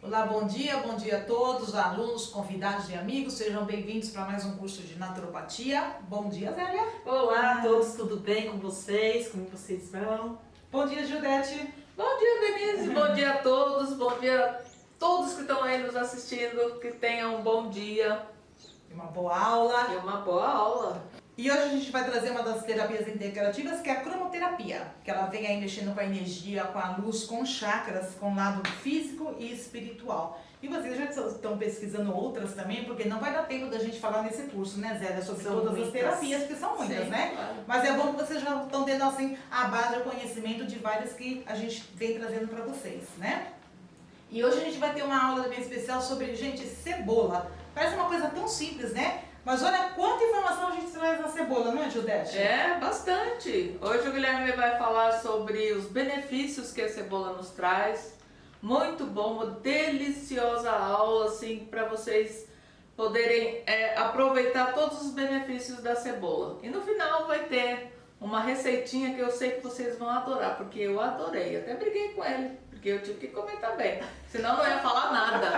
Olá, bom dia a todos, alunos, convidados e amigos, sejam bem-vindos para mais um curso de naturopatia. Bom dia, Zélia. Olá a todos, tudo bem com vocês? Como vocês vão? Bom dia, Judete. Bom dia, Denise, bom dia a todos que estão aí nos assistindo, que tenham um bom dia E uma boa aula. e uma boa aula. E hoje a gente vai trazer uma das terapias integrativas, que é a cromoterapia, que ela vem aí mexendo com a energia, com a luz, com chakras, com o lado físico e espiritual. E vocês já estão pesquisando outras também, porque não vai dar tempo da gente falar nesse curso, né, Zélia, sobre São todas muitas. as terapias, porque são muitas, Sim, né? claro. Mas é bom que vocês já estão tendo, assim, a base, o conhecimento de várias que a gente vem trazendo para vocês, né? E hoje a gente vai ter uma aula bem especial sobre, gente, cebola. Parece uma coisa tão simples, né? Mas olha quanta informação a gente traz da cebola, não é, Judete? É, bastante. Hoje o Guilherme vai falar sobre os benefícios que a cebola nos traz. Muito bom, uma deliciosa aula, assim, para vocês poderem aproveitar todos os benefícios da cebola. E no final vai ter uma receitinha que eu sei que vocês vão adorar, porque eu adorei. Até briguei com ele, porque eu tive que comer também, senão não ia falar nada.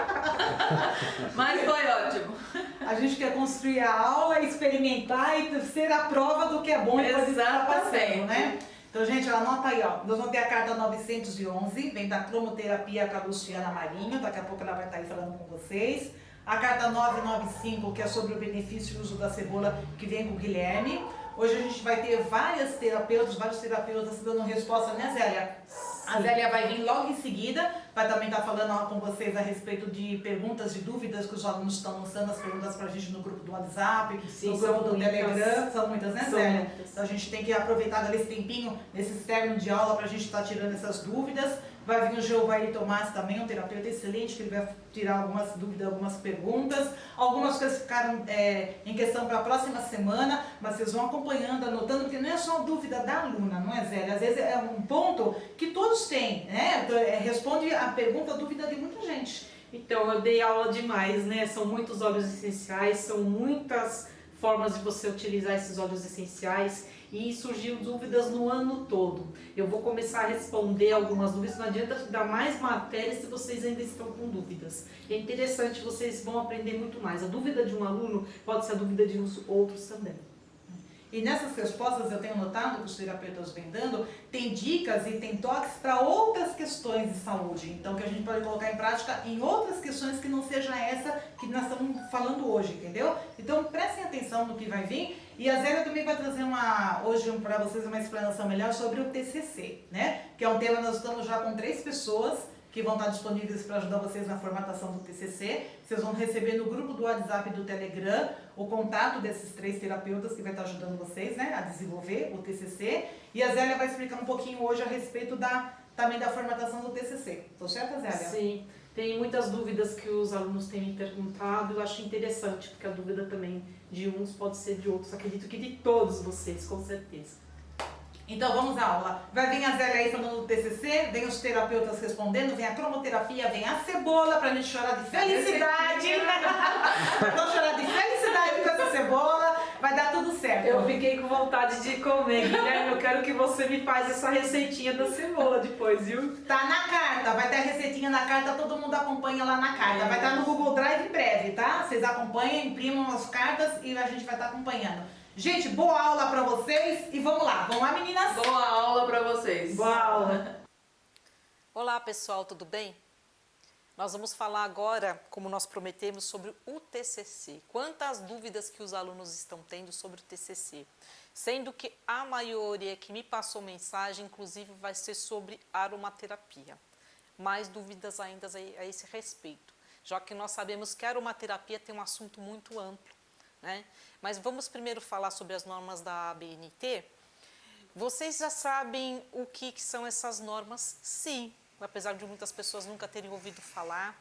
Mas foi ótimo. A gente quer construir a aula, experimentar e ser a prova do que é bom e coisa que está passando, Exatamente. né? Então, gente, anota aí, ó. Nós vamos ter a carta 911, vem da cromoterapia com a Luciana Marinho, daqui a pouco ela vai estar aí falando com vocês. A carta 995, que é sobre o benefício e uso da cebola, que vem com o Guilherme. Hoje a gente vai ter vários terapeutas dando resposta, né, Zélia? A Zélia vai vir logo em seguida, vai também estar falando com vocês a respeito de perguntas e dúvidas que os alunos estão lançando as perguntas pra gente no grupo do WhatsApp, Sim, no grupo são do muitas. Telegram, são muitas, né, São Zélia? muitas. Então a gente tem que aproveitar agora esse tempinho, nesse término de aula, pra gente estar tirando essas dúvidas. Vai vir o Giovanni Tomás também, um terapeuta excelente, que ele vai tirar algumas dúvidas, algumas perguntas. Algumas coisas ficaram em questão para a próxima semana, mas vocês vão acompanhando, anotando, porque não é só dúvida da aluna, não é, Zélia? Às vezes é um ponto que todos têm, né? Então, responde a pergunta, a dúvida de muita gente. Então, eu dei aula demais, né? São muitos óleos essenciais, são muitas formas de você utilizar esses óleos essenciais e surgiu dúvidas no ano todo. Eu vou começar a responder algumas dúvidas, não adianta dar mais matérias se vocês ainda estão com dúvidas. É interessante, vocês vão aprender muito mais. A dúvida de um aluno pode ser a dúvida de outros também. E nessas respostas eu tenho notado que os terapeutas vêm dando, tem dicas e tem toques para outras questões de saúde. Então que a gente pode colocar em prática em outras questões que não seja essa que nós estamos falando hoje, entendeu? Então prestem atenção no que vai vir. E a Zélia também vai trazer hoje para vocês uma explanação melhor sobre o TCC, né? Que é um tema, nós estamos já com 3 pessoas que vão estar disponíveis para ajudar vocês na formatação do TCC. Vocês vão receber no grupo do WhatsApp e do Telegram o contato desses 3 terapeutas que vai estar ajudando vocês, né, a desenvolver o TCC. E a Zélia vai explicar um pouquinho hoje a respeito também da formatação do TCC. Estou certa, Zélia? Sim, tem muitas dúvidas que os alunos têm me perguntado. Eu acho interessante, porque a dúvida também de uns pode ser de outros. Acredito que de todos vocês, com certeza. Então vamos à aula. Vai vir a Zélia aí falando do TCC, vem os terapeutas respondendo, vem a cromoterapia, vem a cebola pra gente chorar de felicidade. Vamos chorar de felicidade com essa cebola, vai dar tudo certo. Eu fiquei com vontade de comer, Guilherme. Eu quero que você me faça essa receitinha da cebola depois, viu? Tá na carta, vai ter a receitinha na carta, todo mundo acompanha lá na carta. Vai estar no Google Drive em breve, tá? Vocês acompanham, imprimam as cartas e a gente vai estar acompanhando. Gente, boa aula pra vocês e vamos lá, meninas? Boa aula para vocês. Boa aula. Olá pessoal, tudo bem? Nós vamos falar agora, como nós prometemos, sobre o TCC. Quantas dúvidas que os alunos estão tendo sobre o TCC. Sendo que a maioria que me passou mensagem, inclusive, vai ser sobre aromaterapia. Mais dúvidas ainda a esse respeito, já que nós sabemos que a aromaterapia tem um assunto muito amplo, né? Mas vamos primeiro falar sobre as normas da ABNT. Vocês já sabem o que são essas normas? Sim, apesar de muitas pessoas nunca terem ouvido falar.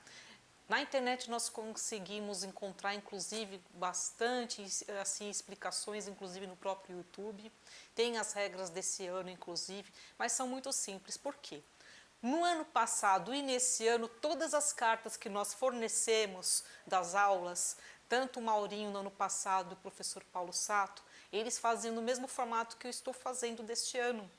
Na internet nós conseguimos encontrar, inclusive, bastante assim, explicações, inclusive no próprio YouTube. Tem as regras desse ano, inclusive, mas são muito simples. Por quê? No ano passado e nesse ano, todas as cartas que nós fornecemos das aulas, tanto o Maurinho no ano passado e o professor Paulo Sato, eles faziam no mesmo formato que eu estou fazendo deste ano,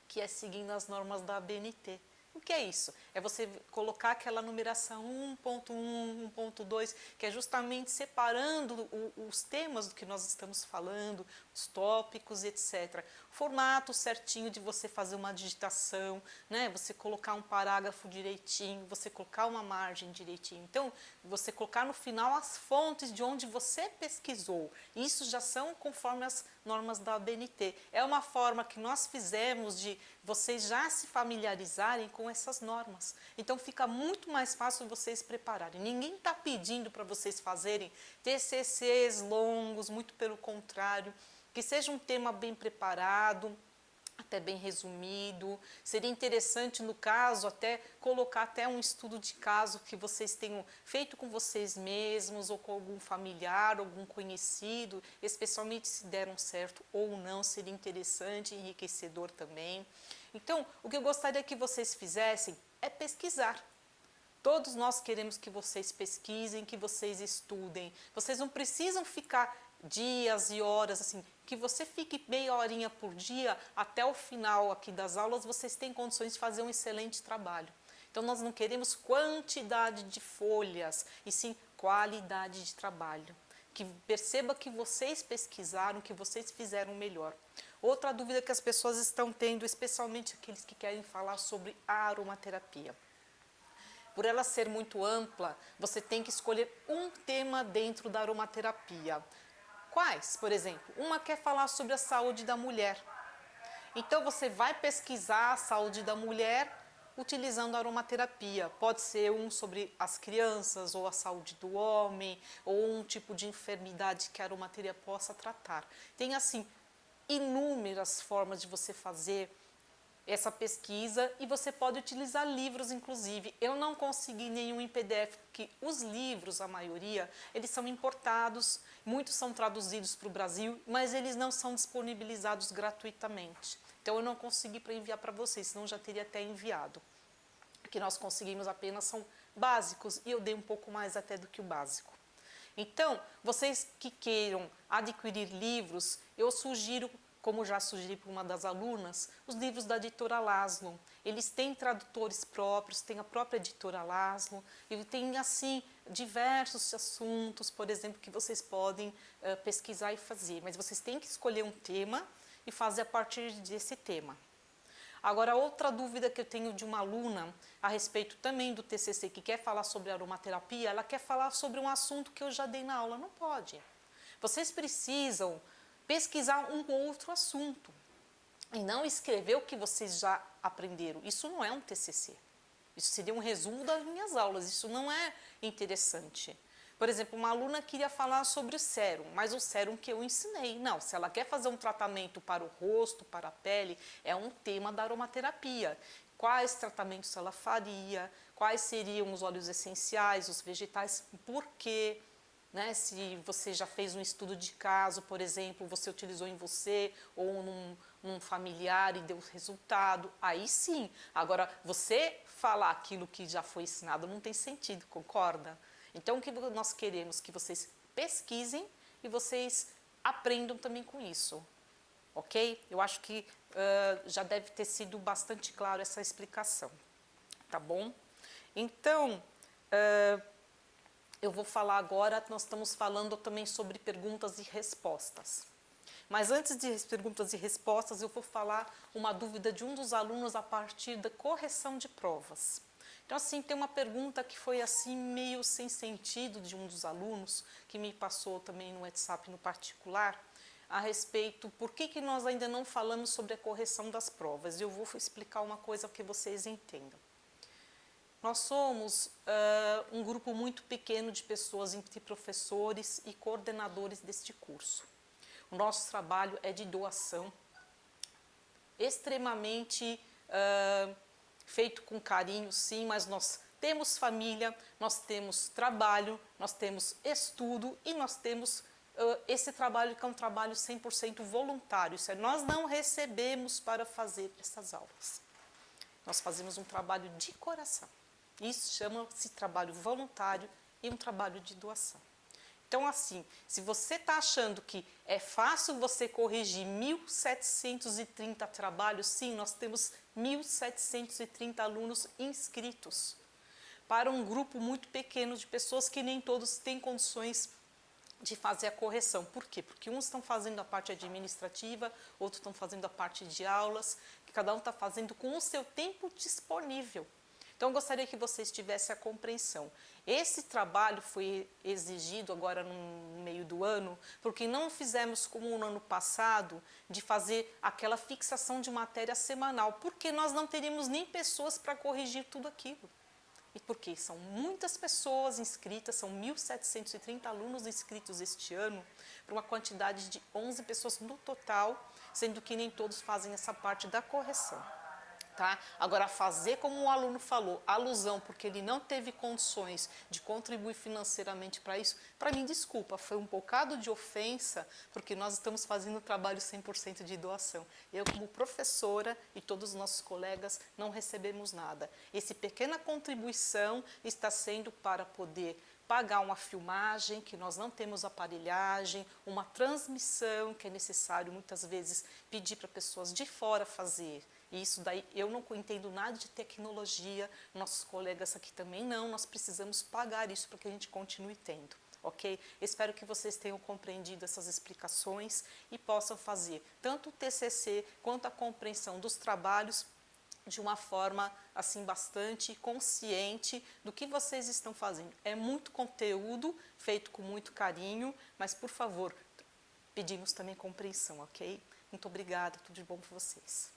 que é seguindo as normas da ABNT. O que é isso? É você colocar aquela numeração 1.1, 1.2, que é justamente separando os temas do que nós estamos falando, os tópicos, etc. Formato certinho de você fazer uma digitação, né? Você colocar um parágrafo direitinho, você colocar uma margem direitinho. Então, você colocar no final as fontes de onde você pesquisou. Isso já são conforme as normas da ABNT. É uma forma que nós fizemos de vocês já se familiarizarem com essas normas. Então fica muito mais fácil vocês prepararem. Ninguém está pedindo para vocês fazerem TCCs longos, muito pelo contrário, que seja um tema bem preparado, até bem resumido. Seria interessante, no caso, até colocar até um estudo de caso que vocês tenham feito com vocês mesmos ou com algum familiar, algum conhecido, especialmente se deram certo ou não, seria interessante, enriquecedor também. Então, o que eu gostaria que vocês fizessem é pesquisar. Todos nós queremos que vocês pesquisem, que vocês estudem. Vocês não precisam ficar dias e horas, assim, que você fique meia horinha por dia, até o final aqui das aulas, vocês têm condições de fazer um excelente trabalho. Então, nós não queremos quantidade de folhas, e sim qualidade de trabalho. Que perceba que vocês pesquisaram, que vocês fizeram melhor. Outra dúvida que as pessoas estão tendo, especialmente aqueles que querem falar sobre a aromaterapia. Por ela ser muito ampla, você tem que escolher um tema dentro da aromaterapia. Quais? Por exemplo, uma quer falar sobre a saúde da mulher. Então você vai pesquisar a saúde da mulher utilizando a aromaterapia. Pode ser um sobre as crianças ou a saúde do homem ou um tipo de enfermidade que a aromaterapia possa tratar. Tem assim inúmeras formas de você fazer essa pesquisa e você pode utilizar livros, inclusive. Eu não consegui nenhum em PDF, porque os livros, a maioria, eles são importados, muitos são traduzidos para o Brasil, mas eles não são disponibilizados gratuitamente. Então eu não consegui para enviar para vocês, senão já teria até enviado. O que nós conseguimos apenas são básicos e eu dei um pouco mais até do que o básico. Então, vocês que queiram adquirir livros, eu sugiro, como já sugeri para uma das alunas, os livros da editora Laszlo. Eles têm tradutores próprios, tem a própria editora Laszlo, e tem assim diversos assuntos, por exemplo, que vocês podem pesquisar e fazer. Mas vocês têm que escolher um tema e fazer a partir desse tema. Agora, outra dúvida que eu tenho de uma aluna a respeito também do TCC, que quer falar sobre aromaterapia, ela quer falar sobre um assunto que eu já dei na aula. Não pode. Vocês precisam pesquisar um outro assunto e não escrever o que vocês já aprenderam. Isso não é um TCC. Isso seria um resumo das minhas aulas. Isso não é interessante. Por exemplo, uma aluna queria falar sobre o sérum, mas o sérum que eu ensinei. Não, se ela quer fazer um tratamento para o rosto, para a pele, é um tema da aromaterapia. Quais tratamentos ela faria, quais seriam os óleos essenciais, os vegetais, por quê? Né? Se você já fez um estudo de caso, por exemplo, você utilizou em você ou num familiar e deu resultado, aí sim. Agora, você falar aquilo que já foi ensinado não tem sentido, concorda? Então, o que nós queremos? Que vocês pesquisem e vocês aprendam também com isso, ok? Eu acho que já deve ter sido bastante claro essa explicação, tá bom? Então, eu vou falar agora, nós estamos falando também sobre perguntas e respostas. Mas antes de perguntas e respostas, eu vou falar uma dúvida de um dos alunos a partir da correção de provas. Então, assim, tem uma pergunta que foi assim meio sem sentido de um dos alunos, que me passou também no WhatsApp no particular, a respeito por que nós ainda não falamos sobre a correção das provas. Eu vou explicar uma coisa para que vocês entendam. Nós somos um grupo muito pequeno de pessoas, entre professores e coordenadores deste curso. O nosso trabalho é de doação, extremamente feito com carinho, sim, mas nós temos família, nós temos trabalho, nós temos estudo e nós temos esse trabalho que é um trabalho 100% voluntário. Isso é, nós não recebemos para fazer essas aulas. Nós fazemos um trabalho de coração. Isso chama-se trabalho voluntário e um trabalho de doação. Então, assim, se você está achando que é fácil você corrigir 1.730 trabalhos, sim, nós temos 1.730 alunos inscritos para um grupo muito pequeno de pessoas que nem todos têm condições de fazer a correção. Por quê? Porque uns estão fazendo a parte administrativa, outros estão fazendo a parte de aulas, que cada um está fazendo com o seu tempo disponível. Então, eu gostaria que vocês tivessem a compreensão. Esse trabalho foi exigido agora no meio do ano, porque não fizemos como no ano passado, de fazer aquela fixação de matéria semanal, porque nós não teríamos nem pessoas para corrigir tudo aquilo. E porque são muitas pessoas inscritas, são 1.730 alunos inscritos este ano, para uma quantidade de 11 pessoas no total, sendo que nem todos fazem essa parte da correção. Tá? Agora, fazer como o aluno falou, alusão, porque ele não teve condições de contribuir financeiramente para isso, para mim, desculpa, foi um bocado de ofensa, porque nós estamos fazendo o trabalho 100% de doação. Eu, como professora, e todos os nossos colegas, não recebemos nada. Essa pequena contribuição está sendo para poder pagar uma filmagem, que nós não temos aparelhagem, uma transmissão, que é necessário, muitas vezes, pedir para pessoas de fora fazer. E isso daí, eu não entendo nada de tecnologia, nossos colegas aqui também não, nós precisamos pagar isso para que a gente continue tendo, ok? Espero que vocês tenham compreendido essas explicações e possam fazer tanto o TCC quanto a compreensão dos trabalhos de uma forma, assim, bastante consciente do que vocês estão fazendo. É muito conteúdo, feito com muito carinho, mas, por favor, pedimos também compreensão, ok? Muito obrigada, tudo de bom para vocês.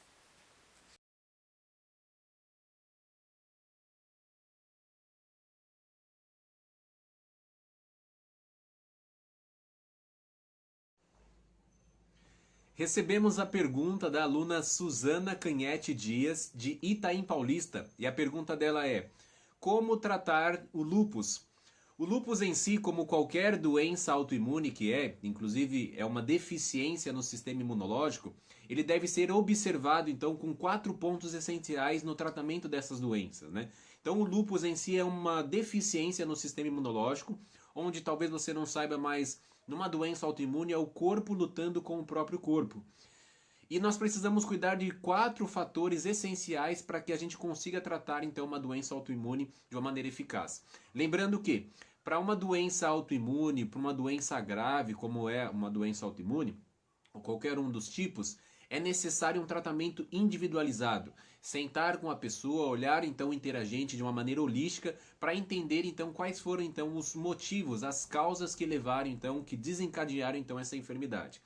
Recebemos a pergunta da aluna Suzana Canhete Dias, de Itaim Paulista, e a pergunta dela é: como tratar o lúpus? O lúpus em si, como qualquer doença autoimune que inclusive é uma deficiência no sistema imunológico, ele deve ser observado então com 4 pontos essenciais no tratamento dessas doenças, né? Então o lúpus em si é uma deficiência no sistema imunológico, onde talvez você não saiba, mas numa doença autoimune é o corpo lutando com o próprio corpo. E nós precisamos cuidar de 4 fatores essenciais para que a gente consiga tratar então uma doença autoimune de uma maneira eficaz. Lembrando que para uma doença autoimune, para uma doença grave como é uma doença autoimune, ou qualquer um dos tipos, é necessário um tratamento individualizado. Sentar com a pessoa, olhar então o interagente de uma maneira holística para entender então quais foram então os motivos, as causas que levaram então, que desencadearam então essa enfermidade.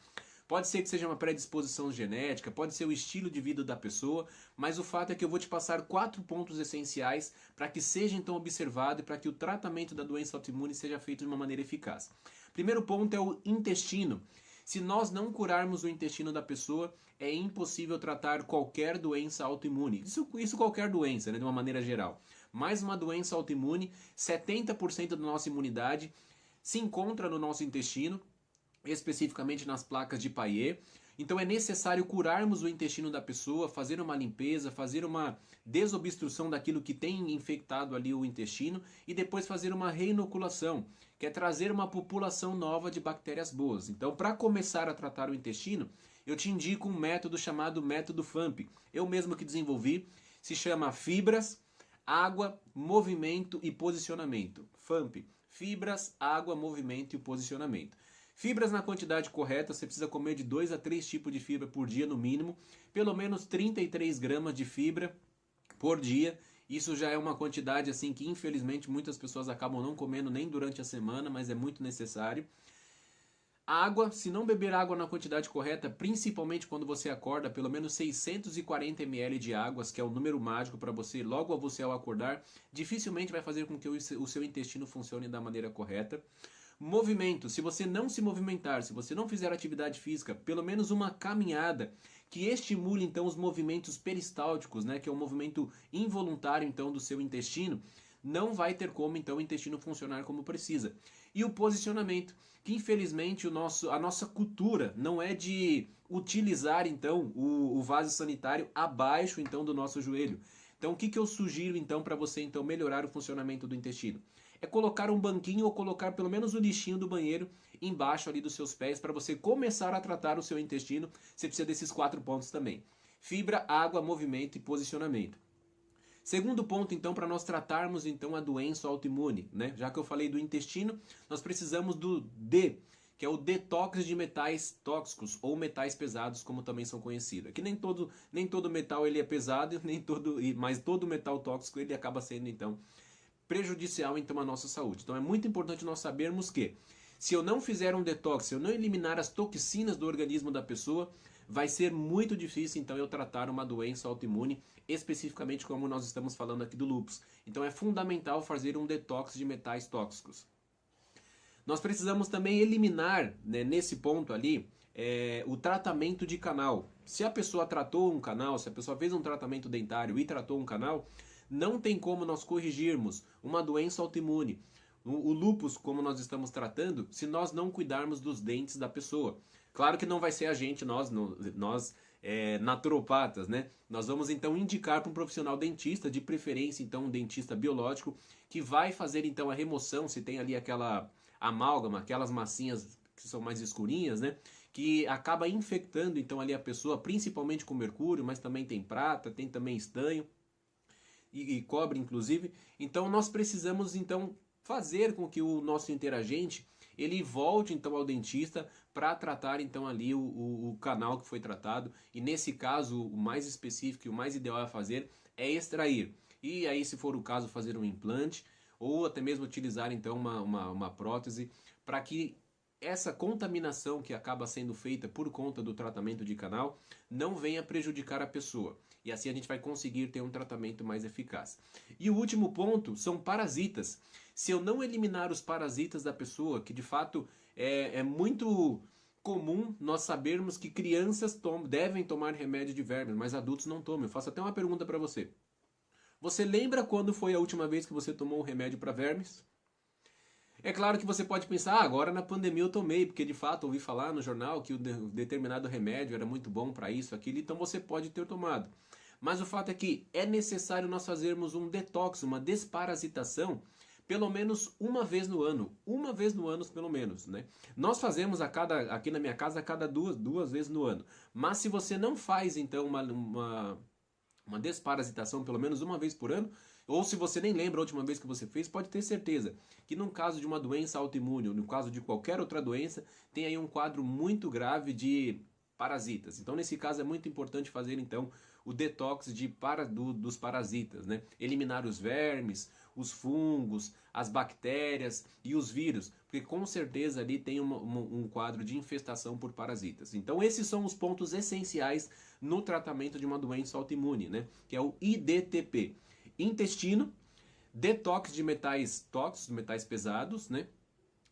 Pode ser que seja uma predisposição genética, pode ser o estilo de vida da pessoa, mas o fato é que eu vou te passar 4 pontos essenciais para que seja então observado e para que o tratamento da doença autoimune seja feito de uma maneira eficaz. Primeiro ponto é o intestino. Se nós não curarmos o intestino da pessoa, é impossível tratar qualquer doença autoimune. Isso qualquer doença, né, de uma maneira geral. Mas uma doença autoimune, 70% da nossa imunidade se encontra no nosso intestino, especificamente nas placas de Payet. Então é necessário curarmos o intestino da pessoa, fazer uma limpeza, fazer uma desobstrução daquilo que tem infectado ali o intestino e depois fazer uma reinoculação, que é trazer uma população nova de bactérias boas. Então, para começar a tratar o intestino, eu te indico um método chamado método FAMP. Eu mesmo que desenvolvi, se chama Fibras, Água, Movimento e Posicionamento. FAMP, Fibras, Água, Movimento e Posicionamento. Fibras na quantidade correta, você precisa comer de 2 a 3 tipos de fibra por dia no mínimo, pelo menos 33 gramas de fibra por dia. Isso já é uma quantidade assim que infelizmente muitas pessoas acabam não comendo nem durante a semana, mas é muito necessário. Água, se não beber água na quantidade correta, principalmente quando você acorda, pelo menos 640 ml de águas, que é o número mágico para você, logo ao acordar, dificilmente vai fazer com que o seu intestino funcione da maneira correta. Movimento, se você não se movimentar, se você não fizer atividade física, pelo menos uma caminhada que estimule então os movimentos peristálticos, né, que é um movimento involuntário então do seu intestino, não vai ter como então o intestino funcionar como precisa. E o posicionamento, que infelizmente a nossa cultura não é de utilizar então o vaso sanitário abaixo então do nosso joelho. Então o que eu sugiro então para você então melhorar o funcionamento do intestino? é colocar um banquinho ou colocar pelo menos o lixinho do banheiro embaixo ali dos seus pés para você começar a tratar o seu intestino. Você precisa desses 4 pontos também: fibra, água, movimento e posicionamento. Segundo ponto, então, para nós tratarmos então a doença autoimune, né? Já que eu falei do intestino, nós precisamos do D, que é o detox de metais tóxicos ou metais pesados, como também são conhecidos. Aqui nem todo metal ele é pesado, mas todo metal tóxico ele acaba sendo então prejudicial então à nossa saúde. Então é muito importante nós sabermos que se eu não fizer um detox, se eu não eliminar as toxinas do organismo da pessoa, vai ser muito difícil então eu tratar uma doença autoimune, especificamente como nós estamos falando aqui do lúpus. Então é fundamental fazer um detox de metais tóxicos. Nós precisamos também eliminar, né, nesse ponto ali, o tratamento de canal. Se a pessoa tratou um canal, se a pessoa fez um tratamento dentário e tratou um canal, não tem como nós corrigirmos uma doença autoimune, o lúpus, como nós estamos tratando, se nós não cuidarmos dos dentes da pessoa. Claro que não vai ser a gente, nós naturopatas, né? Nós vamos então indicar para um profissional dentista, de preferência então um dentista biológico, que vai fazer então a remoção, se tem ali aquela amálgama, aquelas massinhas que são mais escurinhas, né? Que acaba infectando então ali a pessoa, principalmente com mercúrio, mas também tem prata, tem também estanho e cobre inclusive. Então nós precisamos então fazer com que o nosso interagente ele volte então ao dentista para tratar então ali o canal que foi tratado, e nesse caso o mais específico e o mais ideal a fazer é extrair, e aí se for o caso fazer um implante ou até mesmo utilizar então uma prótese, para que essa contaminação que acaba sendo feita por conta do tratamento de canal não venha prejudicar a pessoa, e assim a gente vai conseguir ter um tratamento mais eficaz. E o último ponto são parasitas. Se eu não eliminar os parasitas da pessoa, que de fato é muito comum nós sabermos que crianças devem tomar remédio de vermes, mas adultos não tomam. Eu faço até uma pergunta para você. Você lembra quando foi a última vez que você tomou um remédio para vermes? É claro que você pode pensar, agora na pandemia eu tomei, porque de fato ouvi falar no jornal que o determinado remédio era muito bom para isso, aquilo, então você pode ter tomado. Mas o fato é que é necessário nós fazermos um detox, uma desparasitação, pelo menos uma vez no ano pelo menos, né? Nós fazemos aqui na minha casa a cada duas vezes no ano, mas se você não faz então uma desparasitação pelo menos uma vez por ano, ou se você nem lembra a última vez que você fez, pode ter certeza que no caso de uma doença autoimune ou no caso de qualquer outra doença, tem aí um quadro muito grave de parasitas. Então nesse caso é muito importante fazer então o detox dos parasitas, né? Eliminar os vermes, os fungos, as bactérias e os vírus, porque com certeza ali tem um quadro de infestação por parasitas. Então esses são os pontos essenciais no tratamento de uma doença autoimune, né? Que é o IDTP. Intestino, detox de metais tóxicos, metais pesados, né?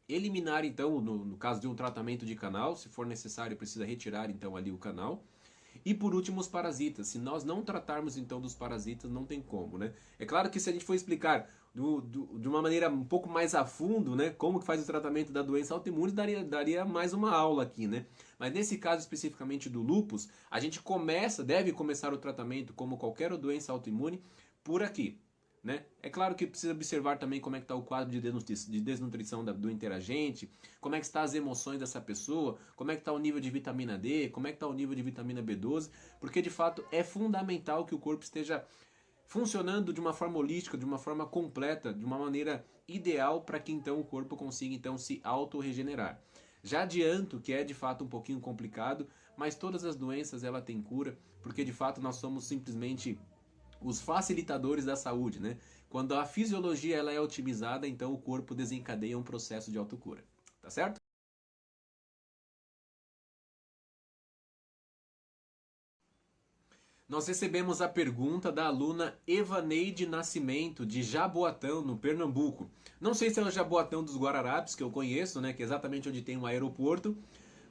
Eliminar então, no caso de um tratamento de canal, se for necessário precisa retirar então ali o canal. E por último os parasitas. Se nós não tratarmos então dos parasitas, não tem como, né? É claro que se a gente for explicar de uma maneira um pouco mais a fundo, né, como que faz o tratamento da doença autoimune, daria mais uma aula aqui, né? Mas nesse caso especificamente do lúpus, a gente deve começar o tratamento, como qualquer doença autoimune, por aqui, né? É claro que precisa observar também como é que está o quadro de desnutrição do interagente, como é que estão as emoções dessa pessoa, como é que está o nível de vitamina D, como é que está o nível de vitamina B12, porque de fato é fundamental que o corpo esteja funcionando de uma forma holística, de uma forma completa, de uma maneira ideal para que então o corpo consiga então se autorregenerar. Já adianto que é de fato um pouquinho complicado, mas todas as doenças ela tem cura, porque de fato nós somos simplesmente os facilitadores da saúde, né? Quando a fisiologia ela é otimizada, então o corpo desencadeia um processo de autocura, tá certo? Nós recebemos a pergunta da aluna Evaneide Nascimento, de Jaboatão, no Pernambuco. Não sei se é o Jaboatão dos Guararapes, que eu conheço, né? Que é exatamente onde tem um aeroporto,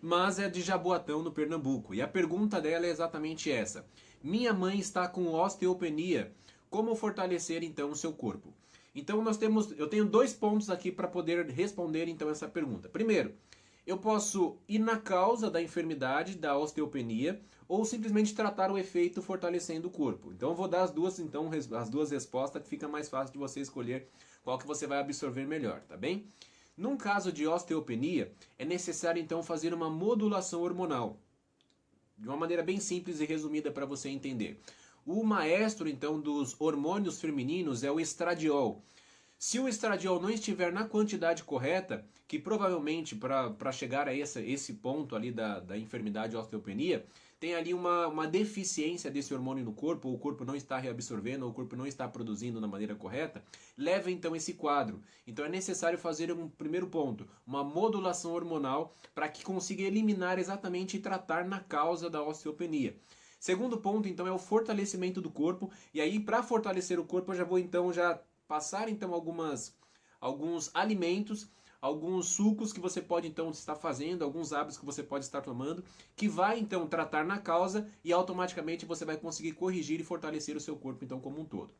mas é de Jaboatão, no Pernambuco. E a pergunta dela é exatamente essa. Minha mãe está com osteopenia. Como fortalecer então o seu corpo? Então eu tenho 2 pontos aqui para poder responder então essa pergunta. Primeiro, eu posso ir na causa da enfermidade da osteopenia, ou simplesmente tratar o efeito fortalecendo o corpo. Então eu vou dar as duas respostas, que fica mais fácil de você escolher qual que você vai absorver melhor, tá bem? Num caso de osteopenia, é necessário então fazer uma modulação hormonal, de uma maneira bem simples e resumida para você entender. O maestro então dos hormônios femininos é o estradiol. Se o estradiol não estiver na quantidade correta, que provavelmente para chegar a esse ponto ali da enfermidade osteopenia, tem ali uma deficiência desse hormônio no corpo, ou o corpo não está reabsorvendo, ou o corpo não está produzindo da maneira correta, leva então esse quadro. Então é necessário fazer um primeiro ponto, uma modulação hormonal, para que consiga eliminar exatamente e tratar na causa da osteopenia. Segundo ponto, então, é o fortalecimento do corpo, e aí para fortalecer o corpo eu já vou então passar então alguns alimentos, alguns sucos que você pode então estar fazendo, alguns hábitos que você pode estar tomando, que vai então tratar na causa e automaticamente você vai conseguir corrigir e fortalecer o seu corpo então como um todo.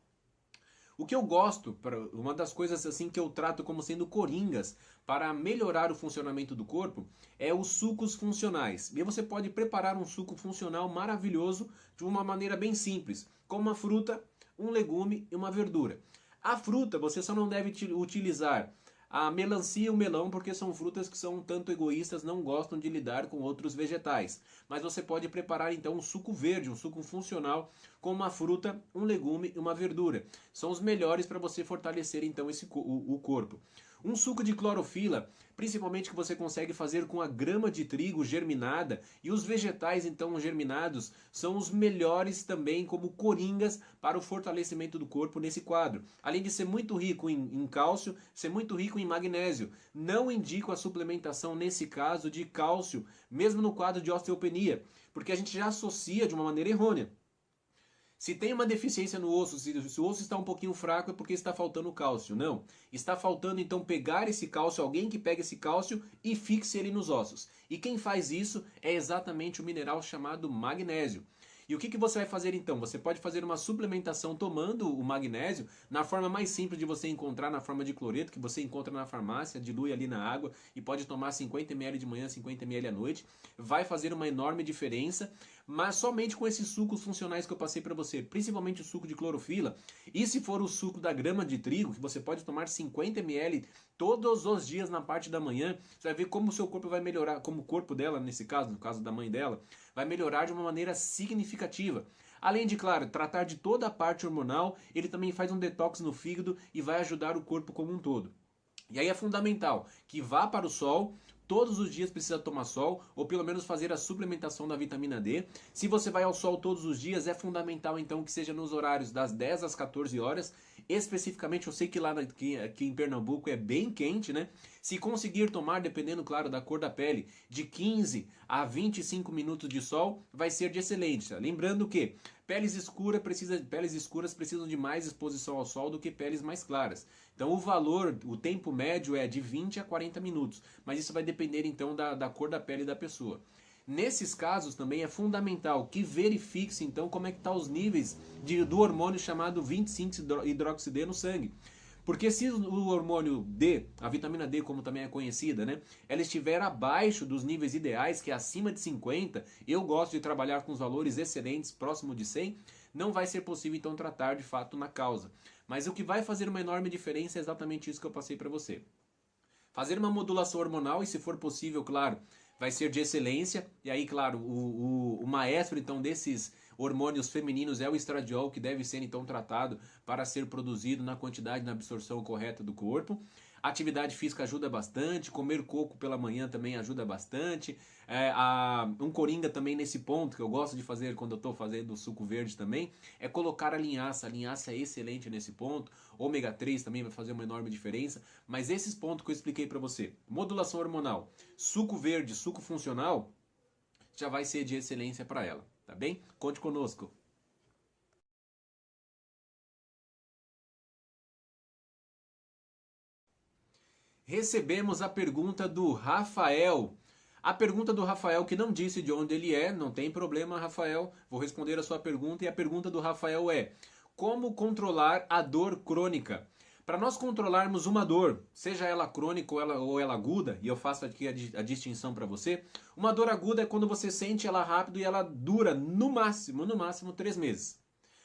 O que eu gosto, uma das coisas assim que eu trato como sendo coringas para melhorar o funcionamento do corpo, é os sucos funcionais. E você pode preparar um suco funcional maravilhoso de uma maneira bem simples, com uma fruta, um legume e uma verdura. A fruta você só não deve utilizar a melancia e o melão, porque são frutas que são um tanto egoístas, não gostam de lidar com outros vegetais. Mas você pode preparar então um suco verde, um suco funcional, com uma fruta, um legume e uma verdura. São os melhores para você fortalecer então o corpo. Um suco de clorofila, principalmente que você consegue fazer com a grama de trigo germinada, e os vegetais então germinados são os melhores também como coringas para o fortalecimento do corpo nesse quadro. Além de ser muito rico em cálcio, ser muito rico em magnésio. Não indico a suplementação nesse caso de cálcio, mesmo no quadro de osteopenia, porque a gente já associa de uma maneira errônea. Se tem uma deficiência no osso, se o osso está um pouquinho fraco, é porque está faltando cálcio. Não. Está faltando então pegar esse cálcio, alguém que pega esse cálcio e fixe ele nos ossos. E quem faz isso é exatamente o mineral chamado magnésio. E o que você vai fazer então? Você pode fazer uma suplementação tomando o magnésio na forma mais simples de você encontrar, na forma de cloreto, que você encontra na farmácia, dilui ali na água e pode tomar 50 ml de manhã, 50 ml à noite. Vai fazer uma enorme diferença, mas somente com esses sucos funcionais que eu passei para você, principalmente o suco de clorofila. E se for o suco da grama de trigo, que você pode tomar 50 ml todos os dias na parte da manhã, você vai ver como o seu corpo vai melhorar, como o corpo dela, nesse caso, no caso da mãe dela, vai melhorar de uma maneira significativa. Além de, claro, tratar de toda a parte hormonal, ele também faz um detox no fígado e vai ajudar o corpo como um todo. E aí é fundamental que vá para o sol. Todos os dias precisa tomar sol, ou pelo menos fazer a suplementação da vitamina D. Se você vai ao sol todos os dias, é fundamental então que seja nos horários das 10 às 14 horas. Especificamente, eu sei que lá aqui em Pernambuco é bem quente, né? Se conseguir tomar, dependendo, claro, da cor da pele, de 15 a 25 minutos de sol, vai ser de excelência. Lembrando que peles escuras precisam de mais exposição ao sol do que peles mais claras. Então o tempo médio é de 20 a 40 minutos, mas isso vai depender então da cor da pele da pessoa. Nesses casos também é fundamental que verifique-se então como é que estão os níveis do hormônio chamado 25-hidroxid no sangue. Porque se o hormônio D, a vitamina D como também é conhecida, né, ela estiver abaixo dos níveis ideais, que é acima de 50, eu gosto de trabalhar com os valores excelentes, próximo de 100, não vai ser possível então tratar de fato na causa. Mas o que vai fazer uma enorme diferença é exatamente isso que eu passei para você. Fazer uma modulação hormonal e, se for possível, claro, vai ser de excelência. E aí, claro, o maestro então desses hormônios femininos é o estradiol, que deve ser então tratado para ser produzido na quantidade, na absorção correta do corpo. Atividade física ajuda bastante, comer coco pela manhã também ajuda bastante. Um coringa também nesse ponto, que eu gosto de fazer quando eu estou fazendo o suco verde também, é colocar a linhaça. A linhaça é excelente nesse ponto. Ômega 3 também vai fazer uma enorme diferença. Mas esses pontos que eu expliquei para você, modulação hormonal, suco verde, suco funcional, já vai ser de excelência para ela, tá bem? Conte conosco. Recebemos a pergunta do Rafael. A pergunta do Rafael, que não disse de onde ele é, não tem problema, Rafael. Vou responder a sua pergunta, e a pergunta do Rafael é: como controlar a dor crônica? Para nós controlarmos uma dor, seja ela crônica ou ela aguda, e eu faço aqui a distinção para você, uma dor aguda é quando você sente ela rápido e ela dura no máximo 3 meses.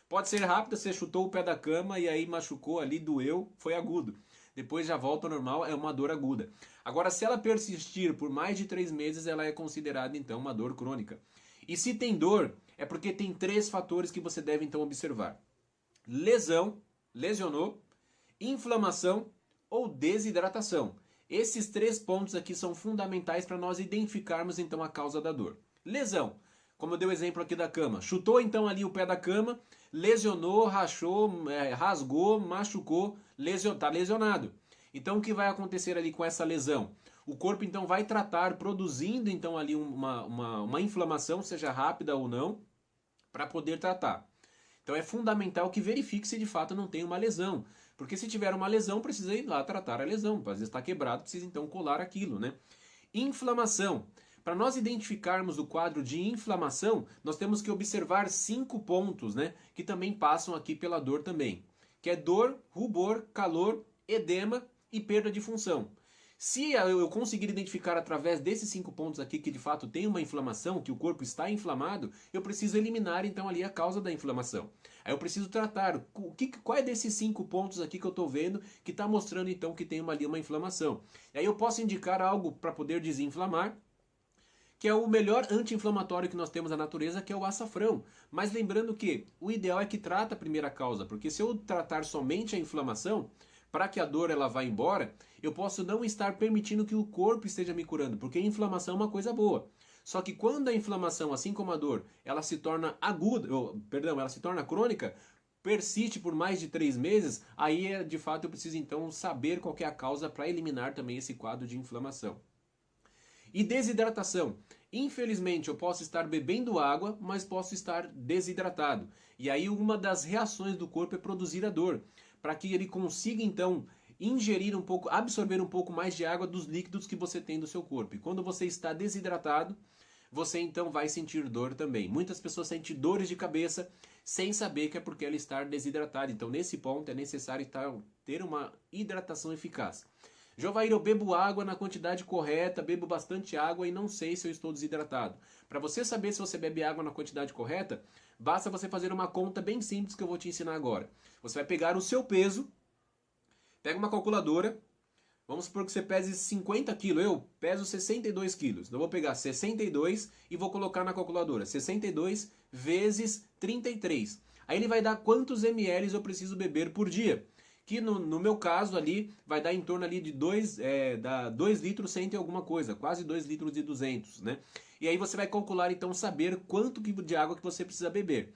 Pode ser rápida, você chutou o pé da cama e aí machucou ali, doeu, foi agudo. Depois já volta ao normal, é uma dor aguda. Agora, se ela persistir por mais de 3 meses, ela é considerada então uma dor crônica. E se tem dor, é porque tem 3 fatores que você deve então observar. Lesão, lesionou, inflamação ou desidratação. Esses 3 pontos aqui são fundamentais para nós identificarmos então a causa da dor. Lesão, como eu dei o exemplo aqui da cama. Chutou então ali o pé da cama, lesionou, rachou, rasgou, machucou, está lesionado. Então o que vai acontecer ali com essa lesão? O corpo então vai tratar, produzindo então ali uma inflamação, seja rápida ou não, para poder tratar. Então é fundamental que verifique se de fato não tem uma lesão. Porque se tiver uma lesão, precisa ir lá tratar a lesão. Às vezes está quebrado, precisa então colar aquilo, né? Inflamação. Para nós identificarmos o quadro de inflamação, nós temos que observar 5 pontos, né? Que também passam aqui pela dor também. Que é dor, rubor, calor, edema e perda de função. Se eu conseguir identificar através desses 5 pontos aqui que de fato tem uma inflamação, que o corpo está inflamado, eu preciso eliminar então ali a causa da inflamação. Aí eu preciso tratar qual é desses 5 pontos aqui que eu estou vendo que está mostrando então que tem ali uma inflamação. E aí eu posso indicar algo para poder desinflamar, que é o melhor anti-inflamatório que nós temos na natureza, que é o açafrão. Mas lembrando que o ideal é que trata a primeira causa, porque se eu tratar somente a inflamação, para que a dor ela vá embora, eu posso não estar permitindo que o corpo esteja me curando, porque a inflamação é uma coisa boa. Só que quando a inflamação, assim como a dor, ela se torna ela se torna crônica, persiste por mais de 3 meses, aí de fato eu preciso então saber qual é a causa para eliminar também esse quadro de inflamação. E desidratação. Infelizmente eu posso estar bebendo água, mas posso estar desidratado. E aí uma das reações do corpo é produzir a dor, para que ele consiga então ingerir um pouco, absorver um pouco mais de água dos líquidos que você tem do seu corpo. E quando você está desidratado, você então vai sentir dor também. Muitas pessoas sentem dores de cabeça sem saber que é porque ela está desidratada. Então nesse ponto é necessário ter uma hidratação eficaz. Jovair, eu bebo água na quantidade correta, bebo bastante água e não sei se eu estou desidratado. Para você saber se você bebe água na quantidade correta, basta você fazer uma conta bem simples que eu vou te ensinar agora. Você vai pegar o seu peso, pega uma calculadora, vamos supor que você pese 50 quilos, eu peso 62 quilos. Então eu vou pegar 62 e vou colocar na calculadora, 62 vezes 33. Aí ele vai dar quantos ml eu preciso beber por dia. Que no meu caso ali vai dar em torno ali de 2 litros 100 e alguma coisa, quase 2 litros e 200, né? E aí você vai calcular então saber quanto de água que você precisa beber.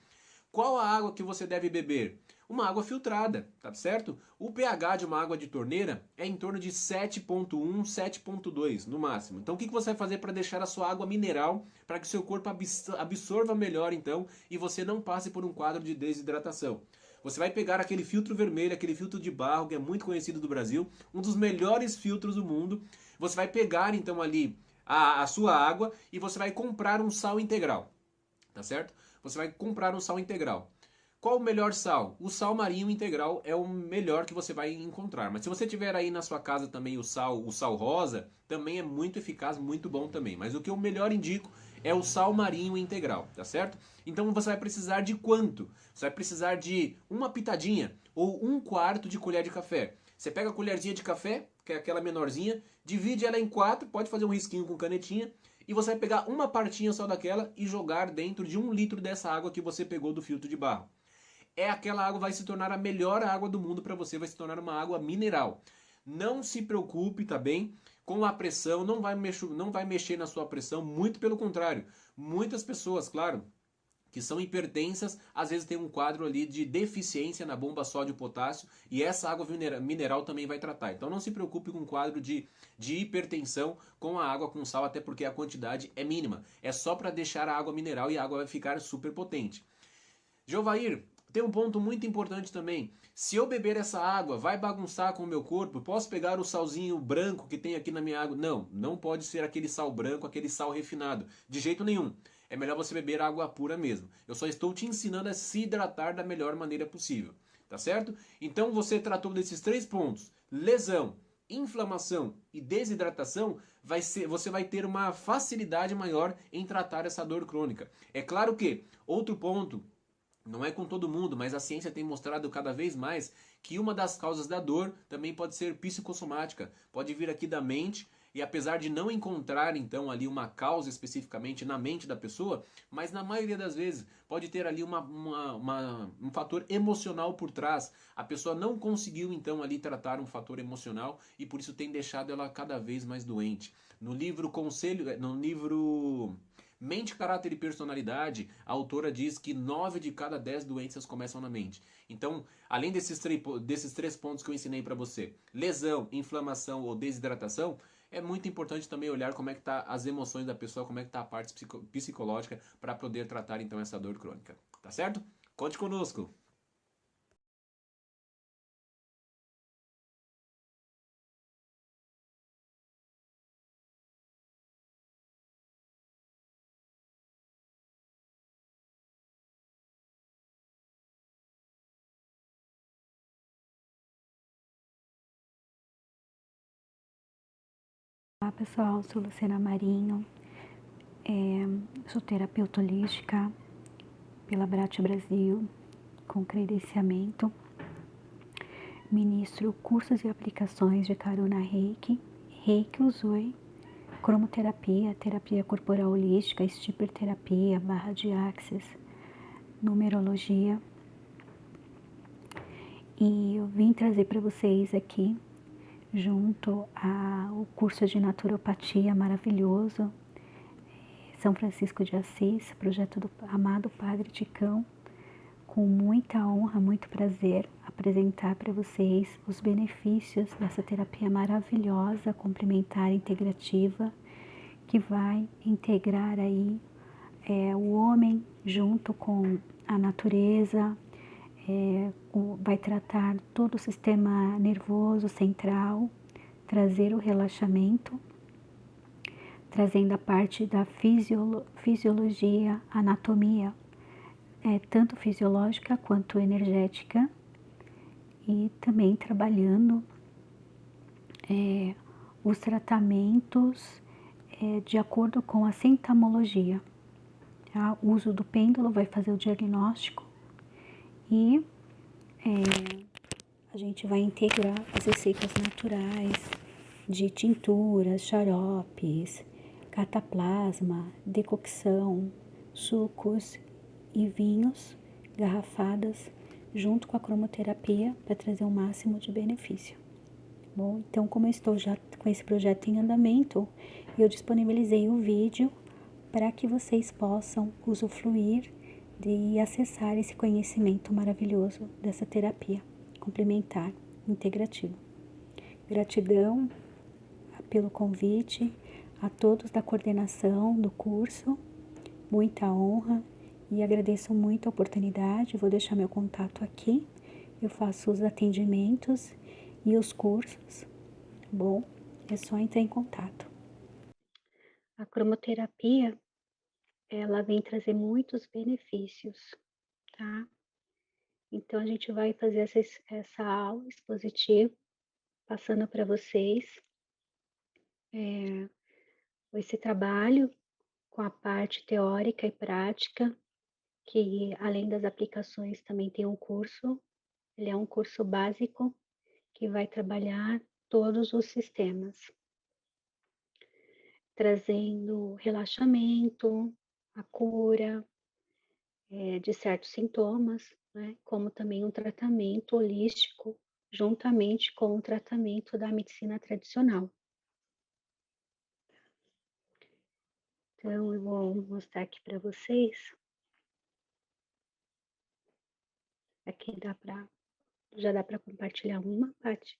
Qual a água que você deve beber? Uma água filtrada, tá certo? O pH de uma água de torneira é em torno de 7.1, 7.2 no máximo. Então o que você vai fazer para deixar a sua água mineral, para que o seu corpo absorva melhor então e você não passe por um quadro de desidratação? Você vai pegar aquele filtro vermelho, aquele filtro de barro, que é muito conhecido do Brasil, um dos melhores filtros do mundo. Você vai pegar então ali a sua água e você vai comprar um sal integral, tá certo? Você vai comprar um sal integral. Qual o melhor sal? O sal marinho integral é o melhor que você vai encontrar. Mas se você tiver aí na sua casa também o sal rosa, também é muito eficaz, muito bom também. Mas o que eu melhor indico é o sal marinho integral, tá certo? Então você vai precisar de quanto? Você vai precisar de uma pitadinha ou 1/4 de colher de café. Você pega a colherzinha de café, que é aquela menorzinha, divide ela em 4, pode fazer um risquinho com canetinha, e você vai pegar uma partinha só daquela e jogar dentro de 1 litro dessa água que você pegou do filtro de barro. Aquela água vai se tornar a melhor água do mundo para você, vai se tornar uma água mineral. Não se preocupe, tá bem? Com a pressão, não vai mexer na sua pressão, muito pelo contrário. Muitas pessoas, claro, que são hipertensas, às vezes tem um quadro ali de deficiência na bomba sódio-potássio e essa água mineral também vai tratar. Então não se preocupe com o quadro de hipertensão com a água com sal, até porque a quantidade é mínima. É só para deixar a água mineral e a água vai ficar super potente. Jovair, tem um ponto muito importante também. Se eu beber essa água, vai bagunçar com o meu corpo? Posso pegar o salzinho branco que tem aqui na minha água? Não, não pode ser aquele sal branco, aquele sal refinado. De jeito nenhum. É melhor você beber água pura mesmo. Eu só estou te ensinando a se hidratar da melhor maneira possível. tá certo? Então você tratou desses 3 pontos: lesão, inflamação e desidratação, você vai ter uma facilidade maior em tratar essa dor crônica. É claro que, outro ponto, não é com todo mundo, mas a ciência tem mostrado cada vez mais que uma das causas da dor também pode ser psicossomática, pode vir aqui da mente, e apesar de não encontrar então ali uma causa especificamente na mente da pessoa, mas na maioria das vezes pode ter ali um fator emocional por trás. A pessoa não conseguiu então ali tratar um fator emocional e por isso tem deixado ela cada vez mais doente. No livro Mente, Caráter e Personalidade, a autora diz que 9 de cada 10 doenças começam na mente. Então, além desses 3 pontos que eu ensinei para você, lesão, inflamação ou desidratação, é muito importante também olhar como é que tá as emoções da pessoa, como é que tá a parte psicológica para poder tratar então essa dor crônica. Tá certo? Conte conosco! Olá pessoal, sou Luciana Marinho, sou terapeuta holística pela Brat Brasil, com credenciamento, ministro cursos e aplicações de Karuna Reiki, Reiki Usui, cromoterapia, terapia corporal holística, stipperterapia, barra de axis, numerologia, e eu vim trazer para vocês aqui, junto ao curso de naturopatia maravilhoso, São Francisco de Assis, projeto do amado Padre Ticão, com muita honra, muito prazer, apresentar para vocês os benefícios dessa terapia maravilhosa, complementar, integrativa, que vai integrar aí o homem junto com a natureza, vai tratar todo o sistema nervoso central, trazer o relaxamento, trazendo a parte da fisiologia, anatomia, tanto fisiológica quanto energética, e também trabalhando os tratamentos de acordo com a centamologia. Tá? O uso do pêndulo vai fazer o diagnóstico e a gente vai integrar as receitas naturais de tinturas, xaropes, cataplasma, decocção, sucos e vinhos, garrafadas, junto com a cromoterapia para trazer o máximo de benefício. Bom, então como eu estou já com esse projeto em andamento, eu disponibilizei o vídeo para que vocês possam usufruir de acessar esse conhecimento maravilhoso dessa terapia complementar integrativa. Gratidão pelo convite a todos da coordenação do curso, muita honra, e agradeço muito a oportunidade. Vou deixar meu contato aqui, eu faço os atendimentos e os cursos, tá bom? É só entrar em contato. A cromoterapia, ela vem trazer muitos benefícios, tá? Então, a gente vai fazer essa aula expositiva, passando para vocês esse trabalho com a parte teórica e prática, que além das aplicações também tem um curso, ele é um curso básico que vai trabalhar todos os sistemas, trazendo relaxamento, a cura de certos sintomas, né, como também um tratamento holístico, juntamente com o tratamento da medicina tradicional. Então, eu vou mostrar aqui para vocês. Aqui já dá para compartilhar uma parte.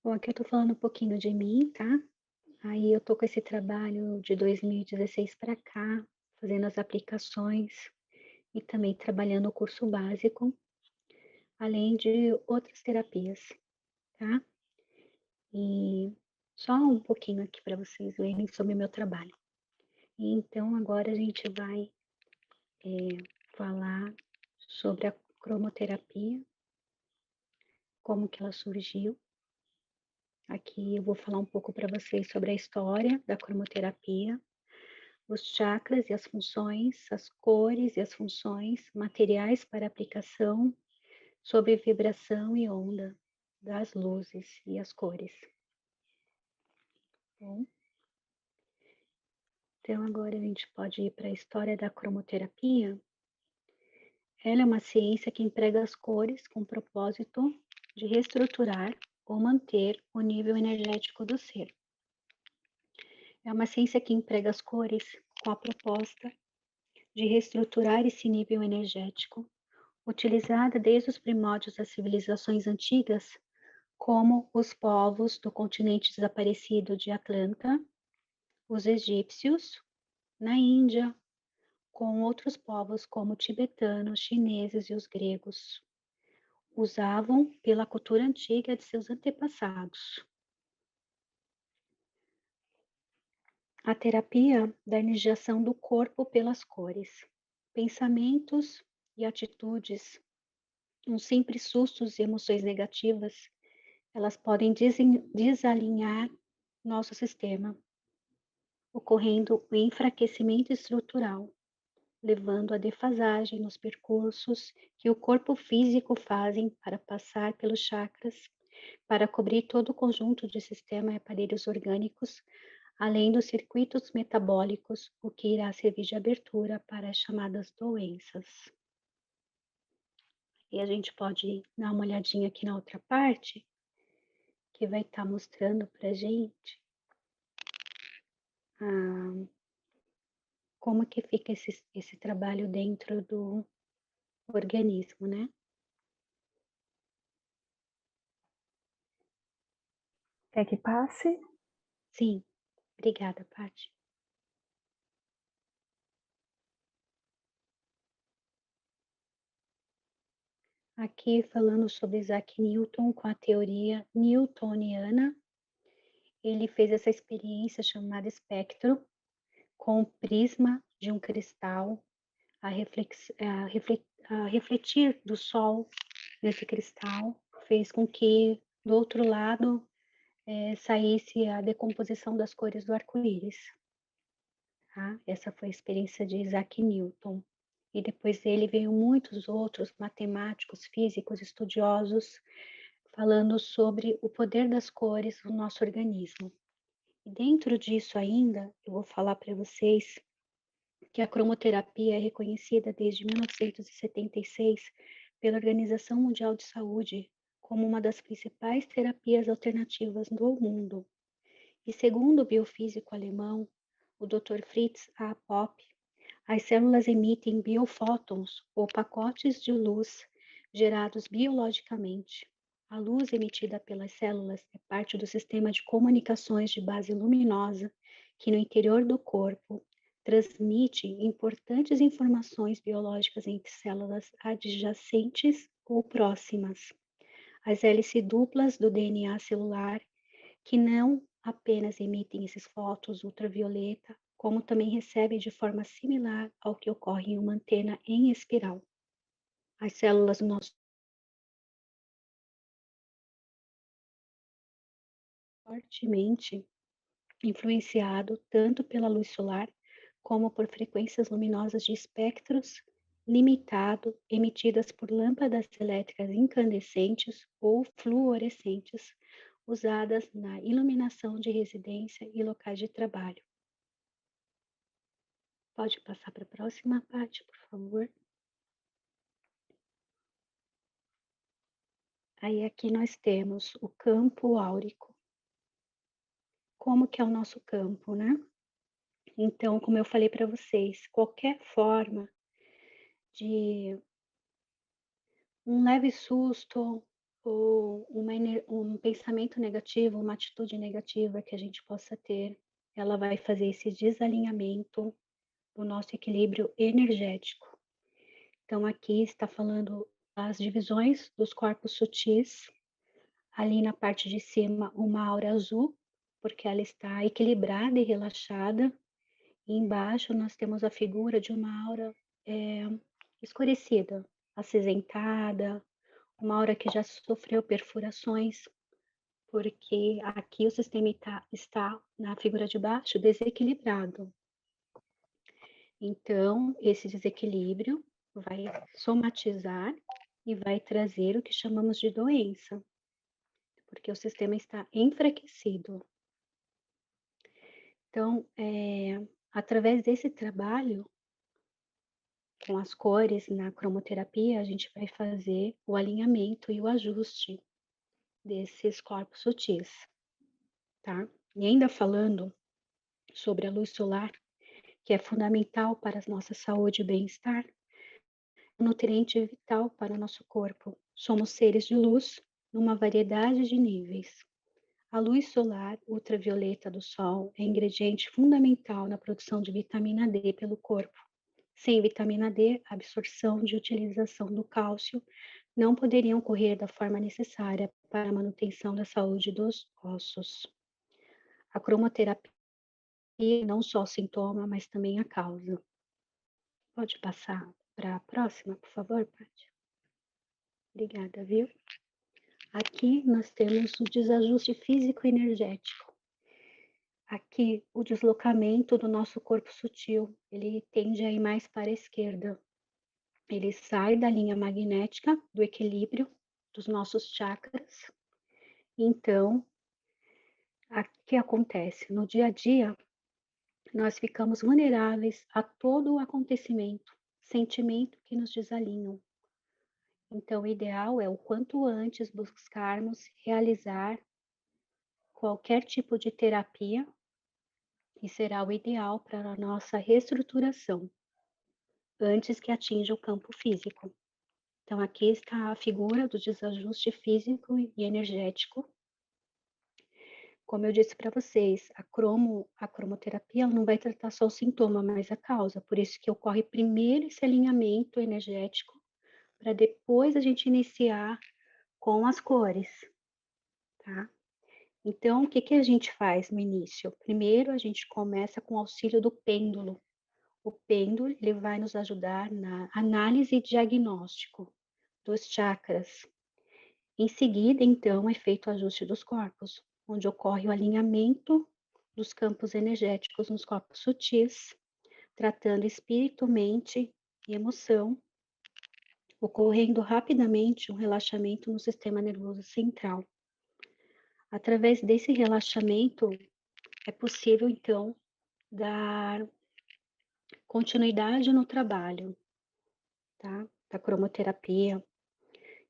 Bom, aqui eu tô falando um pouquinho de mim, tá? Aí eu tô com esse trabalho de 2016 para cá, fazendo as aplicações e também trabalhando o curso básico, além de outras terapias, tá? E só um pouquinho aqui para vocês verem sobre o meu trabalho. Então, agora a gente vai falar sobre a cromoterapia, como que ela surgiu. Aqui eu vou falar um pouco para vocês sobre a história da cromoterapia, os chakras e as funções, as cores e as funções, materiais para aplicação, sobre vibração e onda das luzes e as cores. Bom, então agora a gente pode ir para a história da cromoterapia. Ela é uma ciência que emprega as cores com o propósito de reestruturar ou manter o nível energético do ser. É uma ciência que emprega as cores com a proposta de reestruturar esse nível energético, utilizada desde os primórdios das civilizações antigas, como os povos do continente desaparecido de Atlanta, os egípcios, na Índia, com outros povos como tibetanos, chineses e os gregos. Usavam pela cultura antiga de seus antepassados. A terapia da energização do corpo pelas cores. Pensamentos e atitudes, uns simples sustos e emoções negativas, elas podem desalinhar nosso sistema, ocorrendo o enfraquecimento estrutural, levando à defasagem nos percursos que o corpo físico fazem para passar pelos chakras, para cobrir todo o conjunto de sistema e aparelhos orgânicos, além dos circuitos metabólicos, o que irá servir de abertura para as chamadas doenças. E a gente pode dar uma olhadinha aqui na outra parte, que vai estar mostrando para a gente como que fica esse trabalho dentro do organismo, né? Quer que passe? Sim, obrigada, Paty. Aqui falando sobre Isaac Newton com a teoria newtoniana, ele fez essa experiência chamada espectro, com o prisma de um cristal a refletir do sol nesse cristal, fez com que do outro lado saísse a decomposição das cores do arco-íris. Tá? Essa foi a experiência de Isaac Newton. E depois dele veio muitos outros matemáticos, físicos, estudiosos, falando sobre o poder das cores no nosso organismo. E dentro disso ainda, eu vou falar para vocês que a cromoterapia é reconhecida desde 1976 pela Organização Mundial de Saúde como uma das principais terapias alternativas do mundo. E segundo o biofísico alemão, o Dr. Fritz A. Popp, as células emitem biofótons, ou pacotes de luz gerados biologicamente. A luz emitida pelas células é parte do sistema de comunicações de base luminosa que no interior do corpo transmite importantes informações biológicas entre células adjacentes ou próximas. As hélices duplas do DNA celular, que não apenas emitem esses fótons ultravioleta, como também recebem de forma similar ao que ocorre em uma antena em espiral. As células do nosso fortemente influenciado tanto pela luz solar como por frequências luminosas de espectros limitado emitidas por lâmpadas elétricas incandescentes ou fluorescentes usadas na iluminação de residência e locais de trabalho. Pode passar para a próxima parte, por favor. Aí aqui nós temos o campo áurico. Como que é o nosso campo, né? Então, como eu falei para vocês, qualquer forma de um leve susto ou um pensamento negativo, uma atitude negativa que a gente possa ter, ela vai fazer esse desalinhamento do nosso equilíbrio energético. Então, aqui está falando as divisões dos corpos sutis, ali na parte de cima, uma aura azul, porque ela está equilibrada e relaxada. E embaixo nós temos a figura de uma aura escurecida, acinzentada, uma aura que já sofreu perfurações, porque aqui o sistema está na figura de baixo desequilibrado. Então, esse desequilíbrio vai somatizar e vai trazer o que chamamos de doença, porque o sistema está enfraquecido. Então, através desse trabalho com as cores na cromoterapia, a gente vai fazer o alinhamento e o ajuste desses corpos sutis, tá? E ainda falando sobre a luz solar, que é fundamental para a nossa saúde e bem-estar, um nutriente vital para o nosso corpo. Somos seres de luz numa variedade de níveis. A luz solar ultravioleta do Sol é ingrediente fundamental na produção de vitamina D pelo corpo. Sem vitamina D, a absorção e utilização do cálcio não poderiam ocorrer da forma necessária para a manutenção da saúde dos ossos. A cromoterapia não só o sintoma, mas também a causa. Pode passar para a próxima, por favor, Paty? Obrigada, viu? Aqui nós temos o desajuste físico-energético. Aqui, o deslocamento do nosso corpo sutil, ele tende a ir mais para a esquerda. Ele sai da linha magnética, do equilíbrio dos nossos chakras. Então, o que acontece? No dia a dia, nós ficamos vulneráveis a todo o acontecimento, sentimento que nos desalinham. Então, o ideal é o quanto antes buscarmos realizar qualquer tipo de terapia, que será o ideal para a nossa reestruturação, antes que atinja o campo físico. Então, aqui está a figura do desajuste físico e energético. Como eu disse para vocês, a cromoterapia não vai tratar só o sintoma, mas a causa. Por isso que ocorre primeiro esse alinhamento energético, para depois a gente iniciar com as cores, tá? Então, o que que a gente faz no início? Primeiro, a gente começa com o auxílio do pêndulo. O pêndulo, ele vai nos ajudar na análise e diagnóstico dos chakras. Em seguida, então, é feito o ajuste dos corpos, onde ocorre o alinhamento dos campos energéticos nos corpos sutis, tratando espírito, mente e emoção, ocorrendo rapidamente um relaxamento no sistema nervoso central. Através desse relaxamento, é possível, então, dar continuidade no trabalho, tá? Da cromoterapia.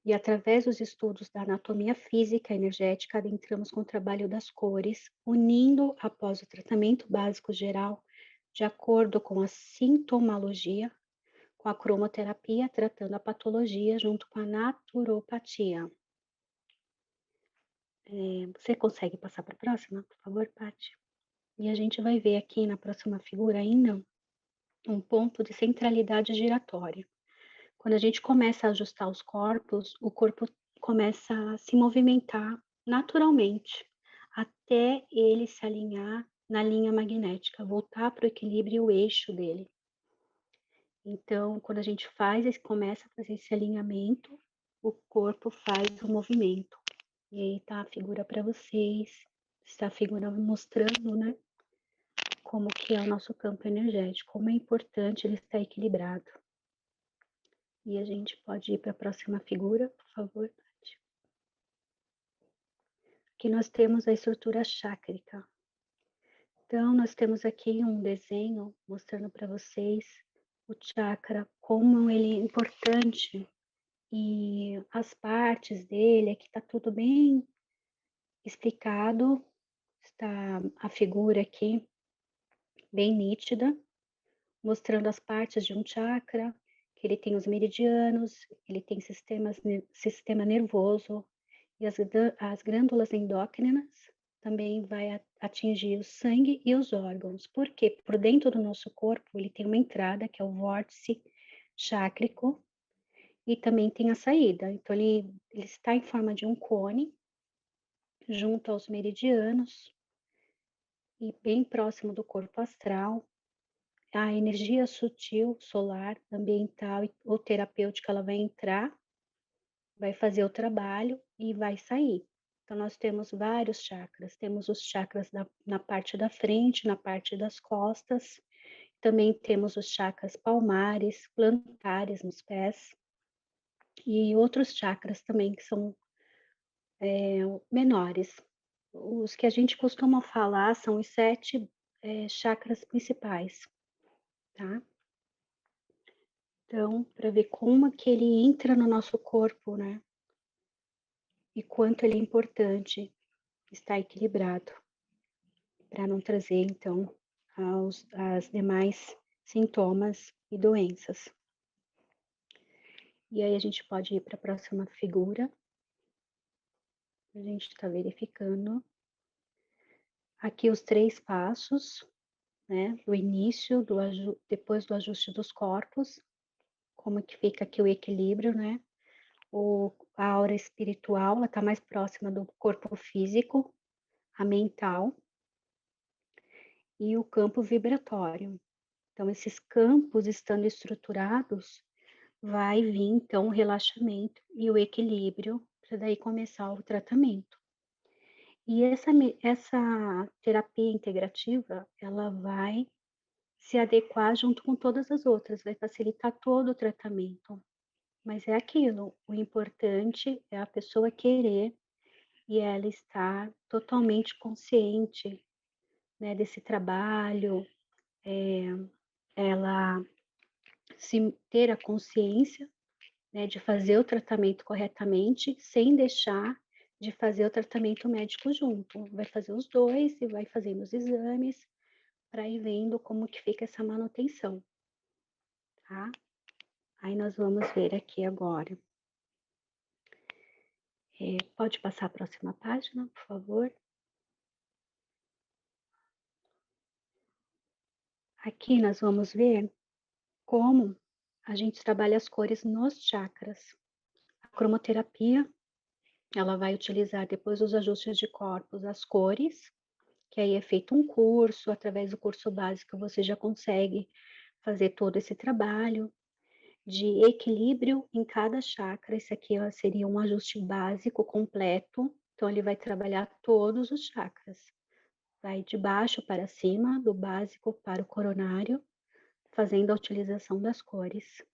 E através dos estudos da anatomia física e energética, adentramos com o trabalho das cores, unindo após o tratamento básico geral, de acordo com a sintomologia, com a cromoterapia, tratando a patologia junto com a naturopatia. Você consegue passar para a próxima, por favor, Paty? E a gente vai ver aqui na próxima figura ainda um ponto de centralidade giratória. Quando a gente começa a ajustar os corpos, o corpo começa a se movimentar naturalmente, até ele se alinhar na linha magnética, voltar para o equilíbrio e o eixo dele. Então, quando a gente começa a fazer esse alinhamento, o corpo faz o movimento. E aí tá a figura para vocês, está a figura mostrando, né, como que é o nosso campo energético, como é importante ele estar equilibrado. E a gente pode ir para a próxima figura, por favor, Paty. Aqui nós temos a estrutura chácrica. Então, nós temos aqui um desenho mostrando para vocês o chakra, como ele é importante e as partes dele, aqui está tudo bem explicado, está a figura aqui bem nítida, mostrando as partes de um chakra, que ele tem os meridianos, ele tem sistema nervoso, e as glândulas endócrinas também vai atingir o sangue e os órgãos. Porque por dentro do nosso corpo ele tem uma entrada, que é o vórtice chácrico, e também tem a saída. Então ele está em forma de um cone, junto aos meridianos, e bem próximo do corpo astral. A energia sutil, solar, ambiental ou terapêutica, ela vai entrar, vai fazer o trabalho e vai sair. Então, nós temos vários chakras. Temos os chakras na parte da frente, na parte das costas. Também temos os chakras palmares, plantares nos pés. E outros chakras também que são menores. Os que a gente costuma falar são os 7 chakras principais, tá? Então, para ver como que ele entra no nosso corpo, né? E quanto ele é importante estar equilibrado, para não trazer, então, as demais sintomas e doenças. E aí a gente pode ir para a próxima figura. A gente está verificando. Aqui os 3 passos, né? Do início, depois do ajuste dos corpos, como que fica aqui o equilíbrio, né? A aura espiritual, ela está mais próxima do corpo físico, a mental e o campo vibratório. Então, esses campos estando estruturados, vai vir então o relaxamento e o equilíbrio para daí começar o tratamento. E essa terapia integrativa, ela vai se adequar junto com todas as outras, vai facilitar todo o tratamento. Mas é aquilo, o importante é a pessoa querer e ela estar totalmente consciente, né, desse trabalho, ela se ter a consciência, né, de fazer o tratamento corretamente, sem deixar de fazer o tratamento médico junto. Vai fazer os dois e vai fazendo os exames para ir vendo como que fica essa manutenção, tá? Aí nós vamos ver aqui agora. Pode passar a próxima página, por favor? Aqui nós vamos ver como a gente trabalha as cores nos chakras. A cromoterapia, ela vai utilizar depois dos ajustes de corpos as cores, que aí é feito um curso, através do curso básico você já consegue fazer todo esse trabalho de equilíbrio em cada chakra. Esse aqui seria um ajuste básico completo, então ele vai trabalhar todos os chakras. Vai de baixo para cima, do básico para o coronário, fazendo a utilização das cores.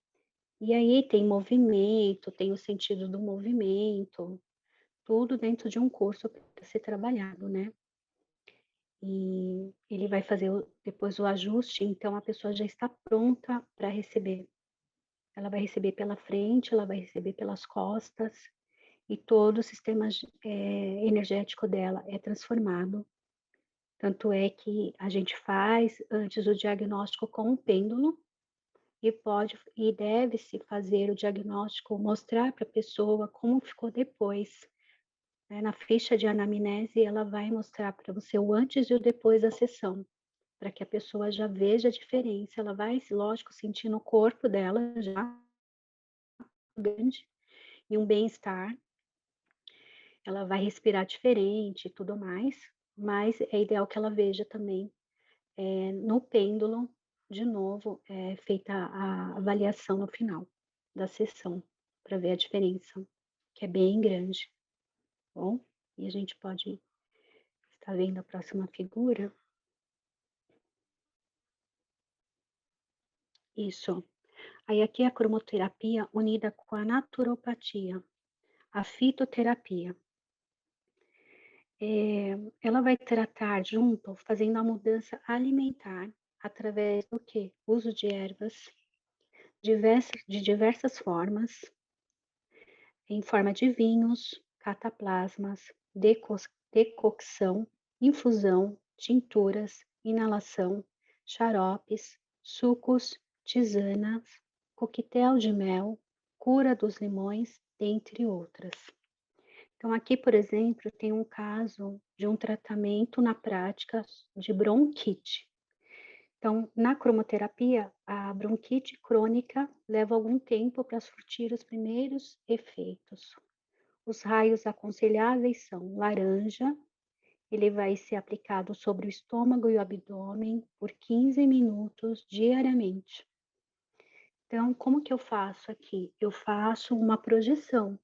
E aí tem movimento, tem o sentido do movimento, tudo dentro de um curso para ser trabalhado, né? E ele vai fazer depois o ajuste, então a pessoa já está pronta para receber. Ela vai receber pela frente, ela vai receber pelas costas, e todo o sistema energético dela é transformado. Tanto é que a gente faz antes o diagnóstico com o pêndulo, e deve-se fazer o diagnóstico, mostrar para a pessoa como ficou depois. Né? Na ficha de anamnese, ela vai mostrar para você o antes e o depois da sessão, para que a pessoa já veja a diferença. Ela vai, lógico, sentir no corpo dela já grande e um bem-estar. Ela vai respirar diferente e tudo mais, mas é ideal que ela veja também no pêndulo, de novo, é feita a avaliação no final da sessão, para ver a diferença, que é bem grande, tá bom? E a gente pode estar vendo a próxima figura. Isso. Aí aqui é a cromoterapia unida com a naturopatia, a fitoterapia. Ela vai tratar junto, fazendo a mudança alimentar, através do quê? Uso de ervas, de diversas formas, em forma de vinhos, cataplasmas, decocção, infusão, tinturas, inalação, xaropes, sucos, tisanas, coquetel de mel, cura dos limões, dentre outras. Então, aqui, por exemplo, tem um caso de um tratamento na prática de bronquite. Então, na cromoterapia, a bronquite crônica leva algum tempo para surtir os primeiros efeitos. Os raios aconselháveis são laranja Ele vai ser aplicado sobre o estômago e o abdômen por 15 minutos diariamente. Então, como que eu faço aqui? Eu faço uma projeção.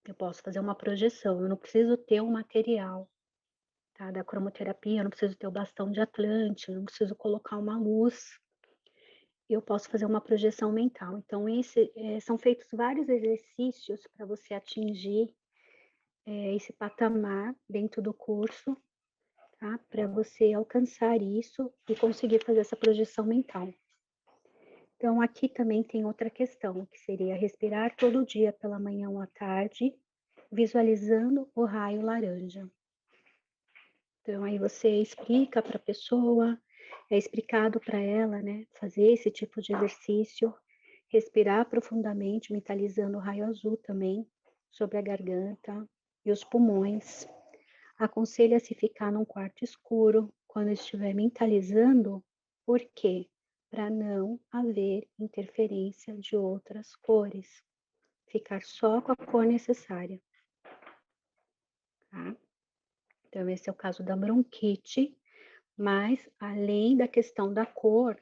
Eu posso fazer uma projeção, eu não preciso ter um material, tá, da cromoterapia, eu não preciso ter o bastão de Atlante, eu não preciso colocar uma luz, eu posso fazer uma projeção mental. Então, são feitos vários exercícios para você atingir esse patamar dentro do curso, tá, para você alcançar isso e conseguir fazer essa projeção mental. Então, aqui também tem outra questão, que seria respirar todo dia pela manhã ou à tarde, visualizando o raio laranja. Então, aí você explica para a pessoa, é explicado para ela, né, fazer esse tipo de exercício, respirar profundamente, mentalizando o raio azul também, sobre a garganta e os pulmões. Aconselha-se ficar num quarto escuro quando estiver mentalizando, por quê? Para não haver interferência de outras cores. Ficar só com a cor necessária, tá? Então, esse é o caso da bronquite, mas além da questão da cor,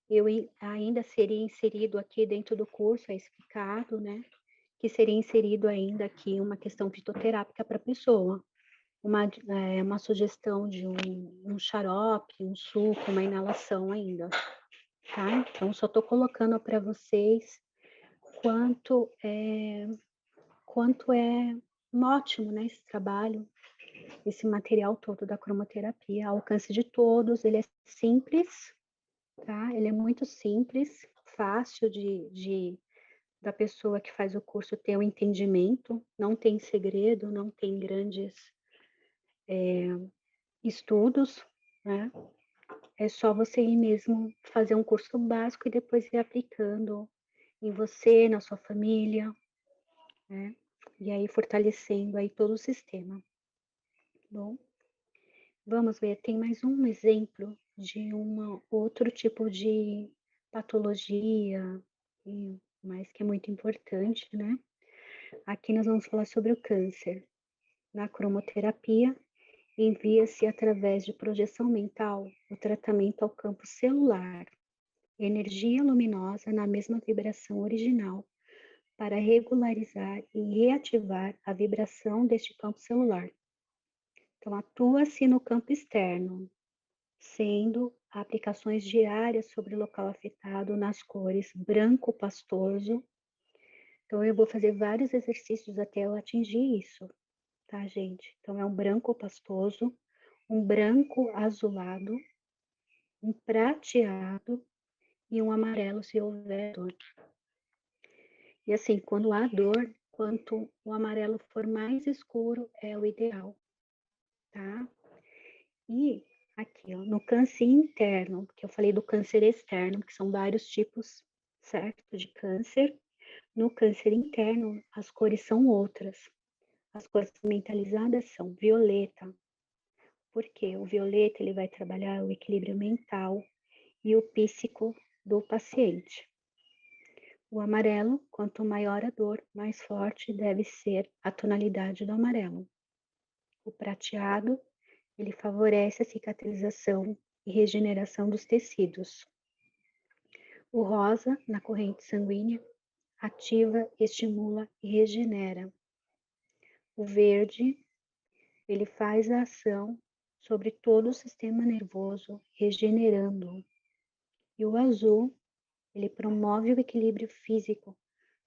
eu ainda seria inserido aqui dentro do curso, é explicado, né? Que seria inserido ainda aqui uma questão fitoterápica para a pessoa. Uma sugestão de um xarope, um suco, uma inalação ainda, tá? Então, só estou colocando para vocês quanto é ótimo, né, esse trabalho, esse material todo da cromoterapia, ao alcance de todos, ele é simples, tá? Ele é muito simples, fácil da pessoa que faz o curso ter o entendimento, não tem segredo, não tem grandes estudos, né? É só você ir mesmo fazer um curso básico e depois ir aplicando em você, na sua família, né? E aí fortalecendo aí todo o sistema. Bom, vamos ver, tem mais um exemplo de outro tipo de patologia, mas que é muito importante, né? Aqui nós vamos falar sobre o câncer. Na cromoterapia, envia-se através de projeção mental o tratamento ao campo celular, energia luminosa na mesma vibração original, para regularizar e reativar a vibração deste campo celular. Então, atua-se no campo externo, sendo aplicações diárias sobre o local afetado nas cores branco pastoso. Então, eu vou fazer vários exercícios até eu atingir isso, tá, gente? Então, é um branco pastoso, um branco azulado, um prateado e um amarelo, se houver dor. E assim, quando há dor, quanto o amarelo for mais escuro, é o ideal, tá? E aqui, ó, no câncer interno, porque eu falei do câncer externo, que são vários tipos, certo, de câncer. No câncer interno, as cores são outras. As cores mentalizadas são violeta, porque o violeta ele vai trabalhar o equilíbrio mental e o psíquico do paciente. O amarelo, quanto maior a dor, mais forte deve ser a tonalidade do amarelo. O prateado, ele favorece a cicatrização e regeneração dos tecidos. O rosa, na corrente sanguínea, ativa, estimula e regenera. O verde, ele faz a ação sobre todo o sistema nervoso, regenerando-o. E o azul, ele promove o equilíbrio físico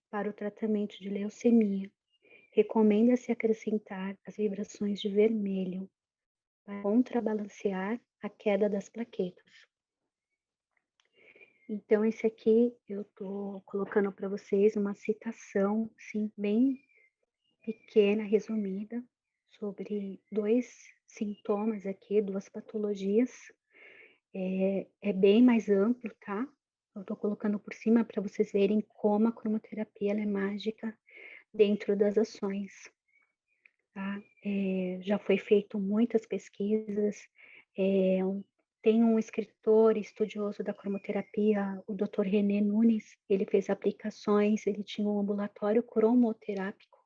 para o tratamento de leucemia. Recomenda-se acrescentar as vibrações de vermelho para contrabalancear a queda das plaquetas. Então, esse aqui eu estou colocando para vocês uma citação, assim, bem pequena, resumida, sobre 2 sintomas aqui, 2 patologias. É bem mais amplo, tá? Eu estou colocando por cima para vocês verem como a cromoterapia ela é mágica dentro das ações, tá? Já foi feito muitas pesquisas, tem um escritor estudioso da cromoterapia, o Dr. René Nunes, ele fez aplicações, ele tinha um ambulatório cromoterápico,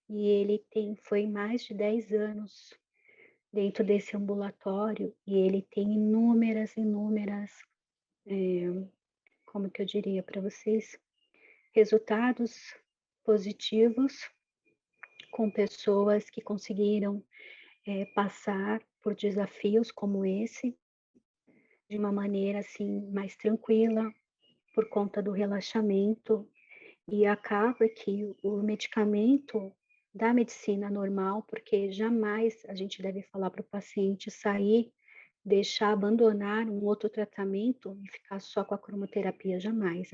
e ele foi mais de 10 anos dentro desse ambulatório e ele tem inúmeras, como que eu diria para vocês, resultados positivos com pessoas que conseguiram passar por desafios como esse de uma maneira assim mais tranquila por conta do relaxamento e acaba que o medicamento da medicina normal, porque jamais a gente deve falar para o paciente sair, deixar, abandonar um outro tratamento e ficar só com a cromoterapia, jamais.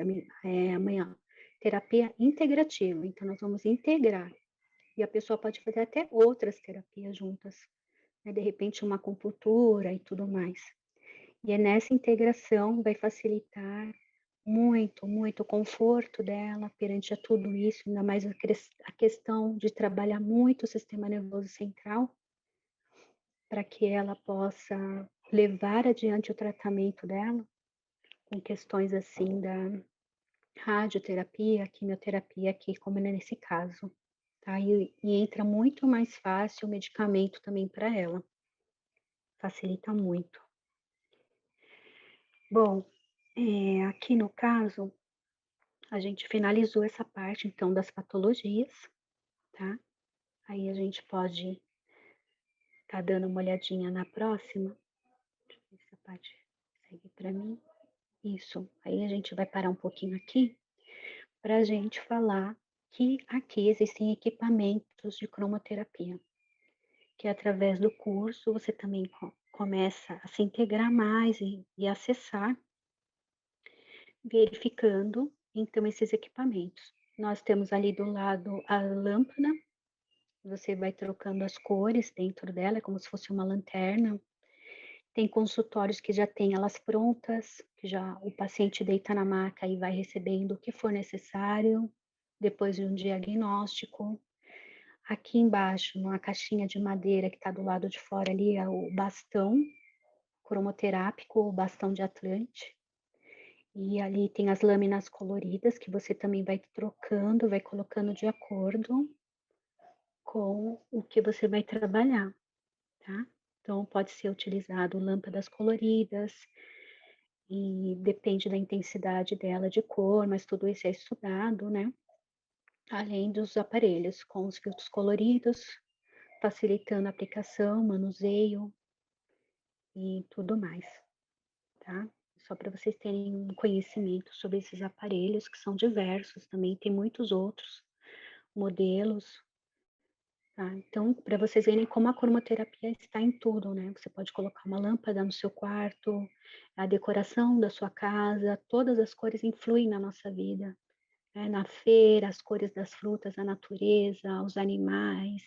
Amanhã, terapia integrativa, então nós vamos integrar. E a pessoa pode fazer até outras terapias juntas, né? De repente uma acupuntura e tudo mais. E é nessa integração vai facilitar muito o conforto dela perante a tudo isso, ainda mais a questão de trabalhar muito o sistema nervoso central, para que ela possa levar adiante o tratamento dela, com questões assim da radioterapia, quimioterapia, aqui como é nesse caso, tá? E entra muito mais fácil o medicamento também para ela, facilita muito. Bom, aqui no caso, a gente finalizou essa parte, então, das patologias, tá? Aí a gente pode estar dando uma olhadinha na próxima. Deixa eu ver se a parte segue para mim. Isso. Aí a gente vai parar um pouquinho aqui para a gente falar que aqui existem equipamentos de cromoterapia, que através do curso você também começa a se integrar mais e acessar, verificando então esses equipamentos. Nós temos ali do lado a lâmpada, você vai trocando as cores dentro dela, é como se fosse uma lanterna. Tem consultórios que já têm elas prontas, que já o paciente deita na maca e vai recebendo o que for necessário, depois de um diagnóstico. Aqui embaixo, numa caixinha de madeira que está do lado de fora ali, é o bastão cromoterápico, o bastão de Atlante. E ali tem as lâminas coloridas que você também vai trocando, vai colocando de acordo com o que você vai trabalhar, tá? Então, pode ser utilizado lâmpadas coloridas, e depende da intensidade dela de cor, mas tudo isso é estudado, né? Além dos aparelhos com os filtros coloridos, facilitando a aplicação, manuseio e tudo mais, tá? Só para vocês terem um conhecimento sobre esses aparelhos, que são diversos também, tem muitos outros modelos. Tá? Então, para vocês verem como a cromoterapia está em tudo, né? Você pode colocar uma lâmpada no seu quarto, a decoração da sua casa, todas as cores influem na nossa vida, né? Na feira, as cores das frutas, a natureza, os animais,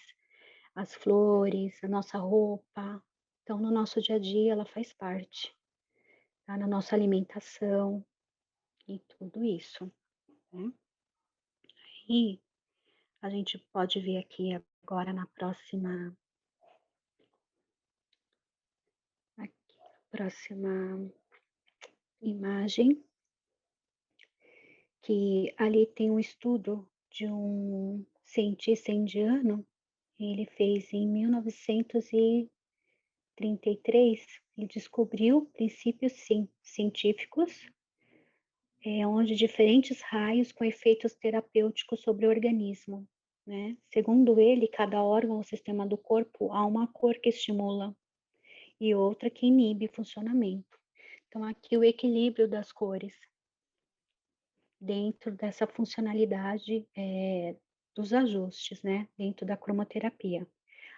as flores, a nossa roupa. Então, no nosso dia a dia, ela faz parte, tá? Na nossa alimentação e tudo isso, né? E a gente pode ver aqui agora na próxima imagem, que ali tem um estudo de um cientista indiano, ele fez em 1933, ele descobriu princípios científicos, onde diferentes raios com efeitos terapêuticos sobre o organismo, né? Segundo ele, cada órgão ou sistema do corpo há uma cor que estimula e outra que inibe o funcionamento. Então, aqui o equilíbrio das cores dentro dessa funcionalidade dos ajustes, né, dentro da cromoterapia.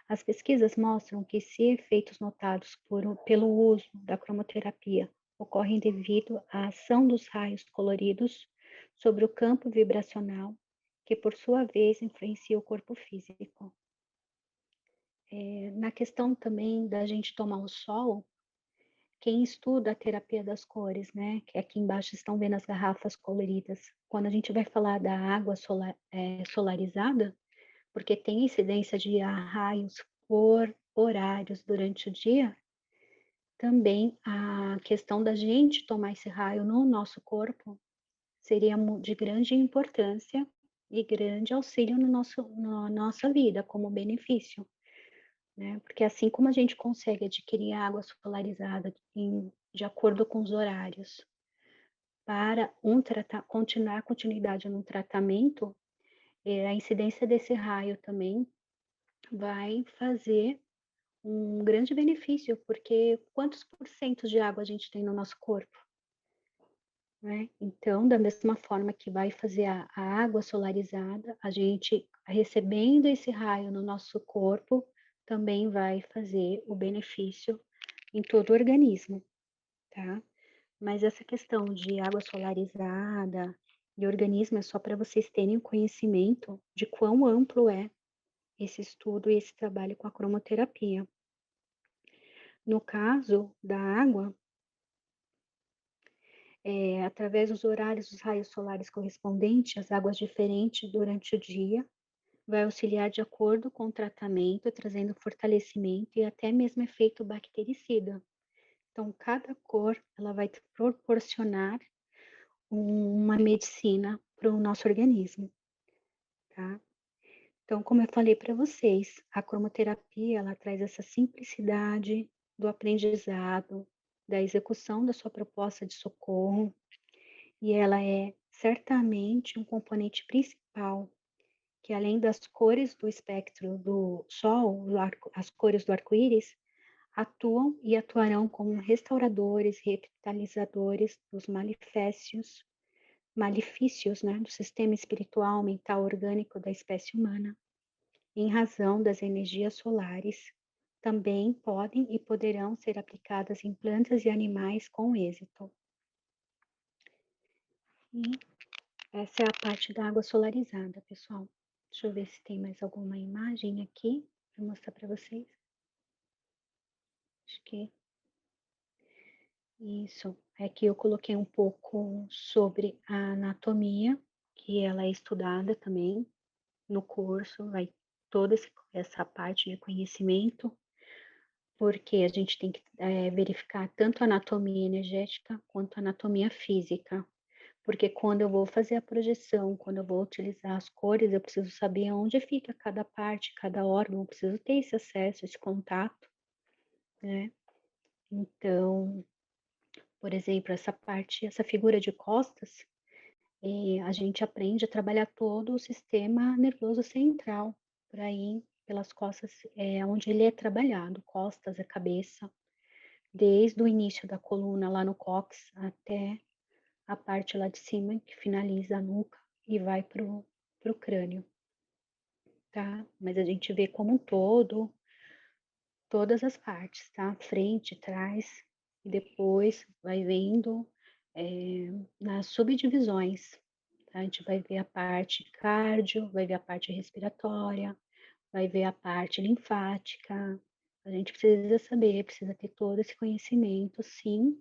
As pesquisas mostram que se efeitos notados pelo uso da cromoterapia ocorrem devido à ação dos raios coloridos sobre o campo vibracional, que por sua vez influencia o corpo físico. Na questão também da gente tomar o sol, quem estuda a terapia das cores, né, que aqui embaixo estão vendo as garrafas coloridas, quando a gente vai falar da água solarizada, porque tem incidência de raios por horários durante o dia, também a questão da gente tomar esse raio no nosso corpo seria de grande importância e grande auxílio na nossa vida como benefício, né? Porque assim como a gente consegue adquirir água solarizada de acordo com os horários para continuar a continuidade no tratamento, a incidência desse raio também vai fazer um grande benefício, porque quantos por cento de água a gente tem no nosso corpo, né? Então, da mesma forma que vai fazer a água solarizada, a gente recebendo esse raio no nosso corpo, também vai fazer o benefício em todo o organismo, tá? Mas essa questão de água solarizada e organismo é só para vocês terem o conhecimento de quão amplo é esse estudo e esse trabalho com a cromoterapia. No caso da água, através dos horários dos raios solares correspondentes às águas diferentes durante o dia, vai auxiliar de acordo com o tratamento, trazendo fortalecimento e até mesmo efeito bactericida. Então, cada cor, ela vai te proporcionar uma medicina para o nosso organismo, tá? Então, como eu falei para vocês, a cromoterapia, ela traz essa simplicidade do aprendizado, da execução da sua proposta de socorro, e ela é certamente um componente principal, que além das cores do espectro do Sol, as cores do arco-íris, atuam e atuarão como restauradores, revitalizadores dos malefícios, né, do sistema espiritual, mental, orgânico da espécie humana, em razão das energias solares, também podem e poderão ser aplicadas em plantas e animais com êxito. E essa é a parte da água solarizada, pessoal. Deixa eu ver se tem mais alguma imagem aqui para mostrar para vocês. Acho que isso. Aqui eu coloquei um pouco sobre a anatomia, que ela é estudada também no curso, vai toda essa parte de conhecimento, porque a gente tem que verificar tanto a anatomia energética quanto a anatomia física. Porque quando eu vou fazer a projeção, quando eu vou utilizar as cores, eu preciso saber onde fica cada parte, cada órgão, eu preciso ter esse acesso, esse contato, né? Então, por exemplo, essa parte, essa figura de costas, a gente aprende a trabalhar todo o sistema nervoso central, por aí, pelas costas, onde ele é trabalhado, costas, a cabeça, desde o início da coluna lá no cóccix até a parte lá de cima que finaliza a nuca e vai pro crânio, tá? Mas a gente vê como um todo, todas as partes, tá? Frente, trás, e depois vai vendo nas subdivisões, tá? A gente vai ver a parte cardio, vai ver a parte respiratória, vai ver a parte linfática. A gente precisa saber, precisa ter todo esse conhecimento, sim,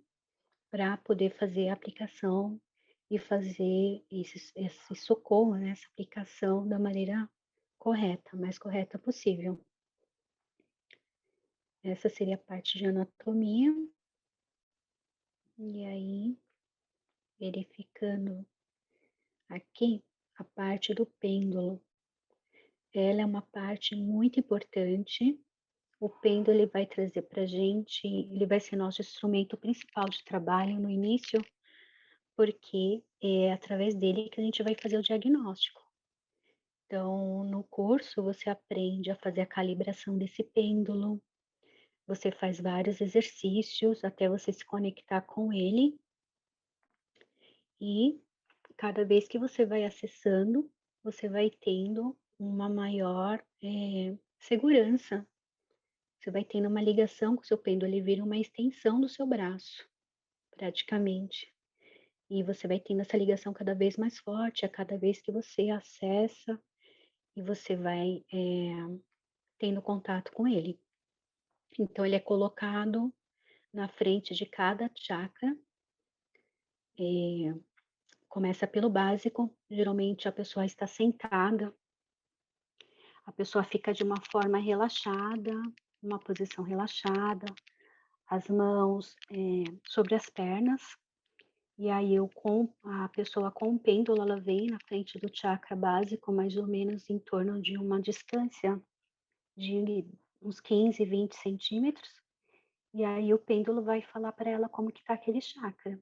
para poder fazer a aplicação e fazer esse socorro, né, essa aplicação da maneira correta, mais correta possível. Essa seria a parte de anatomia. E aí, verificando aqui a parte do pêndulo. Ela é uma parte muito importante. O pêndulo ele vai trazer para a gente, ele vai ser nosso instrumento principal de trabalho no início, porque é através dele que a gente vai fazer o diagnóstico. Então, no curso, você aprende a fazer a calibração desse pêndulo, você faz vários exercícios até você se conectar com ele, e cada vez que você vai acessando, você vai tendo uma maior segurança. Você vai tendo uma ligação com o seu pêndulo, ele vira uma extensão do seu braço, praticamente. E você vai tendo essa ligação cada vez mais forte, a cada vez que você acessa e você vai tendo contato com ele. Então, ele é colocado na frente de cada chakra. Começa pelo básico, geralmente a pessoa está sentada, a pessoa fica de uma forma relaxada, uma posição relaxada, as mãos sobre as pernas, e aí a pessoa com o pêndulo, ela vem na frente do chakra básico, mais ou menos em torno de uma distância de uns 15, 20 centímetros, e aí o pêndulo vai falar para ela como que está aquele chakra.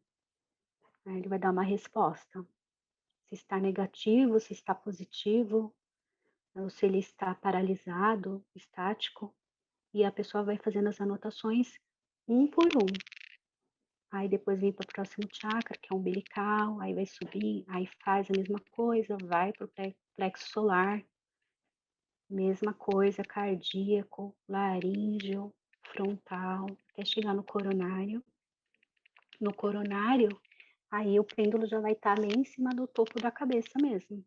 Aí ele vai dar uma resposta, se está negativo, se está positivo, ou se ele está paralisado, estático, e a pessoa vai fazendo as anotações um por um. Aí depois vem para o próximo chakra, que é o umbilical, aí vai subir, aí faz a mesma coisa, vai para o plexo solar, mesma coisa, cardíaco, laríngeo, frontal, até chegar no coronário. No coronário, aí o pêndulo já vai estar lá em cima do topo da cabeça mesmo,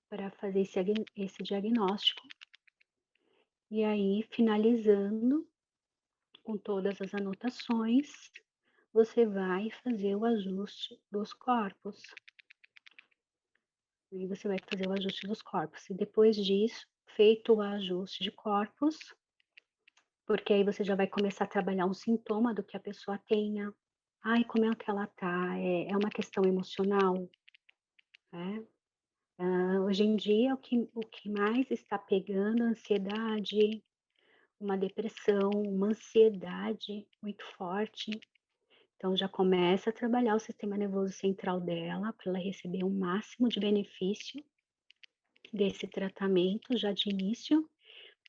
para fazer esse diagnóstico. E aí, finalizando com todas as anotações, você vai fazer o ajuste dos corpos. Aí você vai fazer o ajuste dos corpos. E depois disso, feito o ajuste de corpos, porque aí você já vai começar a trabalhar um sintoma do que a pessoa tenha. Ai, como é que ela tá? É uma questão emocional, né? Hoje em dia, o que mais está pegando a ansiedade, uma depressão, uma ansiedade muito forte. Então, já começa a trabalhar o sistema nervoso central dela, para ela receber o máximo de benefício desse tratamento, já de início,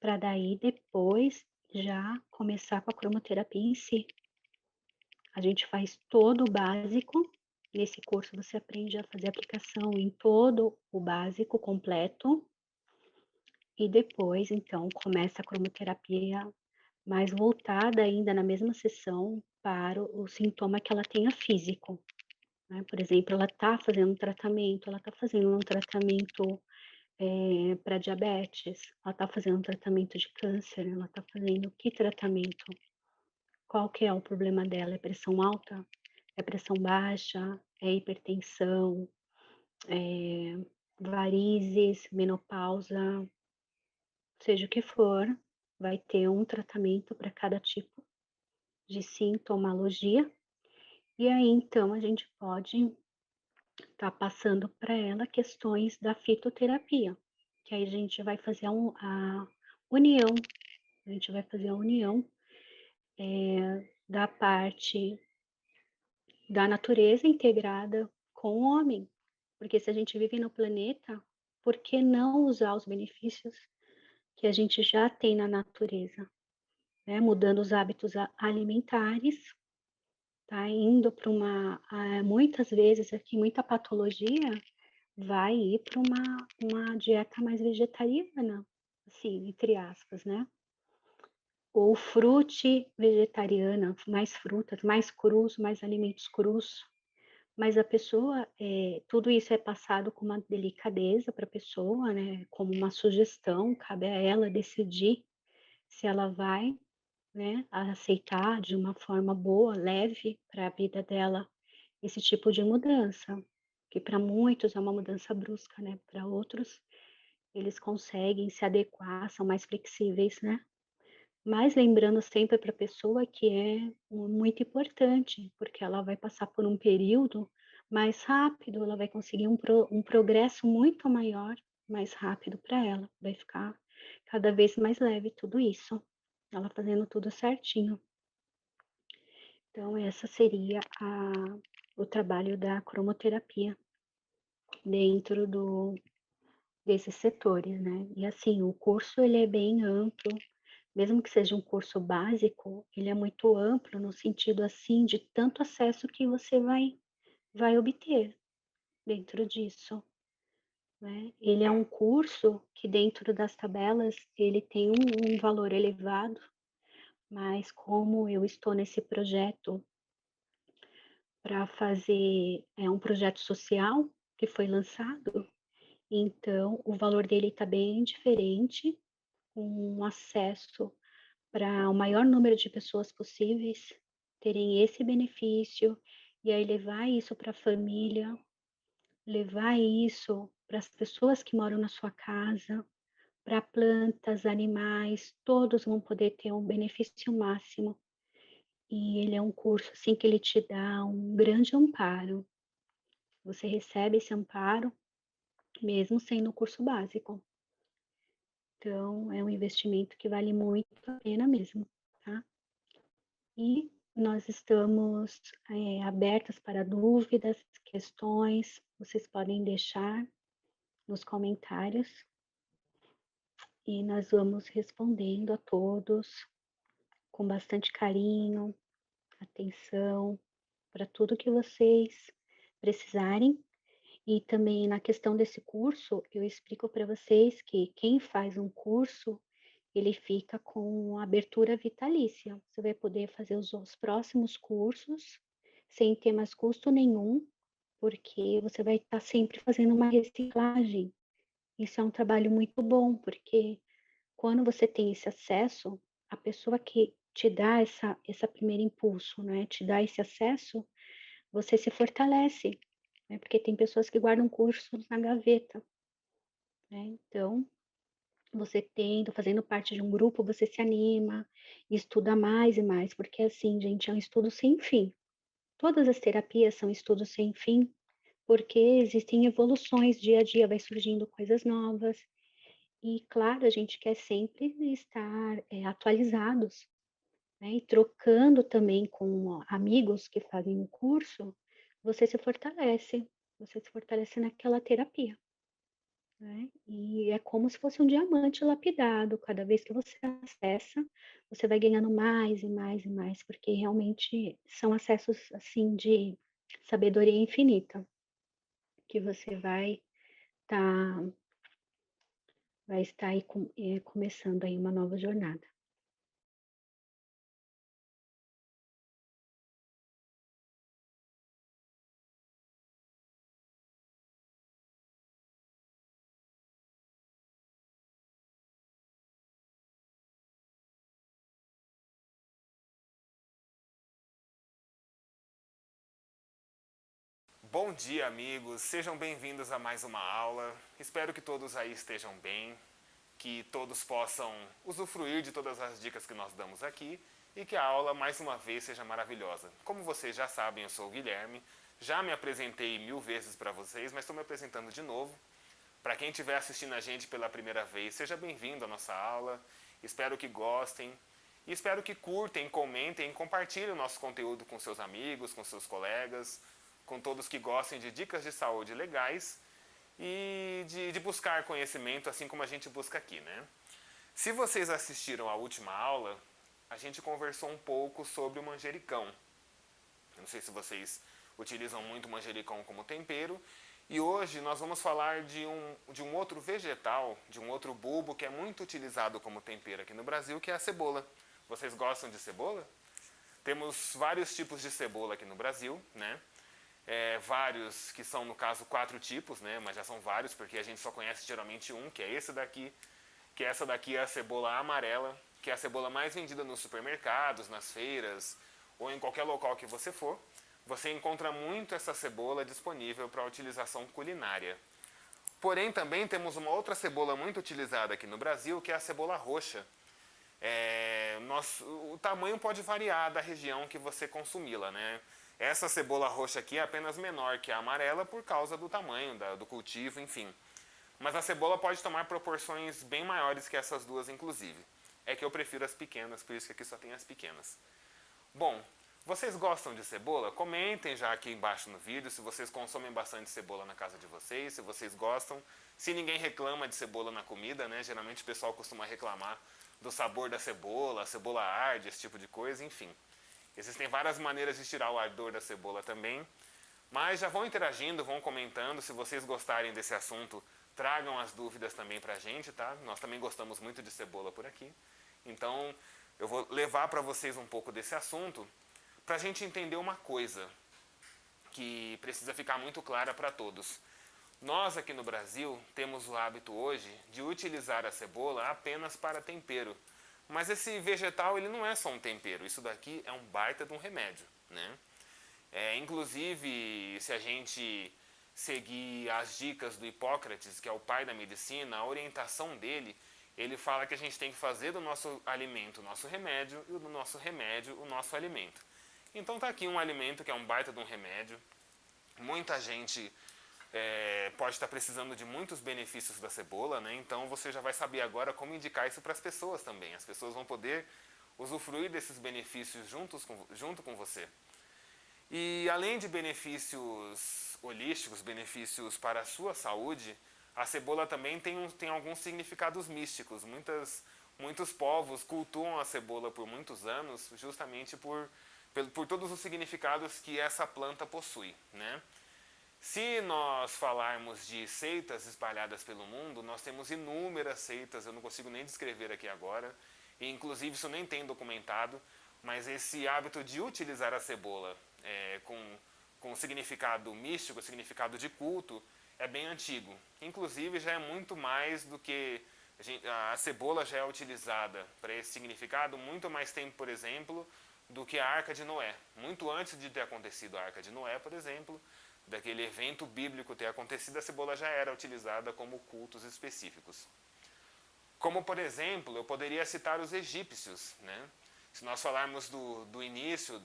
para daí depois já começar com a cromoterapia em si. A gente faz todo o básico. Nesse curso você aprende a fazer aplicação em todo o básico completo. E depois, então, começa a cromoterapia mais voltada ainda na mesma sessão para o sintoma que ela tenha físico, né? Por exemplo, ela está fazendo um tratamento, para diabetes, ela está fazendo um tratamento de câncer, ela está fazendo que tratamento? Qual que é o problema dela? É pressão alta? É pressão baixa? É hipertensão? É varizes? Menopausa? Seja o que for, vai ter um tratamento para cada tipo de sintomologia. E aí, então, a gente pode estar passando para ela questões da fitoterapia, que aí a gente vai fazer a união, a gente vai fazer a união da parte da natureza integrada com o homem. Porque se a gente vive no planeta, por que não usar os benefícios que a gente já tem na natureza? Né? Mudando os hábitos alimentares, tá? Indo para muitas vezes aqui, muita patologia vai ir para uma dieta mais vegetariana, assim, entre aspas, né? Ou frute vegetariana, mais frutas, mais crus, mais alimentos crus. Mas a pessoa, tudo isso é passado com uma delicadeza para a pessoa, né? Como uma sugestão, cabe a ela decidir se ela vai, né, aceitar de uma forma boa, leve para a vida dela esse tipo de mudança, que para muitos é uma mudança brusca, né? Para outros, eles conseguem se adequar, são mais flexíveis, né? Mas lembrando sempre para a pessoa que é muito importante, porque ela vai passar por um período mais rápido, ela vai conseguir um progresso muito maior, mais rápido para ela, vai ficar cada vez mais leve tudo isso, ela fazendo tudo certinho. Então, essa seria o trabalho da cromoterapia dentro desses setores, né? E assim, o curso ele é bem amplo, mesmo que seja um curso básico, ele é muito amplo no sentido assim de tanto acesso que você vai obter dentro disso, né? Ele é um curso que dentro das tabelas ele tem um valor elevado, mas como eu estou nesse projeto para fazer um projeto social que foi lançado, então o valor dele está bem diferente, com um acesso para o maior número de pessoas possíveis terem esse benefício, e aí levar isso para a família, levar isso para as pessoas que moram na sua casa, para plantas, animais, todos vão poder ter um benefício máximo. E ele é um curso assim que ele te dá um grande amparo. Você recebe esse amparo mesmo sendo um curso básico. Então, é um investimento que vale muito a pena mesmo, tá? E nós estamos abertas para dúvidas, questões, vocês podem deixar nos comentários e nós vamos respondendo a todos com bastante carinho, atenção, para tudo que vocês precisarem. E também na questão desse curso, eu explico para vocês que quem faz um curso, ele fica com abertura vitalícia. Você vai poder fazer os próximos cursos sem ter mais custo nenhum, porque você vai estar sempre fazendo uma reciclagem. Isso é um trabalho muito bom, porque quando você tem esse acesso, a pessoa que te dá essa primeiro impulso, né, te dá esse acesso, você se fortalece, né, porque tem pessoas que guardam cursos na gaveta, né, então você fazendo parte de um grupo, você se anima, estuda mais e mais, porque assim, gente, é um estudo sem fim. Todas as terapias são estudos sem fim, porque existem evoluções, dia a dia vai surgindo coisas novas, e claro, a gente quer sempre estar atualizados, né, e trocando também com amigos que fazem o curso, você se fortalece, você se fortalece naquela terapia, né? E é como se fosse um diamante lapidado, cada vez que você acessa, você vai ganhando mais e mais e mais, porque realmente são acessos assim de sabedoria infinita, que você tá, vai estar aí começando aí uma nova jornada. Bom dia, amigos. Sejam bem-vindos a mais uma aula. Espero que todos aí estejam bem, que todos possam usufruir de todas as dicas que nós damos aqui e que a aula, mais uma vez, seja maravilhosa. Como vocês já sabem, eu sou o Guilherme. Já me apresentei 1000 vezes para vocês, mas estou me apresentando de novo. Para quem estiver assistindo a gente pela primeira vez, seja bem-vindo à nossa aula. Espero que gostem. E espero que curtem, comentem e compartilhem o nosso conteúdo com seus amigos, com seus colegas, com todos que gostem de dicas de saúde legais e de buscar conhecimento, assim como a gente busca aqui, né? Se vocês assistiram à última aula, a gente conversou um pouco sobre o manjericão. Eu não sei se vocês utilizam muito o manjericão como tempero. E hoje nós vamos falar de um outro vegetal, de um outro bulbo que é muito utilizado como tempero aqui no Brasil, que é a cebola. Vocês gostam de cebola? Temos vários tipos de cebola aqui no Brasil, né? Vários que são, no caso, 4 tipos, né? Mas já são vários, porque a gente só conhece geralmente um, que é esse daqui, que essa daqui é a cebola amarela, que é a cebola mais vendida nos supermercados, nas feiras, ou em qualquer local que você for. Você encontra muito essa cebola disponível para utilização culinária. Porém, também temos uma outra cebola muito utilizada aqui no Brasil, que é a cebola roxa. O tamanho pode variar da região que você consumi-la, né? Essa cebola roxa aqui é apenas menor que a amarela por causa do tamanho, do cultivo, enfim. Mas a cebola pode tomar proporções bem maiores que essas duas, inclusive. É que eu prefiro as pequenas, por isso que aqui só tem as pequenas. Bom, vocês gostam de cebola? Comentem já aqui embaixo no vídeo se vocês consomem bastante cebola na casa de vocês, se vocês gostam. Se ninguém reclama de cebola na comida, né? Geralmente o pessoal costuma reclamar do sabor da cebola, a cebola arde, esse tipo de coisa, enfim. Existem várias maneiras de tirar o ardor da cebola também. Mas já vão interagindo, vão comentando. Se vocês gostarem desse assunto, tragam as dúvidas também pra gente, tá? Nós também gostamos muito de cebola por aqui. Então, eu vou levar para vocês um pouco desse assunto para a gente entender uma coisa que precisa ficar muito clara para todos. Nós aqui no Brasil temos o hábito hoje de utilizar a cebola apenas para tempero. Mas esse vegetal ele não é só um tempero, isso daqui é um baita de um remédio, né? Inclusive, se a gente seguir as dicas do Hipócrates, que é o pai da medicina, a orientação dele, ele fala que a gente tem que fazer do nosso alimento o nosso remédio e do nosso remédio o nosso alimento. Então tá aqui um alimento que é um baita de um remédio. Muita gente pode estar precisando de muitos benefícios da cebola, né? Então você já vai saber agora como indicar isso para as pessoas também. As pessoas vão poder usufruir desses benefícios junto com você. E além de benefícios holísticos, benefícios para a sua saúde, a cebola também tem alguns significados místicos. Muitos povos cultuam a cebola por muitos anos justamente por todos os significados que essa planta possui, né? Se nós falarmos de seitas espalhadas pelo mundo, nós temos inúmeras seitas, eu não consigo nem descrever aqui agora, e inclusive isso nem tem documentado, mas esse hábito de utilizar a cebola com significado místico, significado de culto, é bem antigo. Inclusive já é muito mais do que... A cebola já é utilizada para esse significado muito mais tempo, por exemplo, do que a Arca de Noé. Muito antes de ter acontecido a Arca de Noé, por exemplo, daquele evento bíblico ter acontecido, a cebola já era utilizada como cultos específicos. Como, por exemplo, eu poderia citar os egípcios, né? Se nós falarmos do início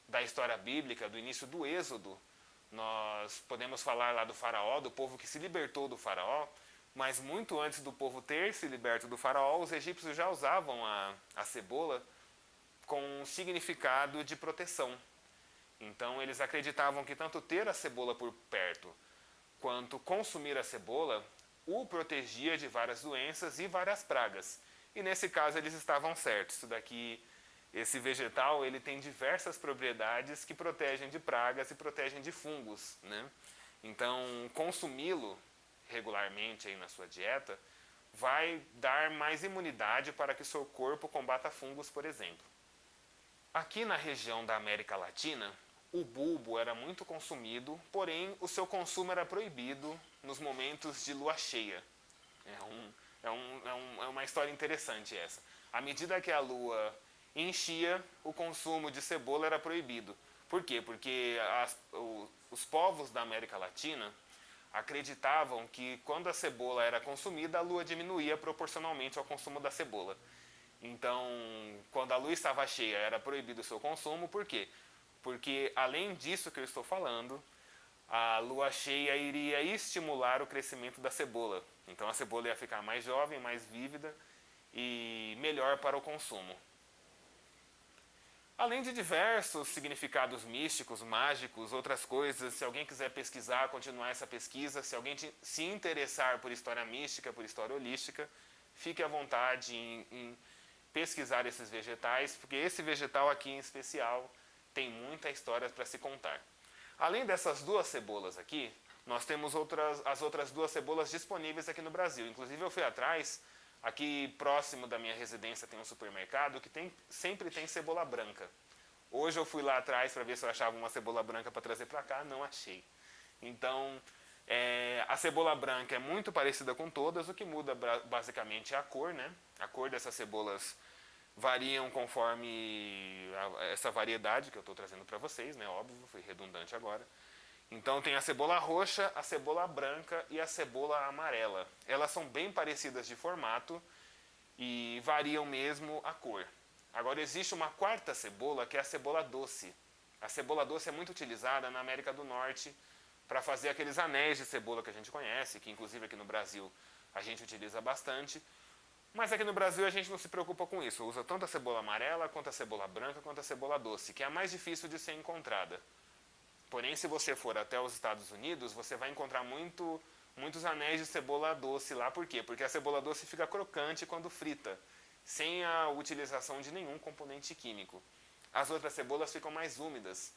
da história bíblica, do início do Êxodo, nós podemos falar lá do faraó, do povo que se libertou do faraó, mas muito antes do povo ter se liberto do faraó, os egípcios já usavam a cebola com um significado de proteção. Então eles acreditavam que tanto ter a cebola por perto quanto consumir a cebola o protegia de várias doenças e várias pragas. E nesse caso eles estavam certos. Esse vegetal ele tem diversas propriedades que protegem de pragas e protegem de fungos, né? Então consumi-lo regularmente aí na sua dieta vai dar mais imunidade para que o seu corpo combata fungos, por exemplo. Aqui na região da América Latina, o bulbo era muito consumido, porém o seu consumo era proibido nos momentos de lua cheia. É uma história interessante essa. À medida que a lua enchia, o consumo de cebola era proibido. Por quê? Porque os povos da América Latina acreditavam que quando a cebola era consumida, a lua diminuía proporcionalmente ao consumo da cebola. Então, quando a lua estava cheia, era proibido o seu consumo. Por quê? Porque, além disso que eu estou falando, a lua cheia iria estimular o crescimento da cebola. Então, a cebola ia ficar mais jovem, mais vívida e melhor para o consumo. Além de diversos significados místicos, mágicos, outras coisas, se alguém quiser pesquisar, continuar essa pesquisa, se alguém se interessar por história mística, por história holística, fique à vontade em pesquisar esses vegetais, porque esse vegetal aqui em especial tem muita história para se contar. Além dessas duas cebolas aqui, nós temos as outras duas cebolas disponíveis aqui no Brasil. Inclusive eu fui atrás, aqui próximo da minha residência tem um supermercado que sempre tem cebola branca. Hoje eu fui lá atrás para ver se eu achava uma cebola branca para trazer para cá, não achei. Então, a cebola branca é muito parecida com todas, o que muda basicamente é a cor, né? A cor dessas cebolas variam conforme essa variedade que eu estou trazendo para vocês, né? Óbvio, fui redundante agora. Então tem a cebola roxa, a cebola branca e a cebola amarela. Elas são bem parecidas de formato e variam mesmo a cor. Agora existe uma quarta cebola que é a cebola doce. A cebola doce é muito utilizada na América do Norte para fazer aqueles anéis de cebola que a gente conhece, que inclusive aqui no Brasil a gente utiliza bastante. Mas aqui no Brasil a gente não se preocupa com isso. Usa tanto a cebola amarela, quanto a cebola branca, quanto a cebola doce, que é a mais difícil de ser encontrada. Porém, se você for até os Estados Unidos, você vai encontrar muitos anéis de cebola doce lá. Por quê? Porque a cebola doce fica crocante quando frita, sem a utilização de nenhum componente químico. As outras cebolas ficam mais úmidas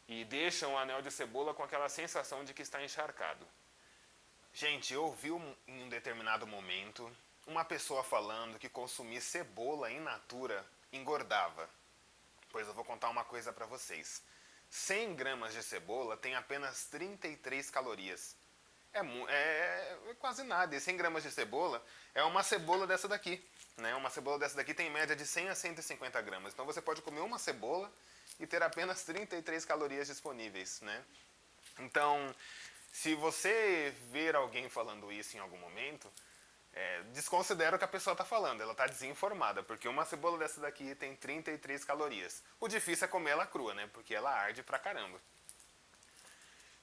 e deixam o anel de cebola com aquela sensação de que está encharcado. Gente, eu ouvi em um determinado momento uma pessoa falando que consumir cebola in natura engordava. Pois eu vou contar uma coisa para vocês. 100 gramas de cebola tem apenas 33 calorias. É quase nada. E 100 gramas de cebola é uma cebola dessa daqui, né? Uma cebola dessa daqui tem média de 100 a 150 gramas. Então você pode comer uma cebola e ter apenas 33 calorias disponíveis, né? Então, se você ver alguém falando isso em algum momento, desconsidera o que a pessoa está falando, ela está desinformada, porque uma cebola dessa daqui tem 33 calorias. O difícil é comer ela crua, né? Porque ela arde pra caramba.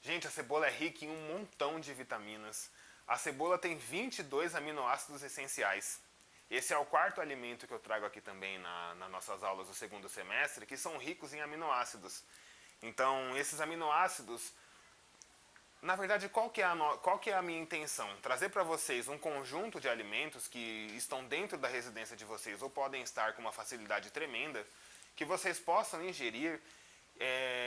Gente, a cebola é rica em um montão de vitaminas. A cebola tem 22 aminoácidos essenciais. Esse é o quarto alimento que eu trago aqui também nas nossas aulas do segundo semestre, que são ricos em aminoácidos. Então, esses aminoácidos, na verdade, qual que é a minha intenção? Trazer para vocês um conjunto de alimentos que estão dentro da residência de vocês ou podem estar com uma facilidade tremenda, que vocês possam ingerir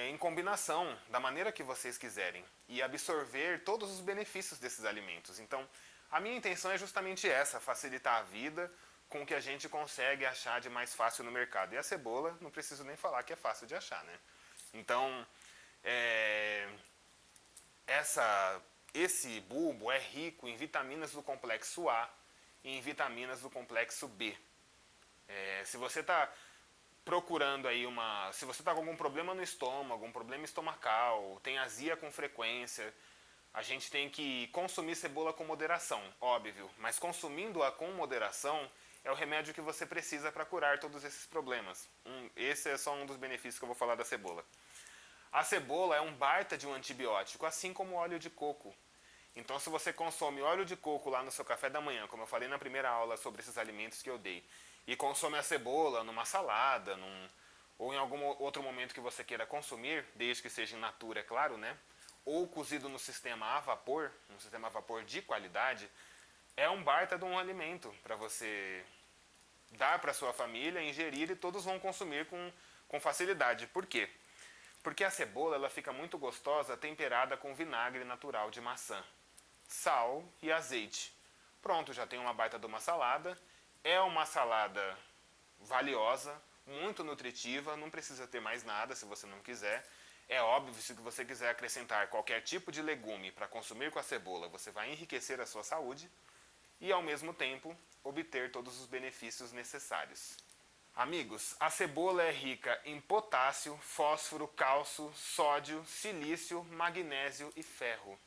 em combinação, da maneira que vocês quiserem, e absorver todos os benefícios desses alimentos. Então, a minha intenção é justamente essa, facilitar a vida com o que a gente consegue achar de mais fácil no mercado. E a cebola, não preciso nem falar que é fácil de achar, né? Então, esse bulbo é rico em vitaminas do complexo A e em vitaminas do complexo B. Se você está procurando aí se você está com algum problema no estômago, algum problema estomacal, tem azia com frequência, a gente tem que consumir cebola com moderação, óbvio, mas consumindo-a com moderação é o remédio que você precisa para curar todos esses problemas. Esse é só um dos benefícios que eu vou falar da cebola. A cebola é um baita de um antibiótico, assim como o óleo de coco. Então, se você consome óleo de coco lá no seu café da manhã, como eu falei na primeira aula sobre esses alimentos que eu dei, e consome a cebola numa salada, ou em algum outro momento que você queira consumir, desde que seja in natura, é claro, né? Ou cozido no sistema a vapor de qualidade, é um baita de um alimento para você dar para sua família, ingerir, e todos vão consumir com facilidade. Por quê? Porque a cebola ela fica muito gostosa temperada com vinagre natural de maçã, sal e azeite. Pronto, já tem uma baita de uma salada. É uma salada valiosa, muito nutritiva, não precisa ter mais nada se você não quiser. É óbvio, se você quiser acrescentar qualquer tipo de legume para consumir com a cebola, você vai enriquecer a sua saúde e, ao mesmo tempo, obter todos os benefícios necessários. Amigos, a cebola é rica em potássio, fósforo, cálcio, sódio, silício, magnésio e ferro.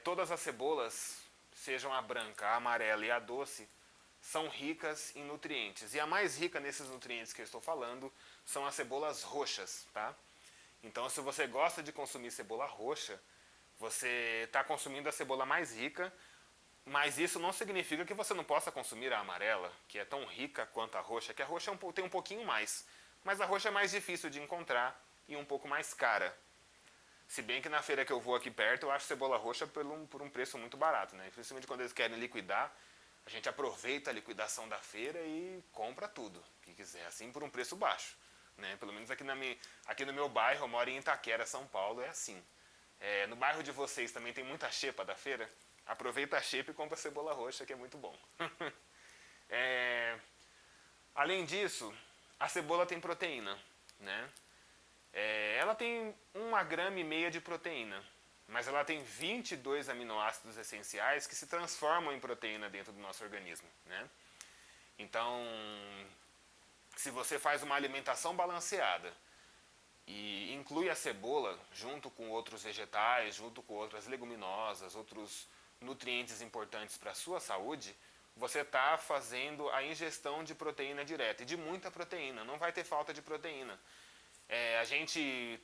Todas as cebolas, sejam a branca, a amarela e a doce, são ricas em nutrientes. E a mais rica nesses nutrientes que eu estou falando são as cebolas roxas, tá? Então, se você gosta de consumir cebola roxa, você está consumindo a cebola mais rica, mas isso não significa que você não possa consumir a amarela, que é tão rica quanto a roxa, que a roxa tem um pouquinho mais, mas a roxa é mais difícil de encontrar e um pouco mais cara. Se bem que na feira que eu vou aqui perto, eu acho cebola roxa por um preço muito barato, né? Principalmente quando eles querem liquidar, a gente aproveita a liquidação da feira e compra tudo que quiser, assim por um preço baixo, né? Pelo menos aqui no meu bairro, eu moro em Itaquera, São Paulo, é assim. No bairro de vocês também tem muita xepa da feira? Aproveita a xepa e compra cebola roxa, que é muito bom. Além disso, a cebola tem proteína, né? Ela tem 1,5 grama de proteína, mas ela tem 22 aminoácidos essenciais que se transformam em proteína dentro do nosso organismo, né? Então, se você faz uma alimentação balanceada e inclui a cebola junto com outros vegetais, junto com outras leguminosas, outros nutrientes importantes para a sua saúde, você está fazendo a ingestão de proteína direta, e de muita proteína, não vai ter falta de proteína. A gente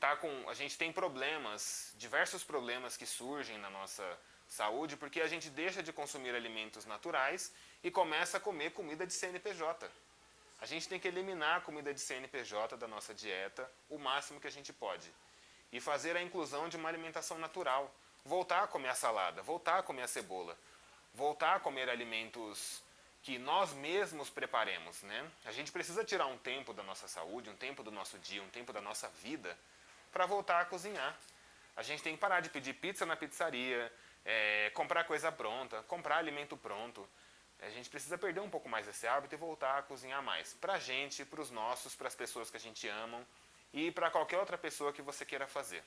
tem problemas, diversos problemas que surgem na nossa saúde, porque a gente deixa de consumir alimentos naturais e começa a comer comida de CNPJ. A gente tem que eliminar a comida de CNPJ da nossa dieta o máximo que a gente pode. E fazer a inclusão de uma alimentação natural. Voltar a comer a salada, voltar a comer a cebola, voltar a comer alimentos que nós mesmos preparemos, né? A gente precisa tirar um tempo da nossa saúde, um tempo do nosso dia, um tempo da nossa vida para voltar a cozinhar. A gente tem que parar de pedir pizza na pizzaria, comprar coisa pronta, comprar alimento pronto. A gente precisa perder um pouco mais esse hábito e voltar a cozinhar mais. Pra gente, pros nossos, pras pessoas que a gente ama e para qualquer outra pessoa que você queira fazer.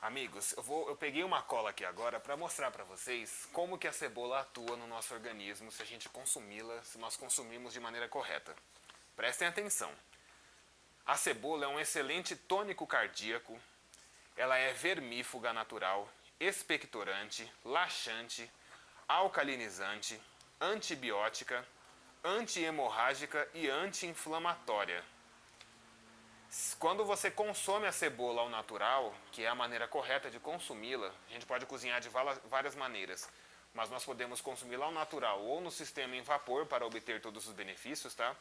Amigos, eu peguei uma cola aqui agora para mostrar para vocês como que a cebola atua no nosso organismo se a gente consumi-la, se nós consumirmos de maneira correta. Prestem atenção. A cebola é um excelente tônico cardíaco, ela é vermífuga natural, expectorante, laxante, alcalinizante, antibiótica, anti-hemorrágica e anti-inflamatória. Quando você consome a cebola ao natural, que é a maneira correta de consumi-la, a gente pode cozinhar de várias maneiras, mas nós podemos consumi-la ao natural ou no sistema em vapor para obter todos os benefícios, tá?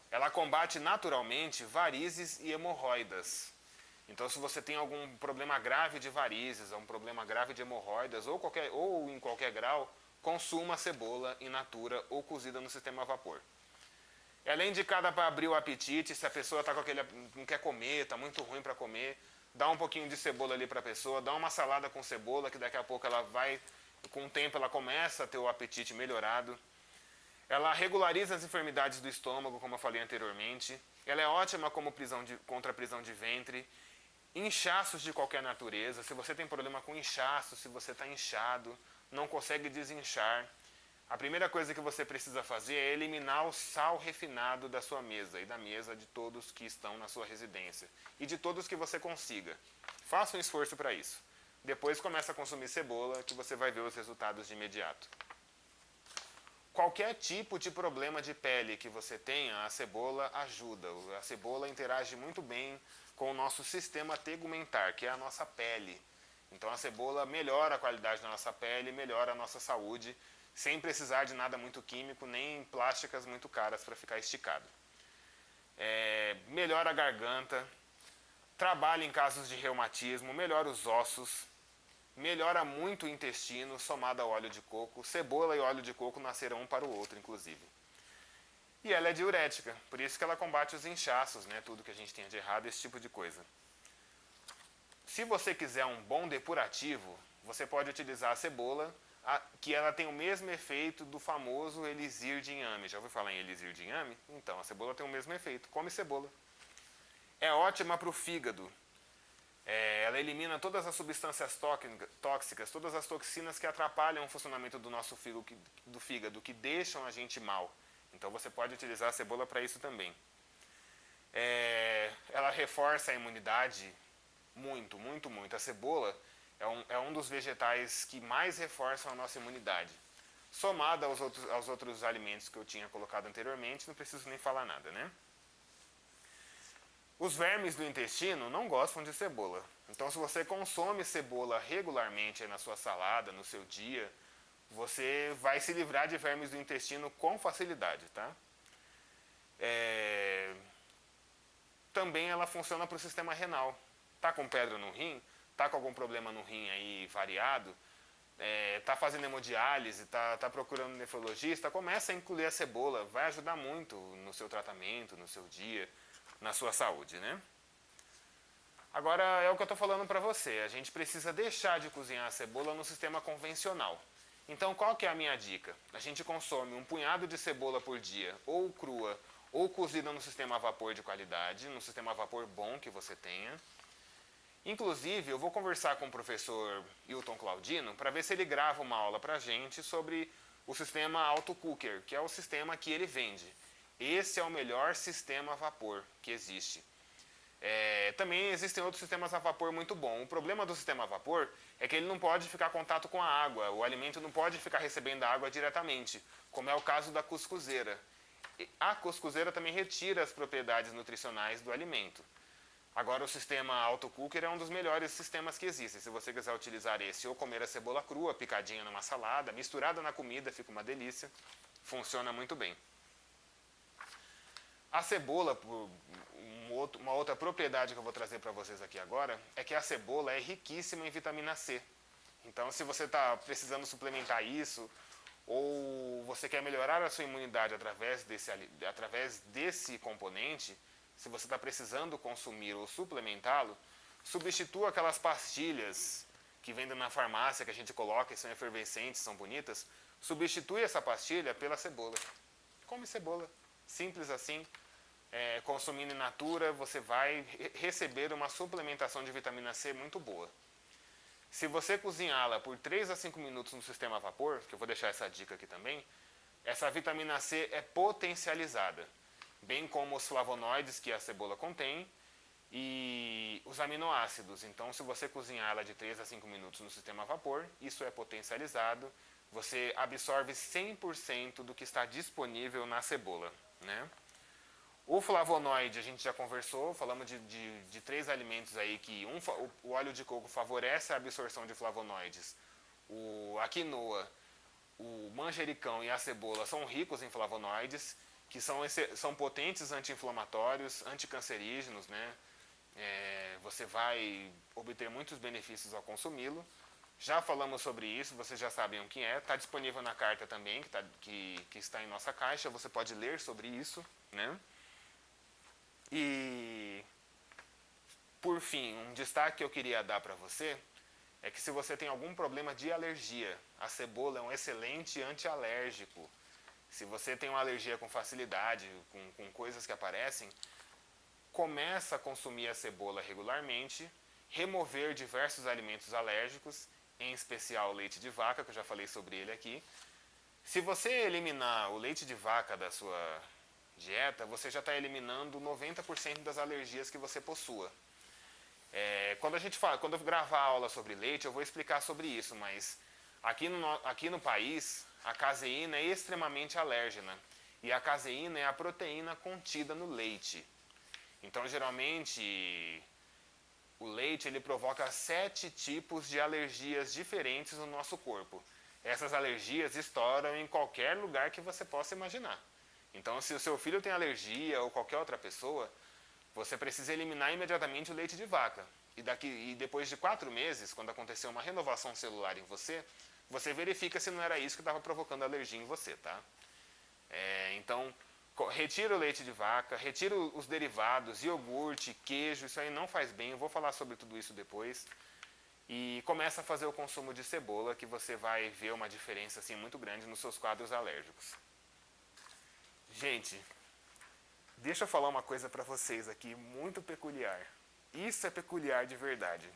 Ela combate naturalmente varizes e hemorroidas. Então, se você tem algum problema grave de varizes, um problema grave de hemorroidas ou em qualquer grau, consuma a cebola in natura ou cozida no sistema a vapor. Ela é indicada para abrir o apetite, se a pessoa tá com não quer comer, está muito ruim para comer, dá um pouquinho de cebola ali para a pessoa, dá uma salada com cebola, que daqui a pouco ela vai, com o tempo ela começa a ter o apetite melhorado. Ela regulariza as enfermidades do estômago, como eu falei anteriormente. Ela é ótima como contra a prisão de ventre. Inchaços de qualquer natureza, se você tem problema com inchaço, se você está inchado, não consegue desinchar, a primeira coisa que você precisa fazer é eliminar o sal refinado da sua mesa e da mesa de todos que estão na sua residência e de todos que você consiga. Faça um esforço para isso. Depois começa a consumir cebola, que você vai ver os resultados de imediato. Qualquer tipo de problema de pele que você tenha, a cebola ajuda. A cebola interage muito bem com o nosso sistema tegumentar, que é a nossa pele. Então a cebola melhora a qualidade da nossa pele, melhora a nossa saúde, sem precisar de nada muito químico, nem plásticas muito caras para ficar esticado. Melhora a garganta, trabalha em casos de reumatismo, melhora os ossos, melhora muito o intestino, somado ao óleo de coco. Cebola e óleo de coco nascerão um para o outro, inclusive. E ela é diurética, por isso que ela combate os inchaços, né? Tudo que a gente tem de errado, esse tipo de coisa. Se você quiser um bom depurativo, você pode utilizar a cebola, que ela tem o mesmo efeito do famoso elixir de inhame. Já ouviu falar em elixir de inhame? Então, a cebola tem o mesmo efeito. Come cebola. É ótima para o fígado. Ela elimina todas as substâncias tóxicas, todas as toxinas que atrapalham o funcionamento do nosso fígado, que deixam a gente mal. Então, você pode utilizar a cebola para isso também. Ela reforça a imunidade muito, muito, muito. A cebola é um dos vegetais que mais reforçam a nossa imunidade. Somada aos outros alimentos que eu tinha colocado anteriormente, não preciso nem falar nada, né? Os vermes do intestino não gostam de cebola. Então, se você consome cebola regularmente na sua salada, no seu dia, você vai se livrar de vermes do intestino com facilidade, tá? Também ela funciona para o sistema renal. Tá com pedra no rim? Tá com algum problema no rim aí variado? Tá fazendo hemodiálise? Tá procurando nefrologista? Começa a incluir a cebola. Vai ajudar muito no seu tratamento, no seu dia, na sua saúde, né? Agora, é o que eu estou falando para você. A gente precisa deixar de cozinhar a cebola no sistema convencional. Então, qual que é a minha dica? A gente consome um punhado de cebola por dia, ou crua, ou cozida no sistema a vapor de qualidade, no sistema a vapor bom que você tenha. Inclusive, eu vou conversar com o professor Hilton Claudino para ver se ele grava uma aula para a gente sobre o sistema Auto Cooker, que é o sistema que ele vende. Esse é o melhor sistema a vapor que existe. Também existem outros sistemas a vapor muito bons. O problema do sistema a vapor é que ele não pode ficar em contato com a água. O alimento não pode ficar recebendo a água diretamente, como é o caso da cuscuzeira. A cuscuzeira também retira as propriedades nutricionais do alimento. Agora, o sistema Auto Cooker é um dos melhores sistemas que existem. Se você quiser utilizar esse ou comer a cebola crua, picadinha numa salada, misturada na comida, fica uma delícia. Funciona muito bem. A cebola, por uma outra propriedade que eu vou trazer para vocês aqui agora, é que a cebola é riquíssima em vitamina C. Então, se você está precisando suplementar isso, ou você quer melhorar a sua imunidade através desse componente, se você está precisando consumir ou suplementá-lo, substitua aquelas pastilhas que vendem na farmácia, que a gente coloca e são efervescentes, são bonitas, substitui essa pastilha pela cebola. Come cebola. Simples assim. Consumindo in natura, você vai receber uma suplementação de vitamina C muito boa. Se você cozinhá-la por 3 a 5 minutos no sistema a vapor, que eu vou deixar essa dica aqui também, essa vitamina C é potencializada, bem como os flavonoides que a cebola contém e os aminoácidos. Então, se você cozinhar ela de 3 a 5 minutos no sistema a vapor, isso é potencializado, você absorve 100% do que está disponível na cebola, né? O flavonoide a gente já conversou, falamos de 3 alimentos aí que o óleo de coco favorece a absorção de flavonoides. A quinoa, o manjericão e a cebola são ricos em flavonoides, que são potentes anti-inflamatórios, anticancerígenos, né? Você vai obter muitos benefícios ao consumi-lo. Já falamos sobre isso, vocês já sabem o que é. Está disponível na carta também, que está em nossa caixa. Você pode ler sobre isso, né? E, por fim, um destaque que eu queria dar para você é que se você tem algum problema de alergia, a cebola é um excelente antialérgico. Se você tem uma alergia com facilidade, com coisas que aparecem, começa a consumir a cebola regularmente, remover diversos alimentos alérgicos, em especial o leite de vaca, que eu já falei sobre ele aqui. Se você eliminar o leite de vaca da sua dieta, você já está eliminando 90% das alergias que você possua. Quando eu gravar a aula sobre leite, eu vou explicar sobre isso, mas aqui no país, a caseína é extremamente alérgena. E a caseína é a proteína contida no leite. Então, geralmente, o leite ele provoca 7 tipos de alergias diferentes no nosso corpo. Essas alergias estouram em qualquer lugar que você possa imaginar. Então, se o seu filho tem alergia ou qualquer outra pessoa, você precisa eliminar imediatamente o leite de vaca. E depois de 4 meses, quando acontecer uma renovação celular em você, você verifica se não era isso que estava provocando alergia em você, tá? Então, retira o leite de vaca, retira os derivados, iogurte, queijo, isso aí não faz bem, eu vou falar sobre tudo isso depois. E começa a fazer o consumo de cebola, que você vai ver uma diferença assim, muito grande nos seus quadros alérgicos. Gente, deixa eu falar uma coisa para vocês aqui, muito peculiar. Isso é peculiar de verdade.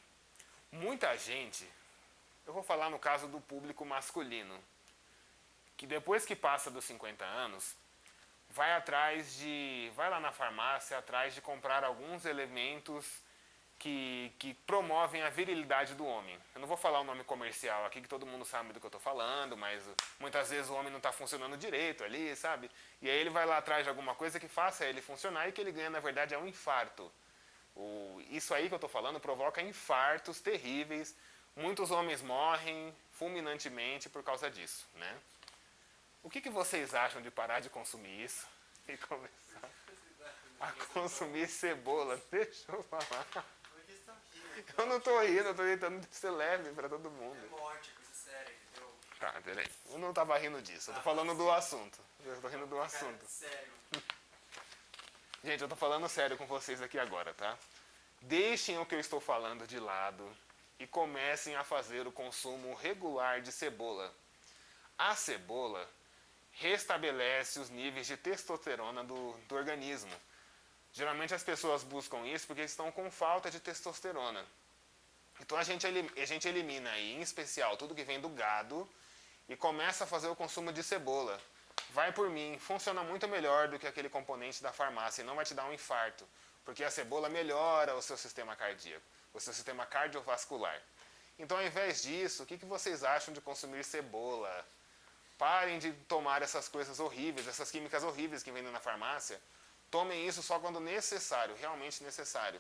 Muita gente, eu vou falar no caso do público masculino, que depois que passa dos 50 anos, vai lá na farmácia atrás de comprar alguns elementos que promovem a virilidade do homem. Eu não vou falar o nome comercial aqui, que todo mundo sabe do que eu estou falando, mas muitas vezes o homem não está funcionando direito ali, sabe? E aí ele vai lá atrás de alguma coisa que faça ele funcionar e que ele ganha, na verdade, é um infarto. Isso aí que eu estou falando provoca infartos terríveis. Muitos homens morrem fulminantemente por causa disso, né? O que vocês acham de parar de consumir isso e começar a consumir cebola? Deixa eu falar. Eu não tô rindo, eu tô tentando ser leve pra todo mundo. É morte, coisa séria, entendeu? Tá, peraí. Eu não tava rindo disso, eu tô falando do assunto. Eu tô rindo do assunto. Sério. Gente, eu tô falando sério com vocês aqui agora, tá? Deixem o que eu estou falando de lado e comecem a fazer o consumo regular de cebola. A cebola restabelece os níveis de testosterona do organismo. Geralmente as pessoas buscam isso porque estão com falta de testosterona. Então a gente elimina aí, em especial, tudo que vem do gado e começa a fazer o consumo de cebola. Vai por mim, funciona muito melhor do que aquele componente da farmácia e não vai te dar um infarto, porque a cebola melhora o seu sistema cardíaco, o seu sistema cardiovascular. Então, ao invés disso, o que vocês acham de consumir cebola? Parem de tomar essas coisas horríveis, essas químicas horríveis que vendem na farmácia. Tomem isso só quando necessário, realmente necessário.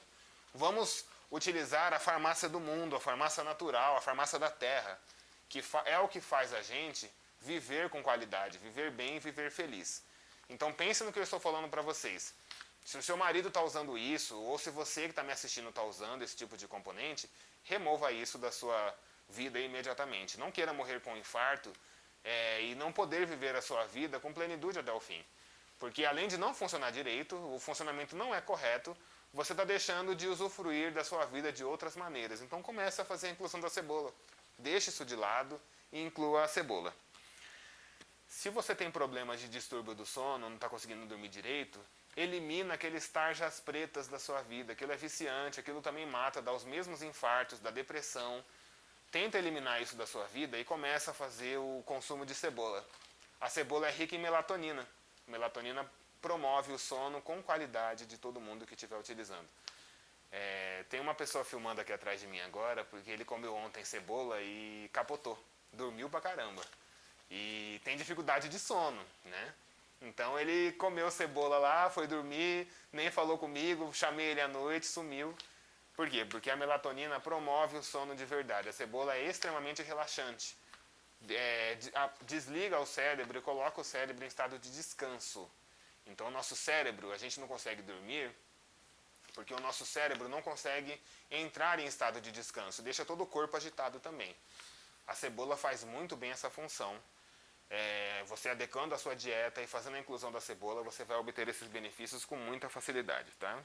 Vamos utilizar a farmácia do mundo, a farmácia natural, a farmácia da terra, que é o que faz a gente viver com qualidade, viver bem e viver feliz. Então pense no que eu estou falando para vocês. Se o seu marido está usando isso, ou se você que está me assistindo está usando esse tipo de componente, remova isso da sua vida imediatamente. Não queira morrer com um infarto e não poder viver a sua vida com plenitude até o fim. Porque além de não funcionar direito, o funcionamento não é correto, você está deixando de usufruir da sua vida de outras maneiras. Então comece a fazer a inclusão da cebola. Deixe isso de lado e inclua a cebola. Se você tem problemas de distúrbio do sono, não está conseguindo dormir direito, elimina aqueles tarjas pretas da sua vida. Aquilo é viciante, aquilo também mata, dá os mesmos infartos, dá depressão. Tenta eliminar isso da sua vida e começa a fazer o consumo de cebola. A cebola é rica em melatonina. Melatonina promove o sono com qualidade de todo mundo que estiver utilizando. Tem uma pessoa filmando aqui atrás de mim agora, porque ele comeu ontem cebola e capotou. Dormiu pra caramba. E tem dificuldade de sono, né? Então ele comeu cebola lá, foi dormir, nem falou comigo, chamei ele à noite, sumiu. Por quê? Porque a melatonina promove o sono de verdade. A cebola é extremamente relaxante. Desliga o cérebro e coloca o cérebro em estado de descanso. Então o nosso cérebro, a gente não consegue dormir porque o nosso cérebro não consegue entrar em estado de descanso. Deixa todo o corpo agitado também. A cebola faz muito bem essa função. Você adequando a sua dieta e fazendo a inclusão da cebola, você vai obter esses benefícios com muita facilidade, tá?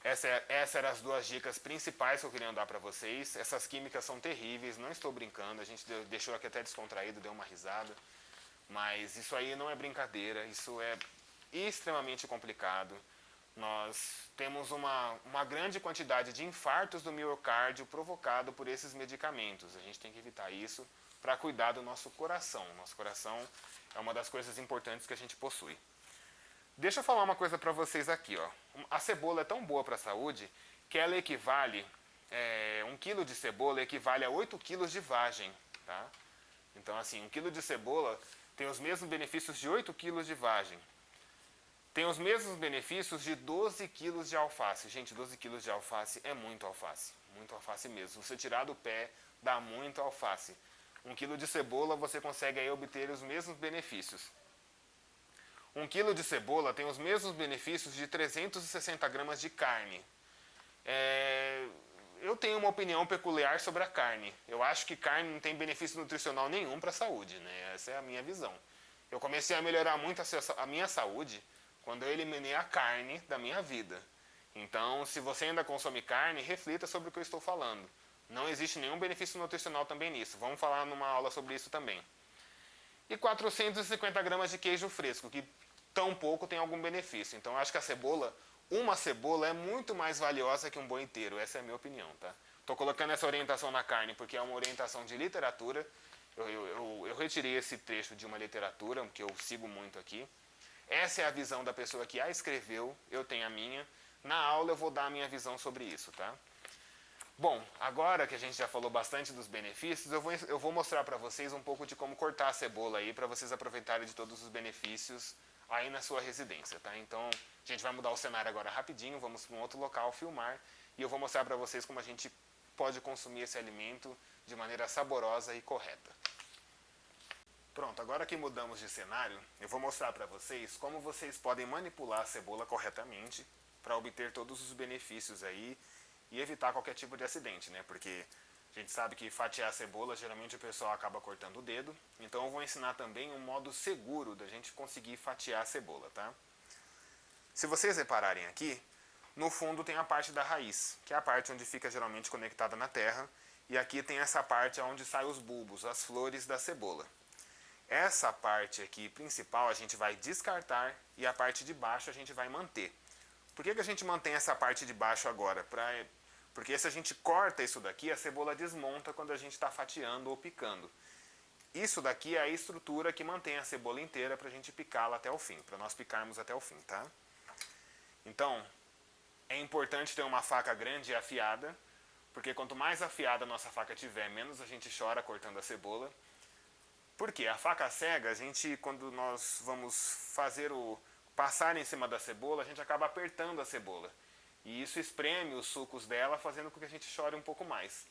Essas eram as duas dicas principais que eu queria dar para vocês. Essas químicas são terríveis, não estou brincando, a gente deixou aqui até descontraído, deu uma risada. Mas isso aí não é brincadeira, isso é extremamente complicado. Nós temos uma grande quantidade de infartos do miocárdio provocado por esses medicamentos. A gente tem que evitar isso para cuidar do nosso coração. Nosso coração é uma das coisas importantes que a gente possui. Deixa eu falar uma coisa para vocês aqui, ó. A cebola é tão boa para a saúde que ela equivale, 1 kg de cebola equivale a 8 kg de vagem, tá? Então, assim, 1 kg de cebola tem os mesmos benefícios de 8 kg de vagem. Tem os mesmos benefícios de 12 kg de alface. Gente, 12 kg de alface é muito alface mesmo. Se você tirar do pé, dá muito alface. 1 kg de cebola você consegue aí obter os mesmos benefícios. 1 kg de cebola tem os mesmos benefícios de 360 gramas de carne. Eu tenho uma opinião peculiar sobre a carne. Eu acho que carne não tem benefício nutricional nenhum para a saúde, né? Essa é a minha visão. Eu comecei a melhorar muito a minha saúde quando eu eliminei a carne da minha vida. Então, se você ainda consome carne, reflita sobre o que eu estou falando. Não existe nenhum benefício nutricional também nisso. Vamos falar numa aula sobre isso também. E 450 gramas de queijo fresco, que tão pouco tem algum benefício. Então, eu acho que uma cebola é muito mais valiosa que um boi inteiro. Essa é a minha opinião, tá? Estou colocando essa orientação na carne porque é uma orientação de literatura. Eu retirei esse trecho de uma literatura que eu sigo muito aqui. Essa é a visão da pessoa que a escreveu, eu tenho a minha. Na aula eu vou dar a minha visão sobre isso, tá? Bom, agora que a gente já falou bastante dos benefícios, eu vou mostrar para vocês um pouco de como cortar a cebola aí, para vocês aproveitarem de todos os benefícios aí na sua residência, tá? Então, a gente vai mudar o cenário agora rapidinho, vamos para um outro local filmar, e eu vou mostrar para vocês como a gente pode consumir esse alimento de maneira saborosa e correta. Pronto, agora que mudamos de cenário, eu vou mostrar para vocês como vocês podem manipular a cebola corretamente para obter todos os benefícios aí e evitar qualquer tipo de acidente, né? Porque a gente sabe que fatiar a cebola, geralmente o pessoal acaba cortando o dedo. Então eu vou ensinar também um modo seguro da gente conseguir fatiar a cebola, tá? Se vocês repararem aqui, no fundo tem a parte da raiz, que é a parte onde fica geralmente conectada na terra. E aqui tem essa parte onde saem os bulbos, as flores da cebola. Essa parte aqui principal a gente vai descartar e a parte de baixo a gente vai manter. Por que a gente mantém essa parte de baixo agora? Porque se a gente corta isso daqui, a cebola desmonta quando a gente está fatiando ou picando. Isso daqui é a estrutura que mantém a cebola inteira para a gente picá-la até o fim, para nós picarmos até o fim, tá? Então, é importante ter uma faca grande e afiada, porque quanto mais afiada a nossa faca tiver, menos a gente chora cortando a cebola. Porque a faca cega, quando nós vamos passar em cima da cebola, a gente acaba apertando a cebola. E isso espreme os sucos dela, fazendo com que a gente chore um pouco mais.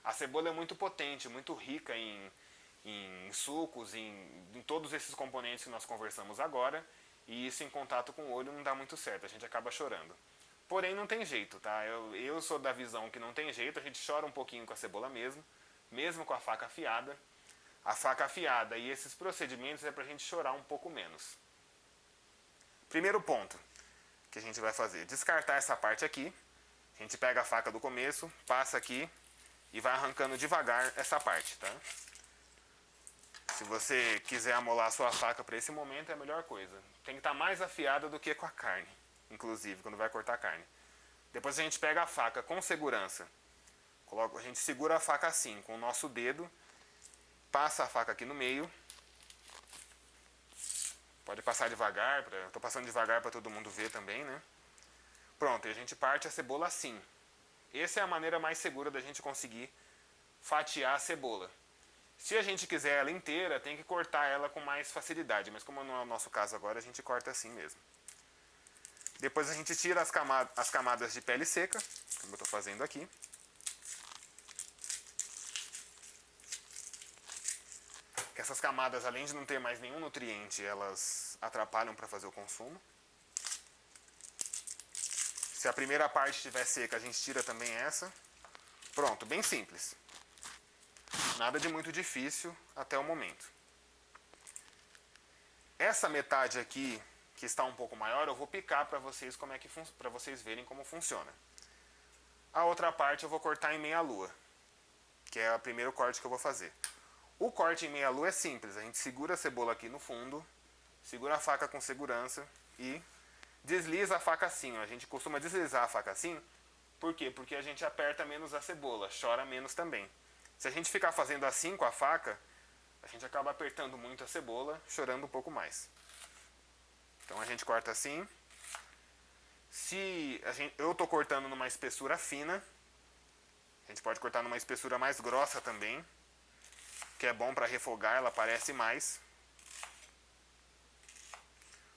A cebola é muito potente, muito rica em sucos, em todos esses componentes que nós conversamos agora. E isso em contato com o olho não dá muito certo, a gente acaba chorando. Porém, não tem jeito, tá? Eu sou da visão que não tem jeito, a gente chora um pouquinho com a cebola mesmo com a faca afiada. A faca afiada e esses procedimentos é para a gente chorar um pouco menos. Primeiro ponto que a gente vai fazer, descartar essa parte aqui. A gente pega a faca do começo, passa aqui e vai arrancando devagar essa parte, tá? Se você quiser amolar a sua faca para esse momento, é a melhor coisa. Tem que estar mais afiada do que com a carne, inclusive, quando vai cortar a carne. Depois a gente pega a faca com segurança. A gente segura a faca assim, com o nosso dedo. Passa a faca aqui no meio. Pode passar devagar, estou passando devagar para todo mundo ver também, né? Pronto, e a gente parte a cebola assim. Essa é a maneira mais segura da gente conseguir fatiar a cebola. Se a gente quiser ela inteira, tem que cortar ela com mais facilidade, mas como não é o nosso caso agora, a gente corta assim mesmo. Depois a gente tira as camadas de pele seca, como eu estou fazendo aqui. Que essas camadas, além de não ter mais nenhum nutriente, elas atrapalham para fazer o consumo. Se a primeira parte estiver seca, a gente tira também essa. Pronto, bem simples. Nada de muito difícil até o momento. Essa metade aqui, que está um pouco maior, eu vou picar para vocês, para vocês verem como funciona. A outra parte eu vou cortar em meia lua, que é o primeiro corte que eu vou fazer. O corte em meia lua é simples, a gente segura a cebola aqui no fundo, segura a faca com segurança e desliza a faca assim. A gente costuma deslizar a faca assim, por quê? Porque a gente aperta menos a cebola, chora menos também. Se a gente ficar fazendo assim com a faca, a gente acaba apertando muito a cebola, chorando um pouco mais. Então a gente corta assim. Eu estou cortando numa espessura fina, a gente pode cortar numa espessura mais grossa também, que é bom para refogar, ela aparece mais.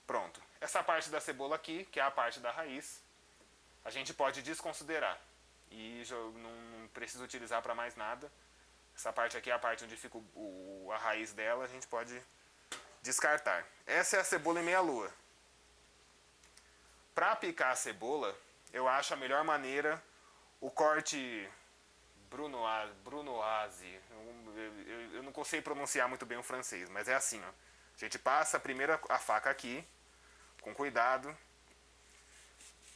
Pronto. Essa parte da cebola aqui, que é a parte da raiz, a gente pode desconsiderar. E não precisa utilizar para mais nada. Essa parte aqui é a parte onde fica a raiz dela, a gente pode descartar. Essa é a cebola em meia lua. Para picar a cebola, eu acho a melhor maneira o corte brunoise. Eu não consigo pronunciar muito bem o francês, mas é assim, ó. A gente passa primeiro a faca aqui, com cuidado.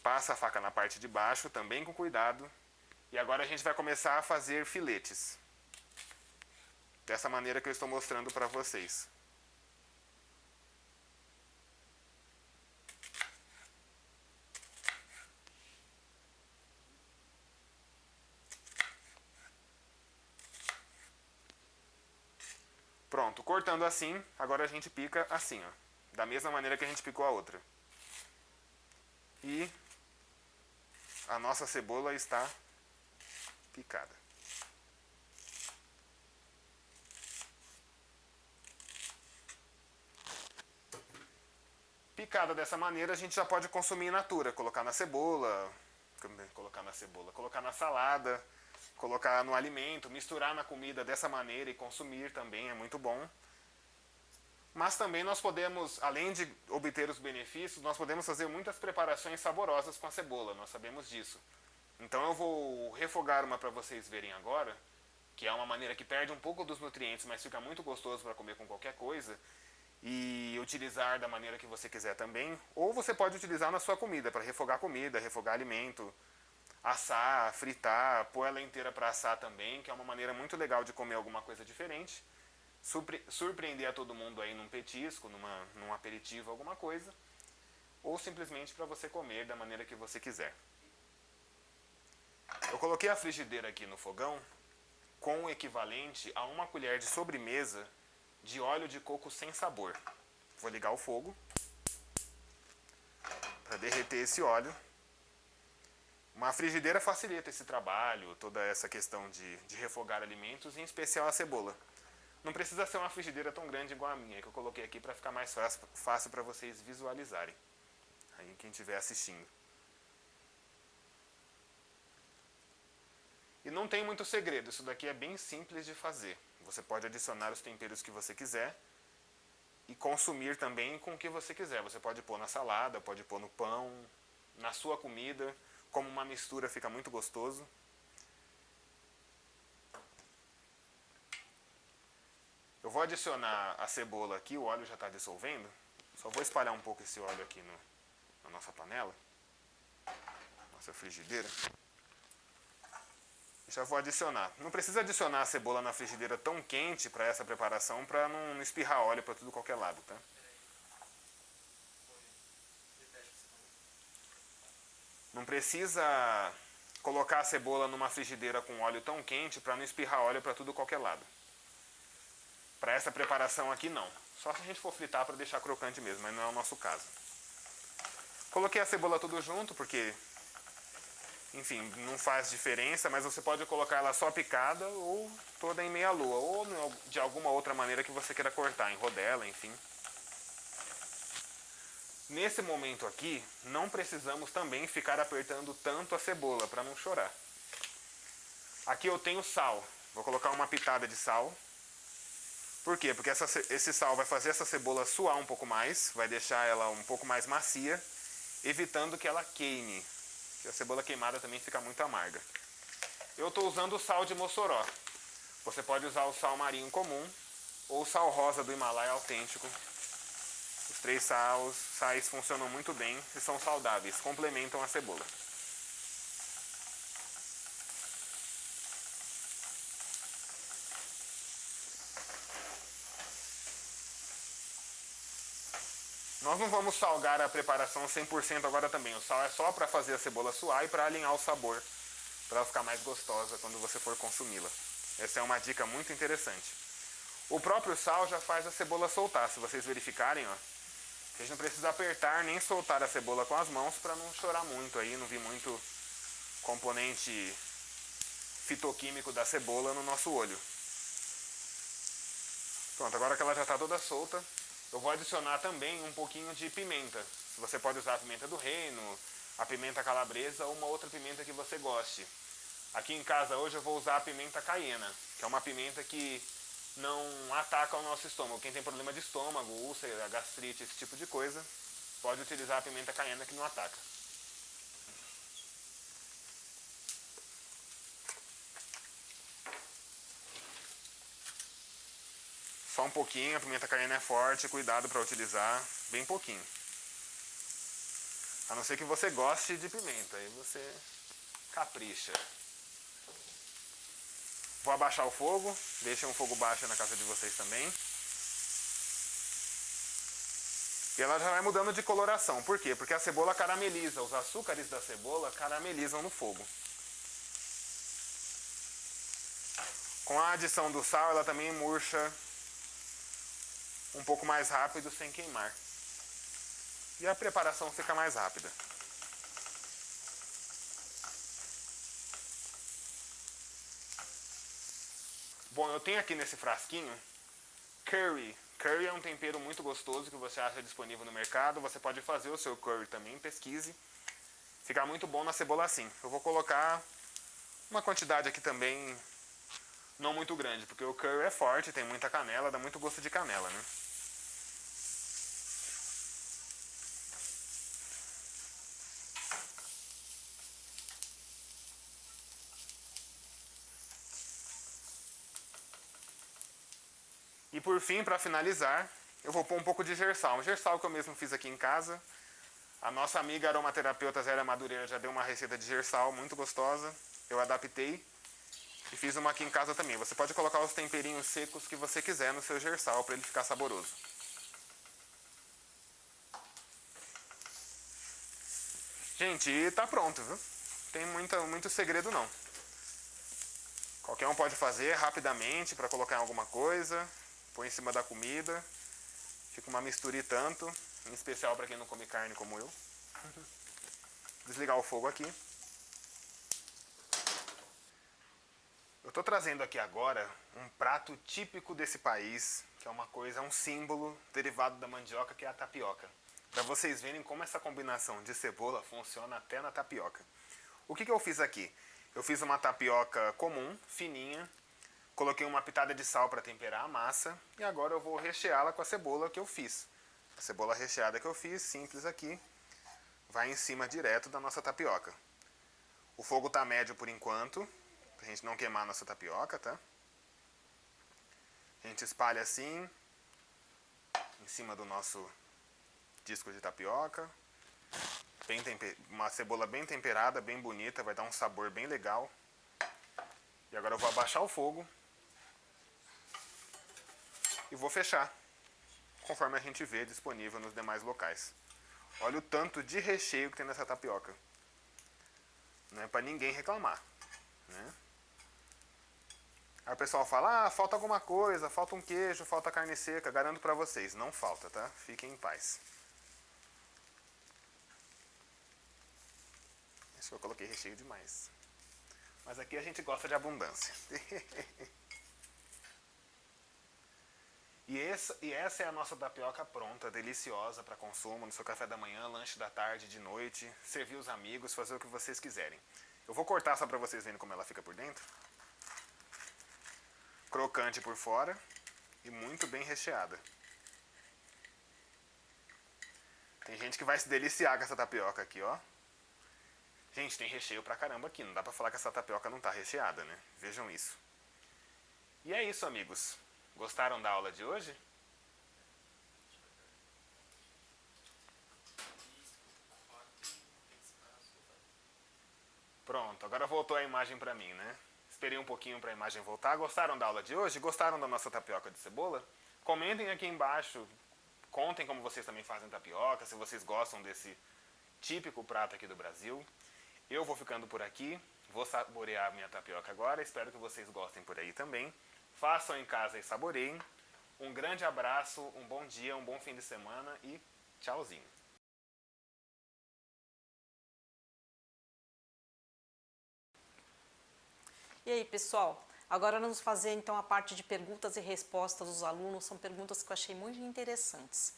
Passa a faca na parte de baixo, também com cuidado. E agora a gente vai começar a fazer filetes. Dessa maneira que eu estou mostrando para vocês. Pronto, cortando assim, agora a gente pica assim, ó. Da mesma maneira que a gente picou a outra. E a nossa cebola está picada. Picada dessa maneira, a gente já pode consumir in natura, colocar na salada, colocar no alimento, misturar na comida dessa maneira e consumir também é muito bom. Mas também nós podemos, além de obter os benefícios, nós podemos fazer muitas preparações saborosas com a cebola, nós sabemos disso. Então eu vou refogar uma para vocês verem agora, que é uma maneira que perde um pouco dos nutrientes, mas fica muito gostoso para comer com qualquer coisa, e utilizar da maneira que você quiser também. Ou você pode utilizar na sua comida, para refogar comida, refogar alimento, assar, fritar, pôr ela inteira para assar também, que é uma maneira muito legal de comer alguma coisa diferente. Surpreender a todo mundo aí num petisco, num aperitivo, alguma coisa. Ou simplesmente para você comer da maneira que você quiser. Eu coloquei a frigideira aqui no fogão com o equivalente a 1 colher de sobremesa de óleo de coco sem sabor. Vou ligar o fogo para derreter esse óleo. Uma frigideira facilita esse trabalho, toda essa questão de refogar alimentos, em especial a cebola. Não precisa ser uma frigideira tão grande igual a minha, que eu coloquei aqui para ficar mais fácil para vocês visualizarem. Aí quem estiver assistindo. E não tem muito segredo, isso daqui é bem simples de fazer. Você pode adicionar os temperos que você quiser e consumir também com o que você quiser. Você pode pôr na salada, pode pôr no pão, na sua comida, como uma mistura fica muito gostoso. Eu vou adicionar a cebola aqui, o óleo já está dissolvendo. Só vou espalhar um pouco esse óleo aqui na nossa panela, nossa frigideira. Já vou adicionar. Não precisa adicionar a cebola na frigideira tão quente para essa preparação, para não espirrar óleo para tudo qualquer lado, tá? Não precisa colocar a cebola numa frigideira com óleo tão quente para não espirrar óleo para tudo qualquer lado. Para essa preparação aqui não. Só se a gente for fritar para deixar crocante mesmo, mas não é o nosso caso. Coloquei a cebola tudo junto porque Enfim, não faz diferença, mas você pode colocar ela só picada ou toda em meia lua, ou de alguma outra maneira que você queira cortar, em rodela, enfim. Nesse momento aqui, não precisamos também ficar apertando tanto a cebola para não chorar. Aqui eu tenho sal, vou colocar uma pitada de sal. Por quê? Porque esse sal vai fazer essa cebola suar um pouco mais, vai deixar ela um pouco mais macia, evitando que ela queime. Porque a cebola queimada também fica muito amarga. Eu estou usando o sal de Mossoró. Você pode usar o sal marinho comum ou o sal rosa do Himalaia autêntico. Os 3 sais funcionam muito bem e são saudáveis, complementam a cebola. Nós não vamos salgar a preparação 100% agora também. O sal é só para fazer a cebola suar e para alinhar o sabor, para ela ficar mais gostosa quando você for consumi-la. Essa é uma dica muito interessante. O próprio sal já faz a cebola soltar. Se vocês verificarem, ó, vocês não precisam apertar nem soltar a cebola com as mãos para não chorar muito aí, não vir muito componente fitoquímico da cebola no nosso olho. Pronto, agora que ela já está toda solta, eu vou adicionar também um pouquinho de pimenta. Você pode usar a pimenta do reino, a pimenta calabresa ou uma outra pimenta que você goste. Aqui em casa hoje eu vou usar a pimenta caiena, que é uma pimenta que não ataca o nosso estômago. Quem tem problema de estômago, úlcera, gastrite, esse tipo de coisa, pode utilizar a pimenta caiena que não ataca. Só um pouquinho, a pimenta caiena é forte, cuidado para utilizar, bem pouquinho. A não ser que você goste de pimenta, aí você capricha. Vou abaixar o fogo, deixem um fogo baixo na casa de vocês também. E ela já vai mudando de coloração, por quê? Porque a cebola carameliza, os açúcares da cebola caramelizam no fogo. Com a adição do sal, ela também murcha um pouco mais rápido sem queimar. E a preparação fica mais rápida. Bom, eu tenho aqui nesse frasquinho curry. Curry é um tempero muito gostoso que você acha disponível no mercado. Você pode fazer o seu curry também, pesquise. Fica muito bom na cebola assim. Eu vou colocar uma quantidade aqui também, não muito grande, porque o curry é forte, tem muita canela, dá muito gosto de canela, né? E por fim, para finalizar, eu vou pôr um pouco de gersal. Um gersal que eu mesmo fiz aqui em casa. A nossa amiga aromaterapeuta Zélia Madureira já deu uma receita de gersal muito gostosa. Eu adaptei e fiz uma aqui em casa também. Você pode colocar os temperinhos secos que você quiser no seu gersal para ele ficar saboroso. Gente, e tá pronto, viu? Tem muito segredo não. Qualquer um pode fazer rapidamente para colocar em alguma coisa. Põe em cima da comida. Fica uma mistura e tanto. Em especial para quem não come carne como eu. Desligar o fogo aqui. Eu estou trazendo aqui agora um prato típico desse país, que é uma coisa, um símbolo derivado da mandioca, que é a tapioca. Para vocês verem como essa combinação de cebola funciona até na tapioca. O que eu fiz aqui? Eu fiz uma tapioca comum, fininha, coloquei uma pitada de sal para temperar a massa e agora eu vou recheá-la com a cebola que eu fiz. A cebola recheada que eu fiz, simples aqui, vai em cima direto da nossa tapioca. O fogo está médio por enquanto, pra gente não queimar a nossa tapioca, tá? A gente espalha assim, em cima do nosso disco de tapioca. Uma cebola bem temperada, bem bonita, vai dar um sabor bem legal. E agora eu vou abaixar o fogo e vou fechar, conforme a gente vê disponível nos demais locais. Olha o tanto de recheio que tem nessa tapioca. Não é para ninguém reclamar, né? Aí o pessoal fala, falta alguma coisa, falta um queijo, falta carne seca. Garanto para vocês, não falta, tá? Fiquem em paz. Acho que eu coloquei recheio demais. Mas aqui a gente gosta de abundância. E essa é a nossa tapioca pronta, deliciosa para consumo, no seu café da manhã, lanche da tarde, de noite, servir os amigos, fazer o que vocês quiserem. Eu vou cortar só para vocês verem como ela fica por dentro. Crocante por fora e muito bem recheada. Tem gente que vai se deliciar com essa tapioca aqui, ó. Gente, tem recheio pra caramba aqui, não dá pra falar que essa tapioca não tá recheada, né? Vejam isso. E é isso, amigos. Gostaram da aula de hoje? Pronto, agora voltou a imagem pra mim, né? Esperei um pouquinho pra imagem voltar. Gostaram da aula de hoje? Gostaram da nossa tapioca de cebola? Comentem aqui embaixo, contem como vocês também fazem tapioca, se vocês gostam desse típico prato aqui do Brasil. Eu vou ficando por aqui, vou saborear a minha tapioca agora, espero que vocês gostem por aí também. Façam em casa e saboreiem. Um grande abraço, um bom dia, um bom fim de semana e tchauzinho. E aí, pessoal? Agora vamos fazer então a parte de perguntas e respostas dos alunos. São perguntas que eu achei muito interessantes.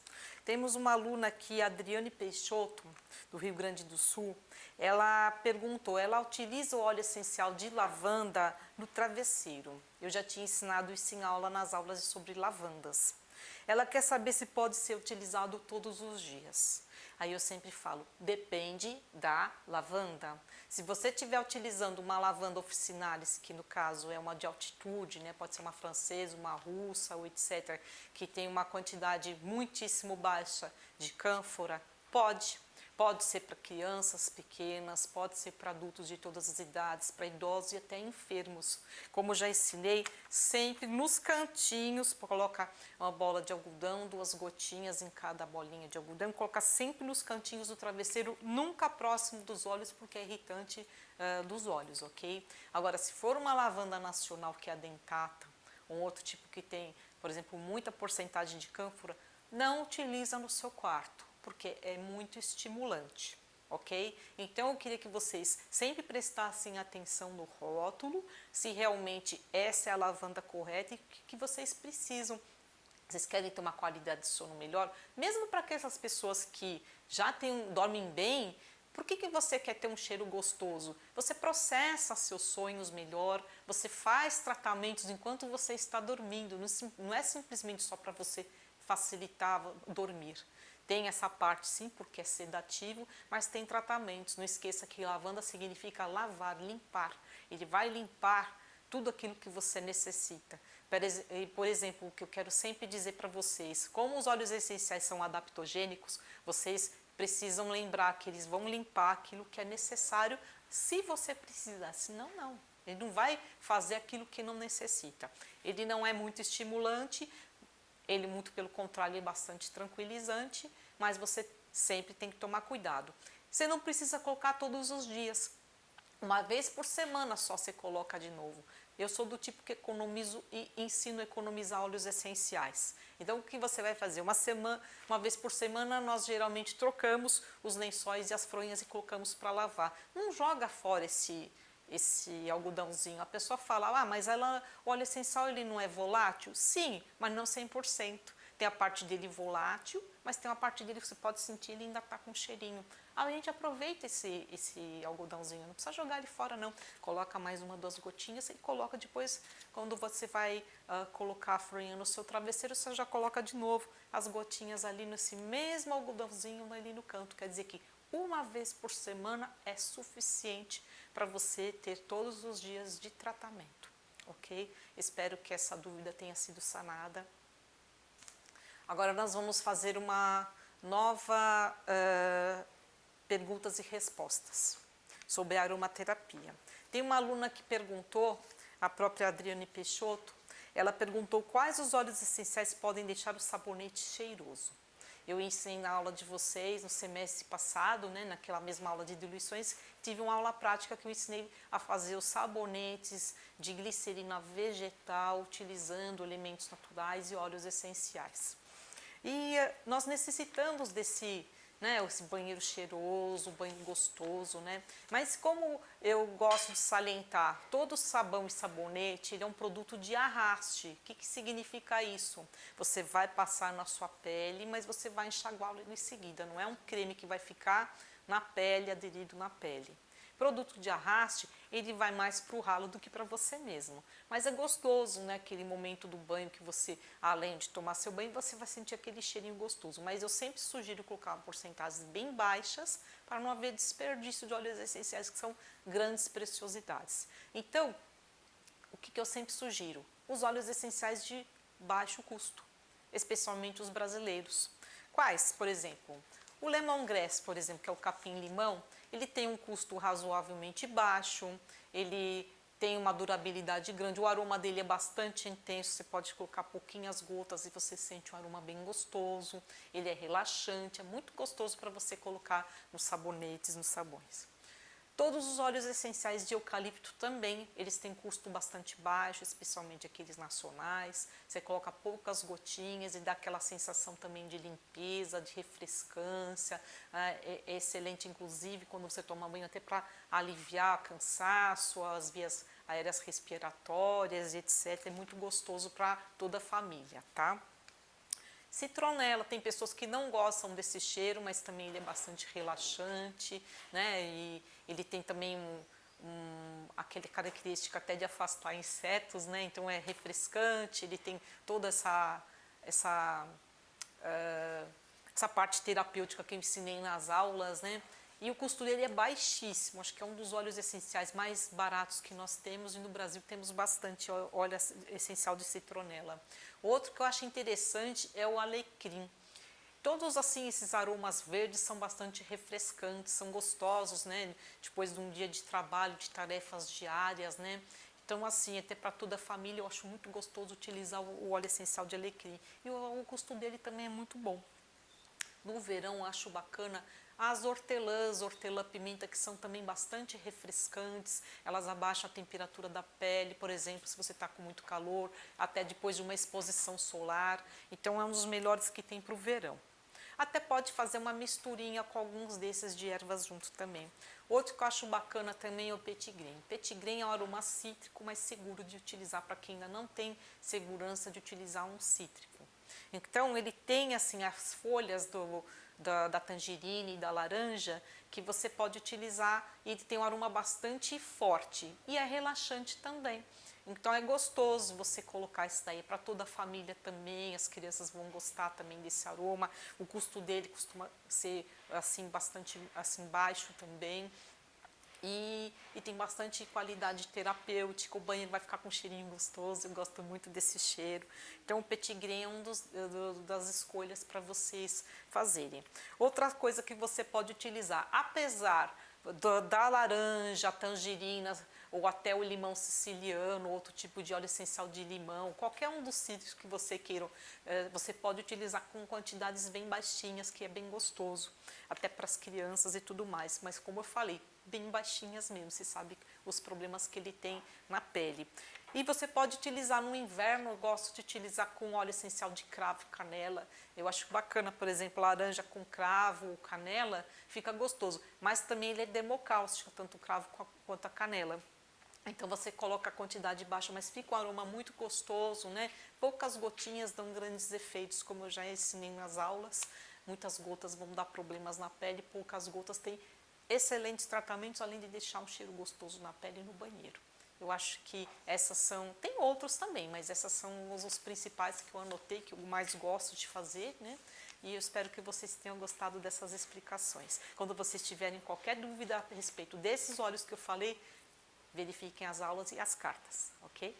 Temos uma aluna aqui, Adriane Peixoto, do Rio Grande do Sul. Ela perguntou, ela utiliza o óleo essencial de lavanda no travesseiro. Eu já tinha ensinado isso em aula, nas aulas sobre lavandas. Ela quer saber se pode ser utilizado todos os dias. Aí eu sempre falo, depende da lavanda. Se você estiver utilizando uma lavanda officinalis, que no caso é uma de altitude, né, pode ser uma francesa, uma russa ou etc., que tem uma quantidade muitíssimo baixa de cânfora, pode ser para crianças pequenas, pode ser para adultos de todas as idades, para idosos e até enfermos. Como já ensinei, sempre nos cantinhos, coloca uma bola de algodão, 2 gotinhas em cada bolinha de algodão, coloca sempre nos cantinhos do travesseiro, nunca próximo dos olhos, porque é irritante dos olhos, ok? Agora, se for uma lavanda nacional, que é a dentata, um outro tipo que tem, por exemplo, muita porcentagem de cânfora, não utiliza no seu quarto, porque é muito estimulante, ok? Então eu queria que vocês sempre prestassem atenção no rótulo, se realmente essa é a lavanda correta e que vocês precisam. Vocês querem ter uma qualidade de sono melhor, mesmo para aquelas pessoas que já dormem bem, por que você quer ter um cheiro gostoso? Você processa seus sonhos melhor, você faz tratamentos enquanto você está dormindo, não é simplesmente só para você facilitar dormir. Tem essa parte sim, porque é sedativo, mas tem tratamentos. Não esqueça que lavanda significa lavar, limpar. Ele vai limpar tudo aquilo que você necessita. Por exemplo, o que eu quero sempre dizer para vocês, como os óleos essenciais são adaptogênicos, vocês precisam lembrar que eles vão limpar aquilo que é necessário se você precisar, senão não. Ele não vai fazer aquilo que não necessita. Ele não é muito estimulante, ele, muito pelo contrário, é bastante tranquilizante, mas você sempre tem que tomar cuidado. Você não precisa colocar todos os dias. Uma vez por semana só você coloca de novo. Eu sou do tipo que economizo e ensino a economizar óleos essenciais. Então, o que você vai fazer? Uma vez por semana, nós geralmente trocamos os lençóis e as fronhas e colocamos para lavar. Não joga fora esse algodãozinho. A pessoa fala, mas o óleo essencial ele não é volátil? Sim, mas não 100%. Tem a parte dele volátil, mas tem uma parte dele que você pode sentir, ele ainda está com cheirinho. A gente aproveita esse algodãozinho, não precisa jogar ele fora não. Coloca mais 1, 2 gotinhas e coloca depois, quando você vai colocar a fronha no seu travesseiro, você já coloca de novo as gotinhas ali nesse mesmo algodãozinho ali no canto. Quer dizer que uma vez por semana é suficiente para você ter todos os dias de tratamento, ok? Espero que essa dúvida tenha sido sanada. Agora nós vamos fazer uma nova perguntas e respostas sobre aromaterapia. Tem uma aluna que perguntou, a própria Adriane Peixoto, ela perguntou quais os óleos essenciais podem deixar o sabonete cheiroso. Eu ensinei na aula de vocês no semestre passado, né, naquela mesma aula de diluições, tive uma aula prática que eu ensinei a fazer os sabonetes de glicerina vegetal, utilizando elementos naturais e óleos essenciais. E nós necessitamos né? Esse banheiro cheiroso, banho gostoso, né? Mas como eu gosto de salientar, todo sabão e sabonete, ele é um produto de arraste. O que significa isso? Você vai passar na sua pele, mas você vai enxaguá-lo em seguida. Não é um creme que vai ficar na pele, aderido na pele. Produto de arraste, ele vai mais para o ralo do que para você mesmo. Mas é gostoso, né? Aquele momento do banho que você, além de tomar seu banho, você vai sentir aquele cheirinho gostoso. Mas eu sempre sugiro colocar porcentagens bem baixas para não haver desperdício de óleos essenciais, que são grandes preciosidades. Então, o que eu sempre sugiro? Os óleos essenciais de baixo custo, especialmente os brasileiros. Quais, por exemplo? O lemongrass, por exemplo, que é o capim-limão, ele tem um custo razoavelmente baixo, ele tem uma durabilidade grande, o aroma dele é bastante intenso, você pode colocar pouquinhas gotas e você sente um aroma bem gostoso, ele é relaxante, é muito gostoso para você colocar nos sabonetes, nos sabões. Todos os óleos essenciais de eucalipto também, eles têm custo bastante baixo, especialmente aqueles nacionais. Você coloca poucas gotinhas e dá aquela sensação também de limpeza, de refrescância. É excelente, inclusive, quando você toma banho, até para aliviar cansaço, as vias aéreas respiratórias, etc. É muito gostoso para toda a família, tá? Citronela, tem pessoas que não gostam desse cheiro, mas também ele é bastante relaxante, né? E ele tem também aquela característica até de afastar insetos, né? Então é refrescante, ele tem toda essa parte terapêutica que eu ensinei nas aulas, né? E o custo dele é baixíssimo, acho que é um dos óleos essenciais mais baratos que nós temos, e no Brasil temos bastante óleo essencial de citronela. Outro que eu acho interessante é o alecrim. Todos assim esses aromas verdes são bastante refrescantes, são gostosos, né? Depois de um dia de trabalho, de tarefas diárias, né? Então assim, até para toda a família eu acho muito gostoso utilizar o óleo essencial de alecrim. E o custo dele também é muito bom. No verão eu acho bacana as hortelãs, hortelã-pimenta, que são também bastante refrescantes, elas abaixam a temperatura da pele, por exemplo, se você está com muito calor, até depois de uma exposição solar, então é um dos melhores que tem para o verão. Até pode fazer uma misturinha com alguns desses de ervas junto também. Outro que eu acho bacana também é o petitgrain. Petitgrain é um aroma cítrico, mas seguro de utilizar para quem ainda não tem segurança de utilizar um cítrico. Então ele tem assim as folhas da tangerina e da laranja que você pode utilizar, e ele tem um aroma bastante forte e é relaxante também. Então é gostoso você colocar isso daí para toda a família também, as crianças vão gostar também desse aroma. O custo dele costuma ser assim bastante assim baixo também. E tem bastante qualidade terapêutica, o banho vai ficar com um cheirinho gostoso, eu gosto muito desse cheiro. Então o petitgrain é um das escolhas para vocês fazerem. Outra coisa que você pode utilizar, apesar da laranja, tangerina, ou até o limão siciliano, outro tipo de óleo essencial de limão, qualquer um dos cítricos que você queira, você pode utilizar com quantidades bem baixinhas, que é bem gostoso, até para as crianças e tudo mais. Mas como eu falei, bem baixinhas mesmo, você sabe os problemas que ele tem na pele. E você pode utilizar no inverno, eu gosto de utilizar com óleo essencial de cravo e canela. Eu acho bacana, por exemplo, laranja com cravo ou canela, fica gostoso. Mas também ele é dermocáustico, tanto o cravo quanto a canela. Então você coloca a quantidade baixa, mas fica um aroma muito gostoso, né? Poucas gotinhas dão grandes efeitos, como eu já ensinei nas aulas. Muitas gotas vão dar problemas na pele, poucas gotas têm excelentes tratamentos, além de deixar um cheiro gostoso na pele e no banheiro. Eu acho que essas são, tem outros também, mas essas são os principais que eu anotei, que eu mais gosto de fazer, né? E eu espero que vocês tenham gostado dessas explicações. Quando vocês tiverem qualquer dúvida a respeito desses óleos que eu falei, verifiquem as aulas e as cartas, ok?